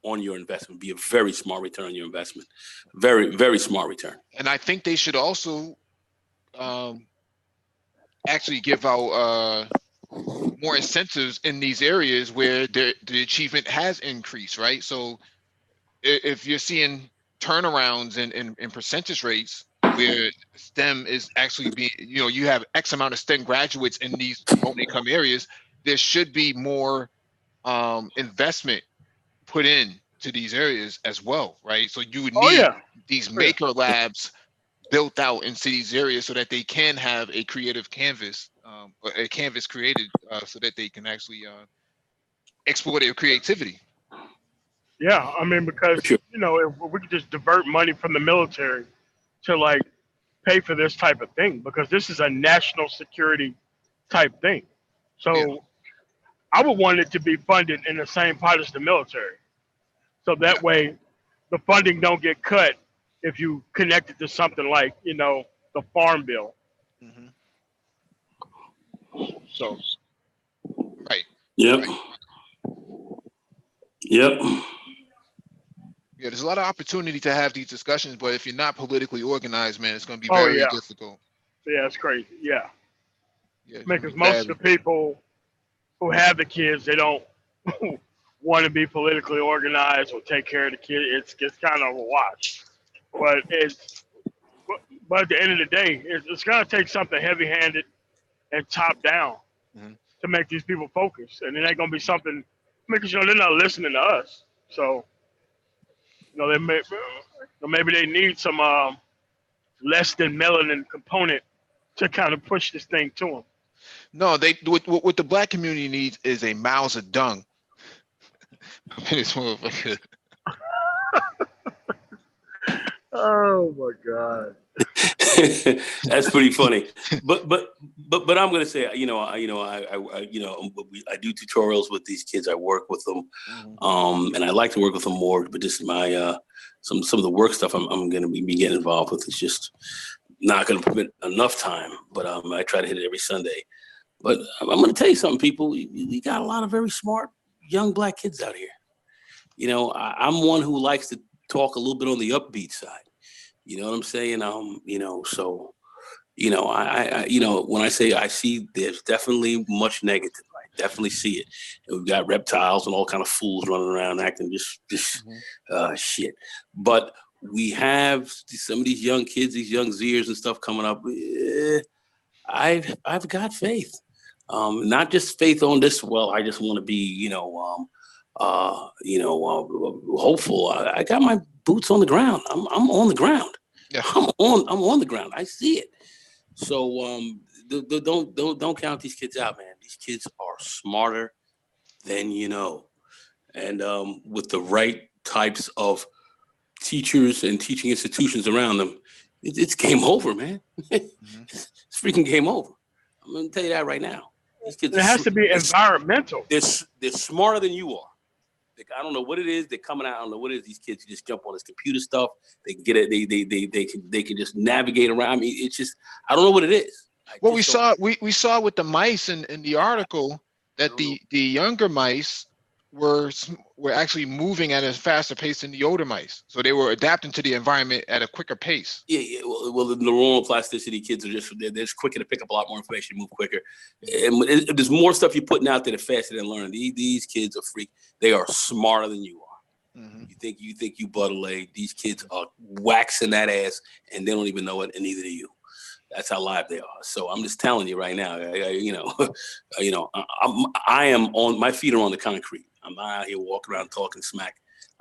on your investment. Be a very smart return on your investment. Very, very smart return. And I think they should also actually give out more incentives in these areas where the achievement has increased, right? So if you're seeing turnarounds in percentage rates where STEM is actually being, you have X amount of STEM graduates in these low income areas, there should be more investment put in to these areas as well, right? So you would need these maker labs built out into these areas so that they can have a creative canvas, or a canvas created so that they can actually explore their creativity. Yeah, I mean, because, if we could just divert money from the military to pay for this type of thing, because this is a national security type thing. So I would want it to be funded in the same pot as the military. So that way the funding don't get cut if you connect it to something like, the Farm Bill. So. Right. Yep. Right. Yep. Yeah, there's a lot of opportunity to have these discussions, but if you're not politically organized, man, it's going to be very difficult. Yeah, it's crazy. Yeah. Because most of the people who have the kids, they don't want to be politically organized or take care of the kid. It's kind of a wash. But at the end of the day, it's going to take something heavy-handed and top-down to make these people focus. And it ain't going to be something, because they're not listening to us. So, maybe they need some less than melanin component to kind of push this thing to them. No, what the black community needs is a Miles of dung. Oh my God. That's pretty funny. But I'm gonna say, I do tutorials with these kids. I work with them, and I like to work with them more. But this is my some of the work stuff I'm gonna be getting involved with. It's just not gonna permit enough time. But I try to hit it every Sunday. But I'm gonna tell you something, people. We got a lot of very smart young black kids out here. I'm one who likes to talk a little bit on the upbeat side. You know what I'm saying? So, you know, when I say I see, there's definitely much negative. I definitely see it. And we've got reptiles and all kind of fools running around acting just shit. But we have some of these young kids, these young Zers and stuff coming up. I've got faith. Not just faith on this. Well, I just want to be, hopeful. I got my boots on the ground. I'm on the ground. Yeah. I'm on the ground. I see it. So don't count these kids out, man. These kids are smarter than you know, and with the right types of teachers and teaching institutions around them, it's game over, man. It's freaking game over. I'm gonna tell you that right now. These kids It has to be environmental. They're smarter than you are. I don't know what it is. They're coming out. I don't know what it is. These kids just jump on this computer stuff. They get it. They can just navigate around. I mean, it's just I don't know what it is. Well, we saw with the mice in the article that the younger mice were actually moving at a faster pace than the older mice. So they were adapting to the environment at a quicker pace. Yeah. Well, the neuronal plasticity kids are they're just quicker to pick up a lot more information, move quicker. And there's more stuff you're putting out there, the faster they're learning. These kids are freak. They are smarter than you are. Mm-hmm. You think you butt a leg. These kids are waxing that ass, and they don't even know it, and neither do you. That's how live they are. So I'm just telling you right now. I am on my feet are on the concrete. I'm not out here walking around talking smack.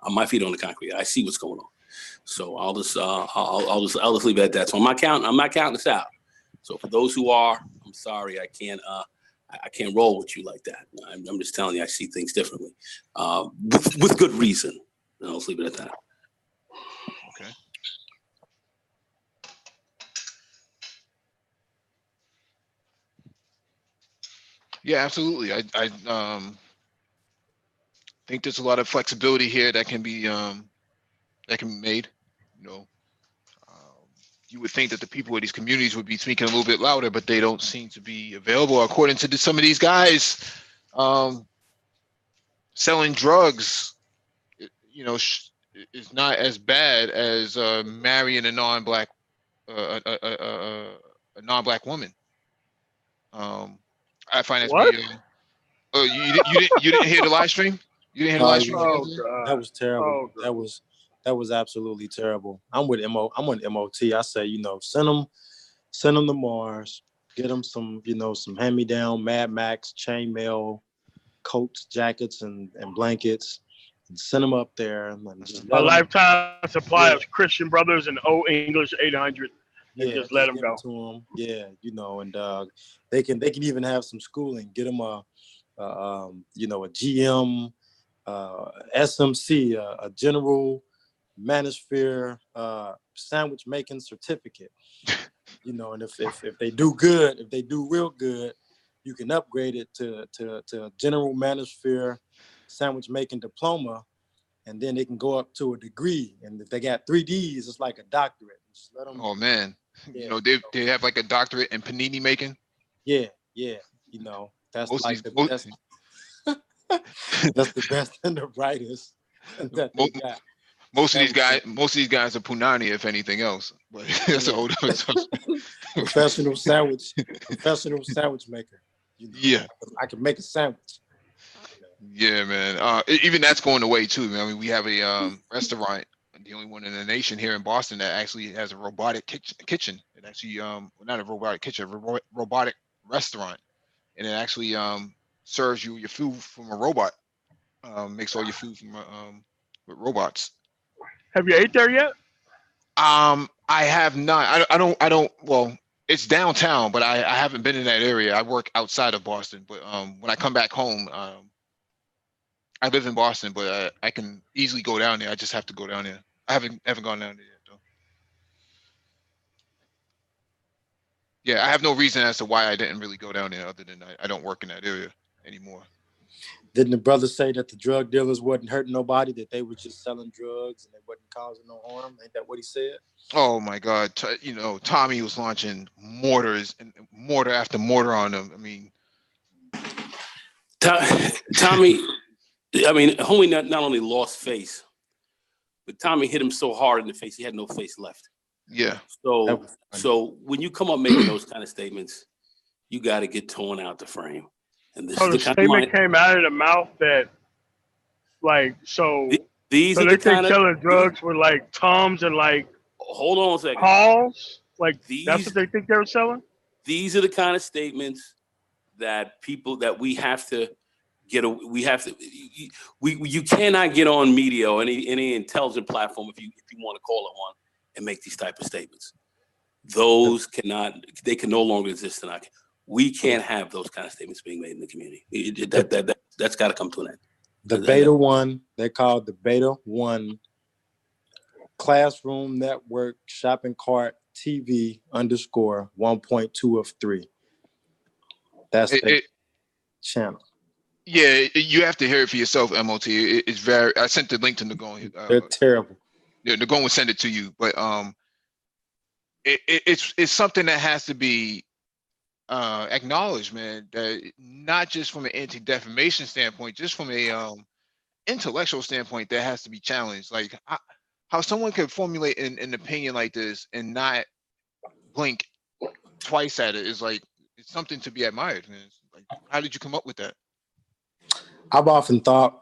My feet are on the concrete. I see what's going on. So I'll just leave it at that. So I'm not counting this out. So for those who are, I'm sorry, I can't roll with you like that. I'm just telling you, I see things differently, with good reason. And I'll just leave it at that. Okay. Yeah, absolutely. I think there's a lot of flexibility here that can be made. You would think that the people of these communities would be speaking a little bit louder, but they don't seem to be available. According to some of these guys, selling drugs, is not as bad as marrying a non-black woman. I find that to be. Oh, you didn't hear the live stream? You didn't hear the live stream? Oh, God. That was terrible. Oh, That was absolutely terrible. I'm with MOT. I say, send them to Mars, get them some hand-me-down Mad Max chainmail coats, jackets, and blankets, and send them up there. And just a lifetime supply of Christian Brothers and Old English 800. And just let them go. To them. Yeah, and they can even have some schooling. Get them a GM, SMC, a general manosphere sandwich making certificate. And if they do good, if they do real good, you can upgrade it to a general manosphere sandwich making diploma, and then they can go up to a degree. And if they got 3 Ds, it's like a doctorate. Just let them. Oh man, yeah, they have like a doctorate in panini making. Yeah. That's most like the best. That's the best and the brightest that they got. Most of these guys are punani, if anything else. But that's a whole different subject. Professional sandwich maker. Yeah, I can make a sandwich. Yeah, man. Even that's going away too. I mean, we have a restaurant, the only one in the nation here in Boston that actually has a robotic kitchen. It actually, not a robotic kitchen, a robotic restaurant, and it actually serves you your food from a robot. Makes all your food from with robots. Have you ate there yet? I have not. I don't. Well, it's downtown, but I haven't been in that area. I work outside of Boston, but when I come back home, I live in Boston, but I can easily go down there. I just have to go down there. I haven't gone down there yet, though. Yeah, I have no reason as to why I didn't really go down there, other than I don't work in that area anymore. Didn't the brother say that the drug dealers wasn't hurting nobody, that they were just selling drugs and they wasn't causing no harm? Ain't that what he said? Oh my God! Tommy was launching mortars and mortar after mortar on them. I mean, Tommy. I mean, homie not only lost face, but Tommy hit him so hard in the face he had no face left. Yeah. So when you come up making those kind of statements, you got to get torn out the frame. And this So is the the kind of statement came out of the mouth that, like, these so are they the think kind of selling drugs were like Tums and like hold on a second. Halls? Like that's These what they think they were selling? These are the kind of statements that we have to get. You cannot get on media or any intelligent platform if you want to call it one and make these type of statements. Those they can no longer exist in our. We can't have those kind of statements being made in the community. That's got to come to an end. The Beta 1, they call it the Beta 1 Classroom Network Shopping Cart TV _ 1.2 of 3. That's the channel. Yeah, you have to hear it for yourself, MOT. It's very. I sent the link to Nagon. They're terrible. Yeah, Nagon will send it to you, but it's something that has to be acknowledged, man. That not just from an anti-defamation standpoint, just from a intellectual standpoint, that has to be challenged. Like how someone could formulate an opinion like this and not blink twice at it is like it's something to be admired, man. Like, how did you come up with that? I've often thought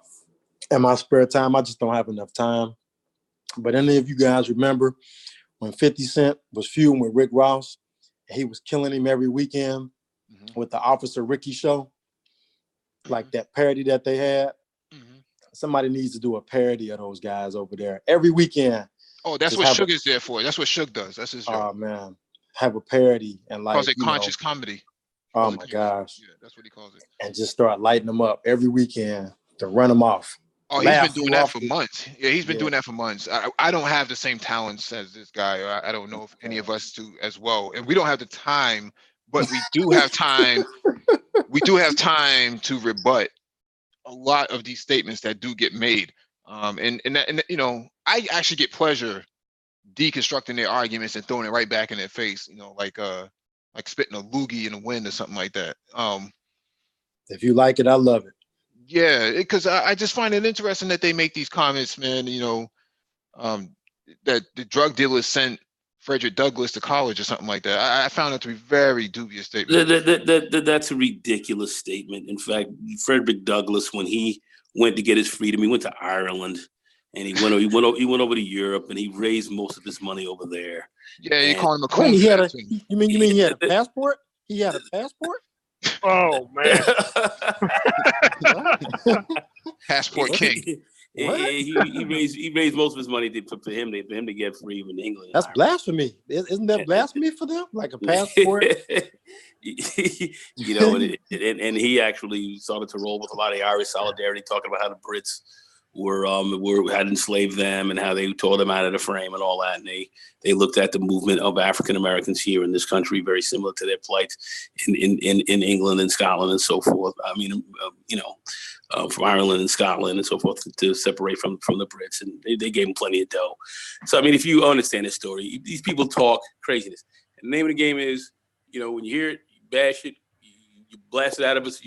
in my spare time, I just don't have enough time. But any of you guys remember when 50 Cent was feuding with Rick Ross and he was killing him every weekend with the Officer Ricky show? Like that parody that they had. Somebody needs to do a parody of those guys over there every weekend. Oh, that's what Suge is there for. That's what Suge does. That's his job. Oh man, have a parody and like calls it conscious comedy. Oh my gosh. Yeah, that's what he calls it. And just start lighting them up every weekend to run them off. Oh, he's been doing that for months. Yeah, he's been doing that for months. I don't have the same talents as this guy. I don't know if any of us do as well. And we don't have the time, but we do have time. We do have time to rebut a lot of these statements that do get made. And you know, I actually get pleasure deconstructing their arguments and throwing it right back in their face, you know, like spitting a loogie in the wind or something like that. If you like it, I love it. Yeah, because I just find it interesting that they make these comments, man, you know, that the drug dealers sent Frederick Douglass to college or something like that. I found it to be very dubious statement. That's a ridiculous statement. In fact, Frederick Douglass, when he went to get his freedom, he went to Ireland and he went over to Europe and he raised most of his money over there. Yeah, you call him a Wait, you mean he had a passport? He had a passport? Oh man. Passport king. He raised most of his money for him to get free in England. That's blasphemy. Isn't that blasphemy for them? Like a passport? You know, and he actually started to roll with a lot of Irish solidarity, talking about how the Brits had enslaved them and how they tore them out of the frame and all that. And they looked at the movement of African Americans here in this country very similar to their plight in England and Scotland and so forth. I mean, you know, from Ireland and Scotland and so forth to separate from the Brits, and they gave them plenty of dough. So I mean, if you understand this story, these people talk craziness. And the name of the game is, you know, when you hear it, you bash it, you blast it out of its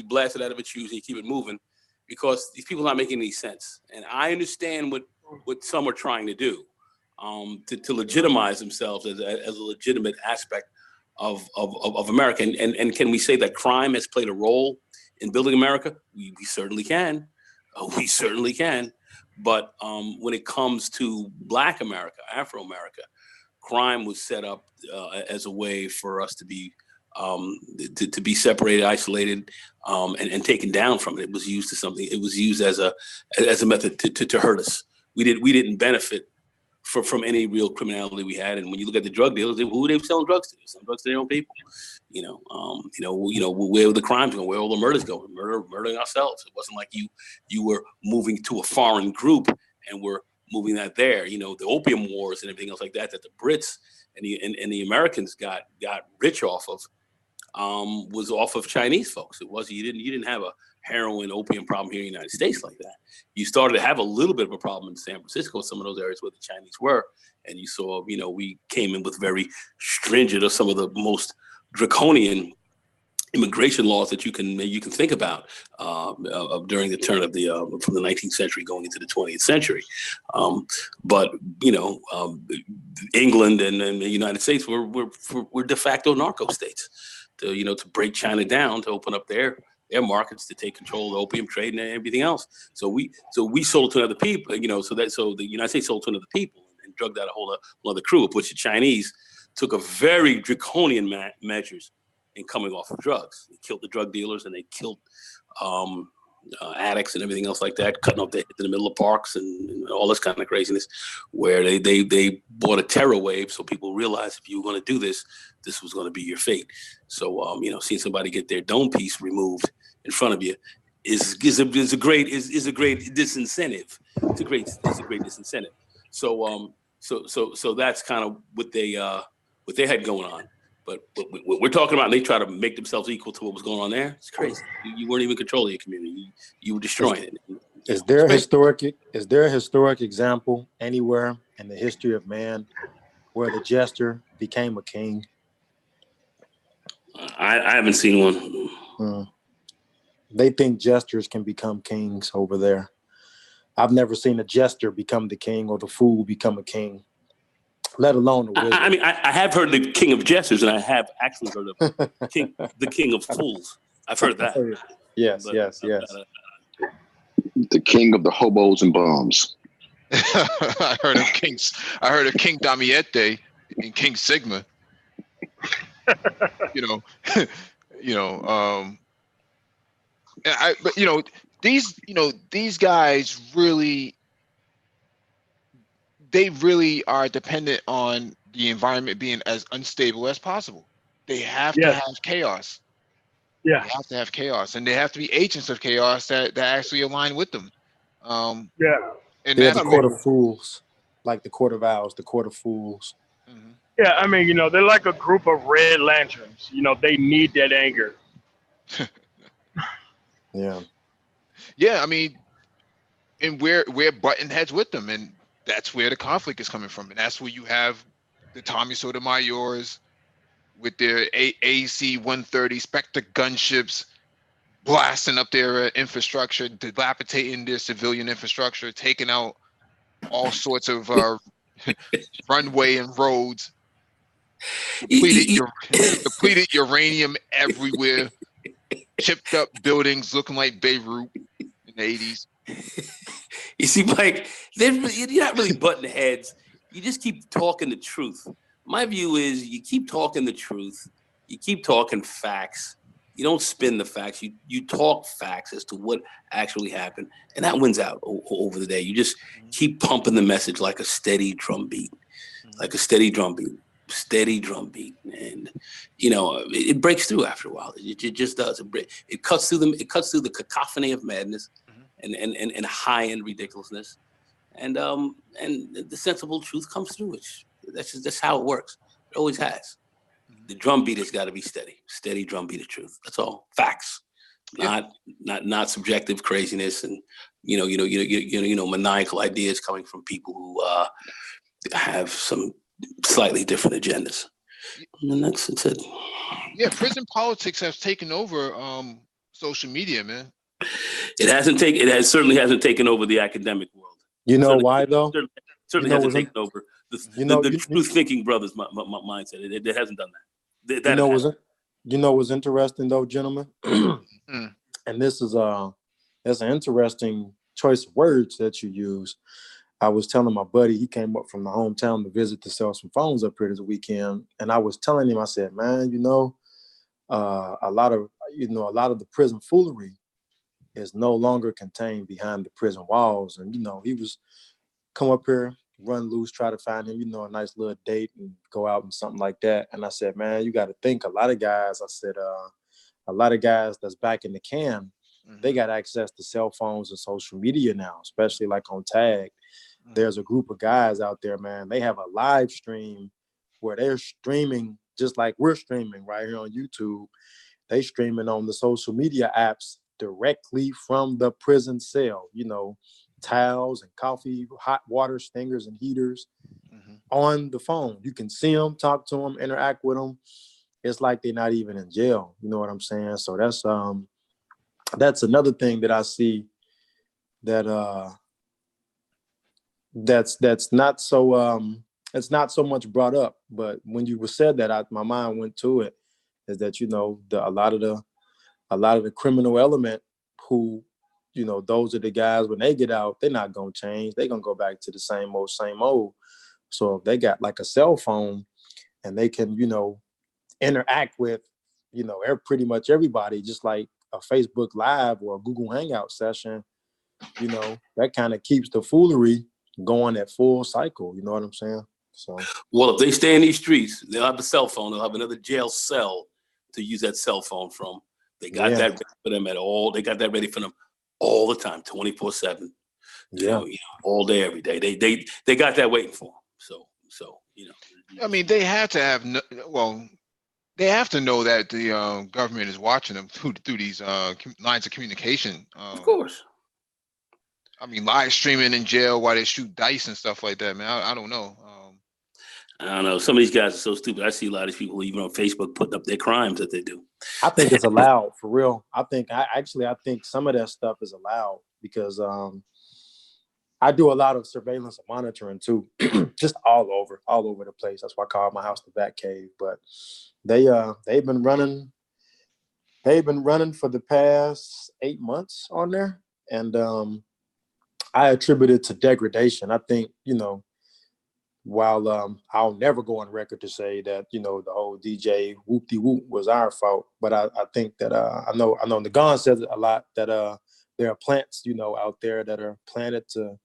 shoes, and you keep it moving. Because these people are not making any sense. And I understand what some are trying to do to legitimize themselves as a legitimate aspect of America. And can we say that crime has played a role in building America? We certainly can. We certainly can. But when it comes to Black America, Afro-America, crime was set up as a way for us to be separated, isolated, and taken down from it. It was used to something. It was used as a method to hurt us. We didn't benefit from any real criminality we had. And when you look at the drug dealers, who they were selling drugs to? Selling drugs to their own people. You know, where the crimes going, where all the murders going, murdering ourselves. It wasn't like you were moving to a foreign group and were moving that there. You know, the opium wars and everything else like that the Brits and the Americans got rich off of. Was off of Chinese folks. It was you didn't have a heroin opium problem here in the United States like that. You started to have a little bit of a problem in San Francisco, some of those areas where the Chinese were, and you saw, you know, we came in with very stringent or some of the most draconian immigration laws that you can think about during the turn of the from the 19th century going into the 20th century. But England and the United States were de facto narco states to break China down, to open up their markets, to take control of the opium trade and everything else. So we sold to other people, so the United States sold to other people and drugged out a whole other crew, of which the Chinese took a very draconian measures in coming off of drugs. They killed the drug dealers and they killed addicts and everything else like that, cutting off the heads in the middle of parks and all this kind of craziness, where they brought a terror wave, so people realized if you were going to do this, this was going to be your fate. So seeing somebody get their dome piece removed in front of you is a great disincentive. It's a great disincentive. So that's kind of what they had going on. But what we're talking about, they try to make themselves equal to what was going on there. It's crazy. You weren't even controlling your community. You were destroying it. Is there a historic example anywhere in the history of man where the jester became a king? I haven't seen one. They think jesters can become kings over there. I've never seen a jester become the king or the fool become a king, let alone the wizard. I have heard the king of jesters, and I have actually heard of the king of fools. I've heard that. Yes. The king of the hobos and bums. I heard of King Damiette and King Sigma. These guys really, they really are dependent on the environment being as unstable as possible. They have to have chaos. Yeah. They have to have chaos, and they have to be agents of chaos that actually align with them. And they're the court of fools, like the court of owls, the court of fools. Mm-hmm. Yeah, they're like a group of red lanterns. They need that anger. Yeah, and we're butting heads with them, and that's where the conflict is coming from, and that's where you have the Tommy Sotomayors with their AC-130 Spectre gunships blasting up their infrastructure, dilapidating their civilian infrastructure, taking out all sorts of runway and roads, depleted uranium everywhere, chipped up buildings looking like Beirut in the 80s. You see, Mike, you're not really butting heads. You just keep talking the truth. My view is you keep talking the truth. You keep talking facts. You don't spin the facts. You talk facts as to what actually happened, and that wins out over the day. You just keep pumping the message like a steady drum beat, steady drum beat, and it breaks through after a while. It just does. It cuts through them. It cuts through the cacophony of madness and high end ridiculousness, and the sensible truth comes through. That's how it works. It always has. The drum beat has got to be steady drum beat of truth. That's all. Facts, not subjective craziness and maniacal ideas coming from people who have some slightly different agendas. And that's it. Yeah, prison politics has taken over social media, man. It certainly hasn't taken over the academic world. You know why though? Certainly hasn't taken over the truth-thinking brothers' mindset. It hasn't done that. What's interesting though, gentlemen, and this is that's an interesting choice of words that you use. I was telling my buddy, he came up from the hometown to visit to sell some phones up here this weekend, and I was telling him, I said, man, a lot of the prison foolery is no longer contained behind the prison walls, and he was come up here, run loose, try to find him, a nice little date and go out and something like that. And I said, man, you got to think a lot of guys that's back in the can, they got access to cell phones and social media now, especially like on Tag. There's a group of guys out there, man. They have a live stream where they're streaming just like we're streaming right here on YouTube. They streaming on the social media apps directly from the prison cell, towels and coffee, hot water, stingers and heaters on the phone. You can see them, talk to them, interact with them. it's like they're not even in jail. You know what I'm saying? So that's another thing that I see that that's not so it's not so much brought up. But when you said that, my mind went to it. Is that a lot of the criminal element who, those are the guys when they get out, they're not gonna change. They're gonna go back to the same old, same old. So if they got like a cell phone and they can, interact with, pretty much everybody, just like a Facebook Live or a Google Hangout session, that kind of keeps the foolery going at full cycle. You know what I'm saying? So, well, if they stay in these streets, they'll have a cell phone. They'll have another jail cell to use that cell phone from. They got that ready for them They got that ready for them all the time, 24/7. All day, every day. They got that waiting for them. So I mean, they have to have they have to know that the government is watching them through these lines of communication. Of course. I mean, live streaming in jail while they shoot dice and stuff like that, man. I don't know. I don't know. Some of these guys are so stupid. I see a lot of these people even on Facebook putting up their crimes that they do. I think it's allowed for real. I think some of that stuff is allowed because I do a lot of surveillance and monitoring too, just all over the place. That's why I call my house the Bat Cave. But they've been running for the past 8 months on there, and I attribute it to degradation. I think while I'll never go on record to say that the whole DJ whoop-de-whoop was our fault, but I think that I know Nagan says it a lot that there are plants out there that are planted to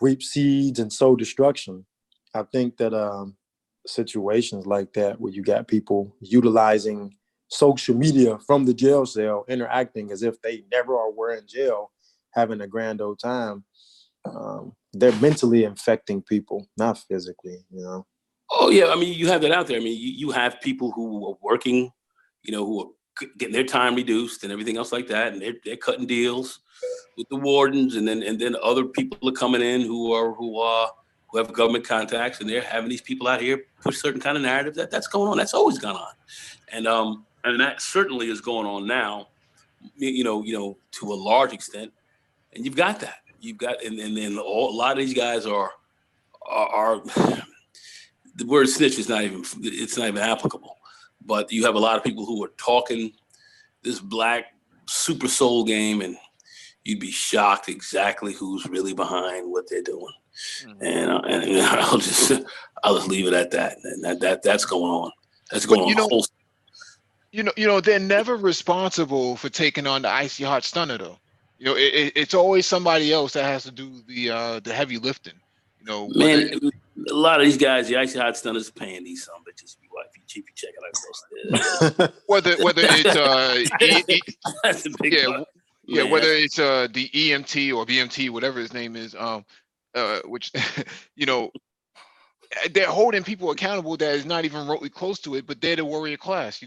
reap seeds and sow destruction. I think that situations like that where you got people utilizing social media from the jail cell, interacting as if they never were in jail, having a grand old time. They're mentally infecting people, not physically, Oh yeah, I mean, you have that out there. I mean, you have people who are working, who are getting their time reduced and everything else like that, and they're cutting deals with the wardens, and then other people are coming in who have government contacts, and they're having these people out here push certain kind of narrative that's going on. That's always gone on, and that certainly is going on now, to a large extent. And you've got that. And then a lot of these guys are the word snitch is not even applicable, but you have a lot of people who are talking this black super soul game, and you'd be shocked exactly who's really behind what they're doing. Mm-hmm. And I'll just leave it at that. And that's going on. That's going on. They're never responsible for taking on the icy hot stunner though. It's always somebody else that has to do the heavy lifting. Man, a lot of these guys, the icy hot stunners, paying these some bitches. If you check it out, whether it's that's a big whether it's the EMT or BMT, whatever his name is, which they're holding people accountable that is not even remotely close to it, but they're the warrior class.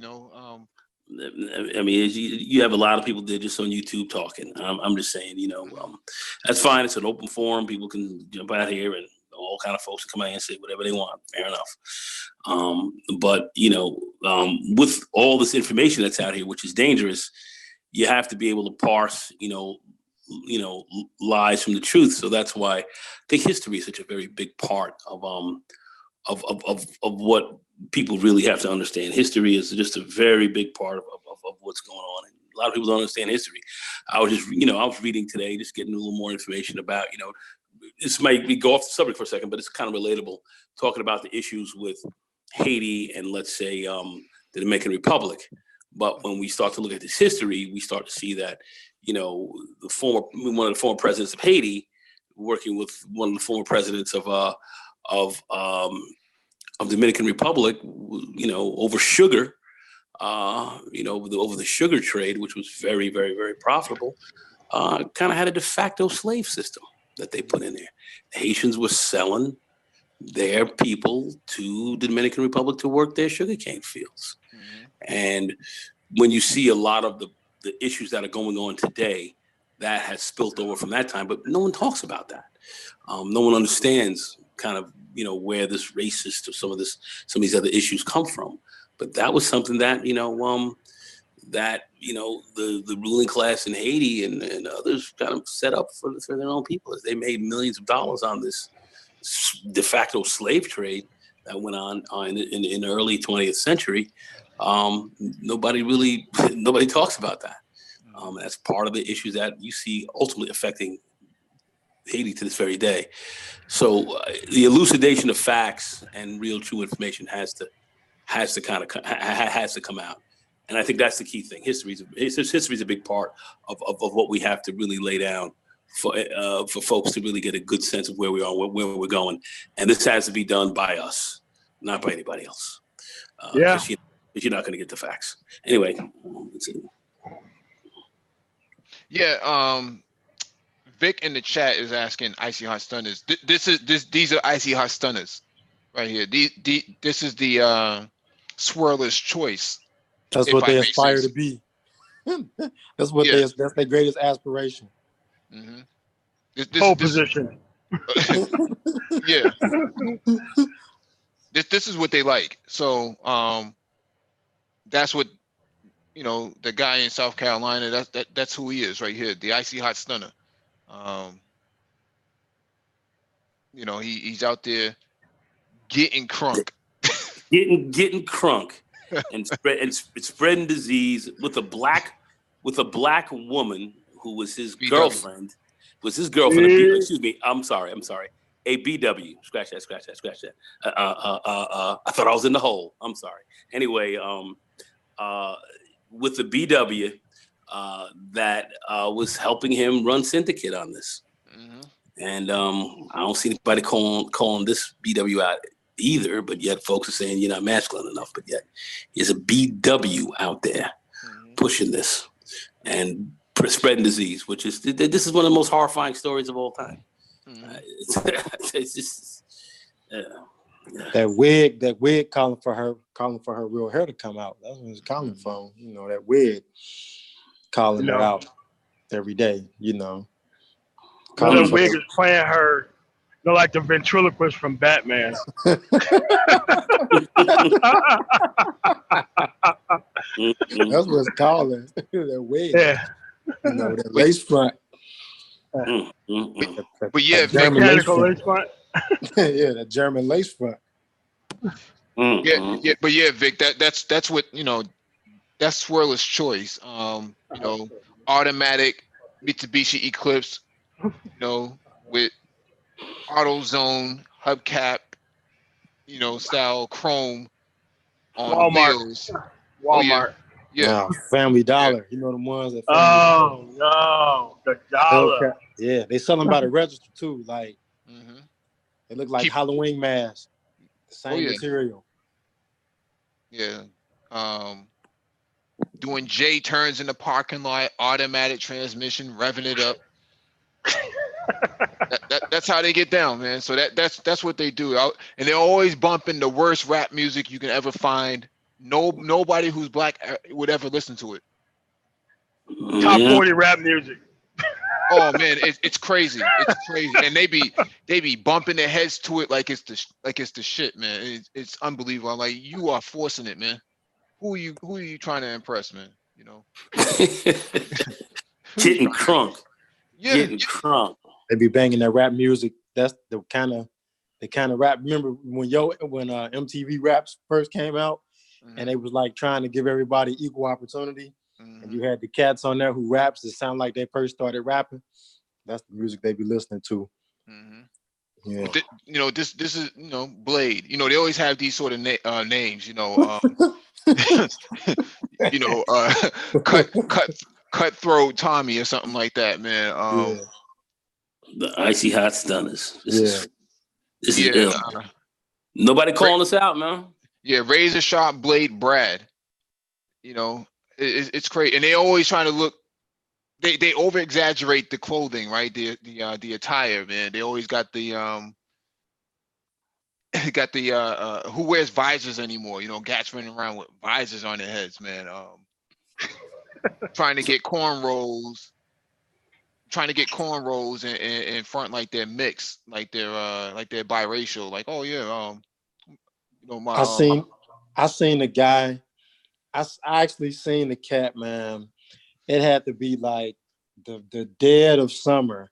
I mean, you have a lot of people that are just on YouTube talking. I'm just saying, that's fine. It's an open forum. People can jump out here, and all kind of folks come out and say whatever they want. Fair enough. But with all this information that's out here, which is dangerous, you have to be able to parse, lies from the truth. So that's why I think history is such a very big part of what people really have to understand. History is just a very big part of what's going on. And a lot of people don't understand history. I was reading today, just getting a little more information about, this might be go off the subject for a second, but it's kind of relatable, talking about the issues with Haiti and let's say the Dominican Republic. But when we start to look at this history, we start to see that, one of the former presidents of Haiti, working with one of the former presidents of Dominican Republic, over sugar, over the sugar trade, which was very, very, very profitable, kind of had a de facto slave system that they put in there. The Haitians were selling their people to the Dominican Republic to work their sugarcane fields. Mm-hmm. And when you see a lot of the issues that are going on today, that has spilt over from that time, but no one talks about that. No one understands kind of, where this racist or some of these other issues come from. But that was something that the ruling class in Haiti and others kind of set up for their own people, as they made millions of dollars on this de facto slave trade that went on in the early 20th century. Nobody talks about that. That's part of the issues that you see ultimately affecting Haiti to this very day. So the elucidation of facts and real true information has to come out. And I think that's the key thing. History is a big part of what we have to really lay down for folks to really get a good sense of where we are, where we're going. And this has to be done by us, not by anybody else. Because you're not going to get the facts. Anyway, let's see. Yeah, Vic in the chat is asking Icy Hot Stunners. These are Icy Hot Stunners right here. This is the swirler's choice. That's what they aspire to be. That's what that's their greatest aspiration. Mm-hmm. Pole position. Yeah. This is what they like. So that's what the guy in South Carolina. That's who he is right here. The Icy Hot Stunner. He's out there getting crunk. getting crunk and spreading disease with a black woman who was his girlfriend. Excuse me. I'm sorry. A BW. Scratch that. I thought I was in the hole. I'm sorry. Anyway, with the BW that was helping him run syndicate on this. Mm-hmm. And I don't see anybody calling this BW out either, but yet folks are saying you're not masculine enough, but yet there's a BW out there pushing this and spreading disease, which is this is one of the most horrifying stories of all time. It's just that wig calling for her real hair to come out. That's what it's calling for. That wig calling her out every day. That wig is playing her. Like the ventriloquist from Batman. That's what it's calling. That wig. Yeah. That lace front. But yeah, mechanical lace front. Yeah, that German lace front. Yeah, but yeah, Vic, that's what that's Swirler's choice. Automatic Mitsubishi Eclipse, with AutoZone hubcap, style chrome on Walmart. wheels. Walmart. Yeah. Family Dollar. You know the ones that. Oh no, the dollar. Yeah, they sell them by the register too. Like, they look like Halloween masks. The same material. Yeah. Doing J turns in the parking lot, automatic transmission, revving it up. That's how they get down, man. So that's what they do. And they're always bumping the worst rap music you can ever find. Nobody who's black would ever listen to it. Top 40 rap music. Oh man, it's crazy. It's crazy, and they be bumping their heads to it like it's the shit, man. It's unbelievable. I'm like, you are forcing it, man. Who are you trying to impress, man? Getting crunk. Yeah, getting crunk. They be banging that rap music. That's the kind of rap. Remember when MTV Raps first came out, and they was like trying to give everybody equal opportunity, and you had the cats on there who raps that sound like they first started rapping. That's the music they be listening to. Yeah. This is Blade. They always have these sort of names. Cutthroat Tommy or something like that, man. The Icy Hot Stunners. This is Yeah. ill. Nobody calling us out, man. Yeah, Razor Sharp Blade Brad. It's crazy, and they always trying to look. They over exaggerate the clothing, right? The attire, man. They always got the who wears visors anymore? Gats running around with visors on their heads, man. Trying to get cornrows in front like they're mixed, like they're biracial. Like, oh yeah, I seen the guy. I actually seen the cat, man. It had to be like the dead of summer,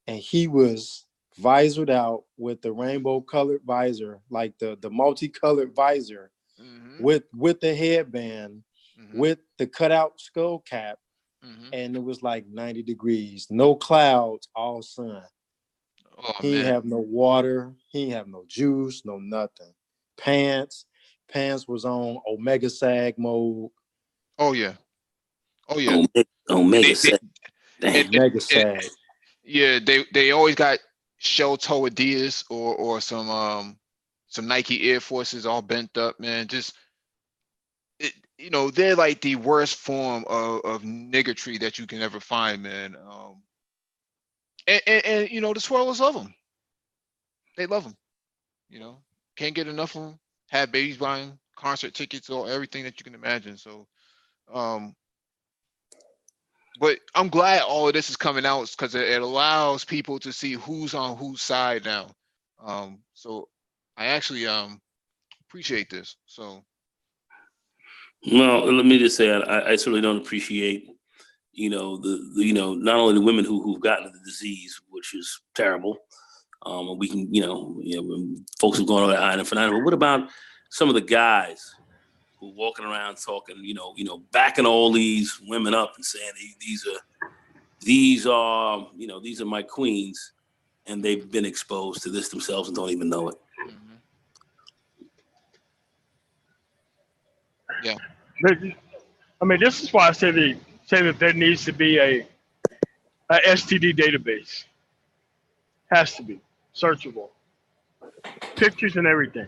and he was visored out with the rainbow colored visor, like the multicolored visor, with the headband, with the cutout skull cap, and it was like 90 degrees, no clouds, all sun. Oh, He ain't man. have no water, he ain't have no juice, no nothing. Pants was on Omega Sag mode. Oh yeah. Oh yeah. Omega They- Sag. Damn. Omega Sag. Yeah, they always got shell toe Adidas or some Nike Air Forces all bent up, man. Just they're like the worst form of niggertry that you can ever find, man. And the swirlers love them. They love them. Can't get enough of them. Have babies buying concert tickets or everything that you can imagine. So, but I'm glad all of this is coming out because it allows people to see who's on whose side now. So I actually appreciate this. So Well, let me just say, I certainly don't appreciate, not only the women who've gotten the disease, which is terrible. We can, folks have gone over that and but what about some of the guys who are walking around talking, backing all these women up and saying these are my queens, and they've been exposed to this themselves and don't even know it. Yeah. I mean, this is why I say that there needs to be a STD database. Has to be searchable, pictures and everything.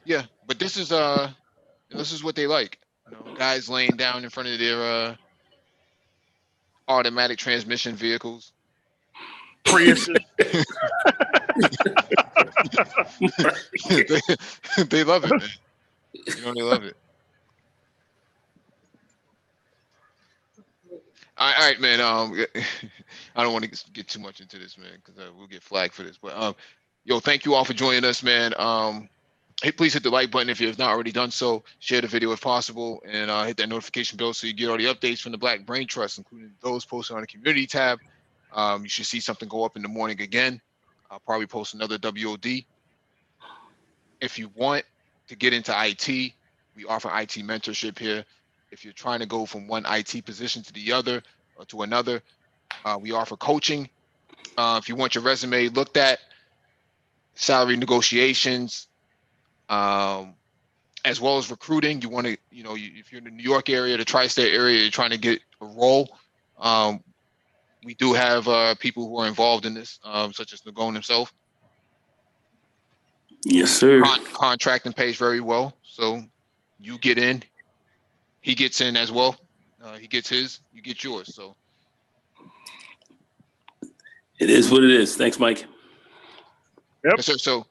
Yeah, but this is what they like. Guys laying down in front of their automatic transmission vehicles. Priuses. they love it, man. They love it. All right, man. I don't want to get too much into this, man, because we'll get flagged for this. But thank you all for joining us, man. Hey, please hit the like button if you have not already done so. Share the video if possible, and hit that notification bell so you get all the updates from the Black Brain Trust, including those posted on the community tab. You should see something go up in the morning again. I'll probably post another WOD. If you want to get into IT, we offer IT mentorship here. If you're trying to go from one IT position to the other or to another, we offer coaching. If you want your resume looked at, salary negotiations, as well as recruiting. You want to, if you're in the New York area, the tri-state area, you're trying to get a role. We do have people who are involved in this, such as Nagone himself. Yes, sir. Contracting pays very well, so you get in, he gets in as well. He gets his, you get yours. So it is what it is. Thanks, Mike. Yep. Yes, sir. So.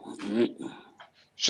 Mm-hmm.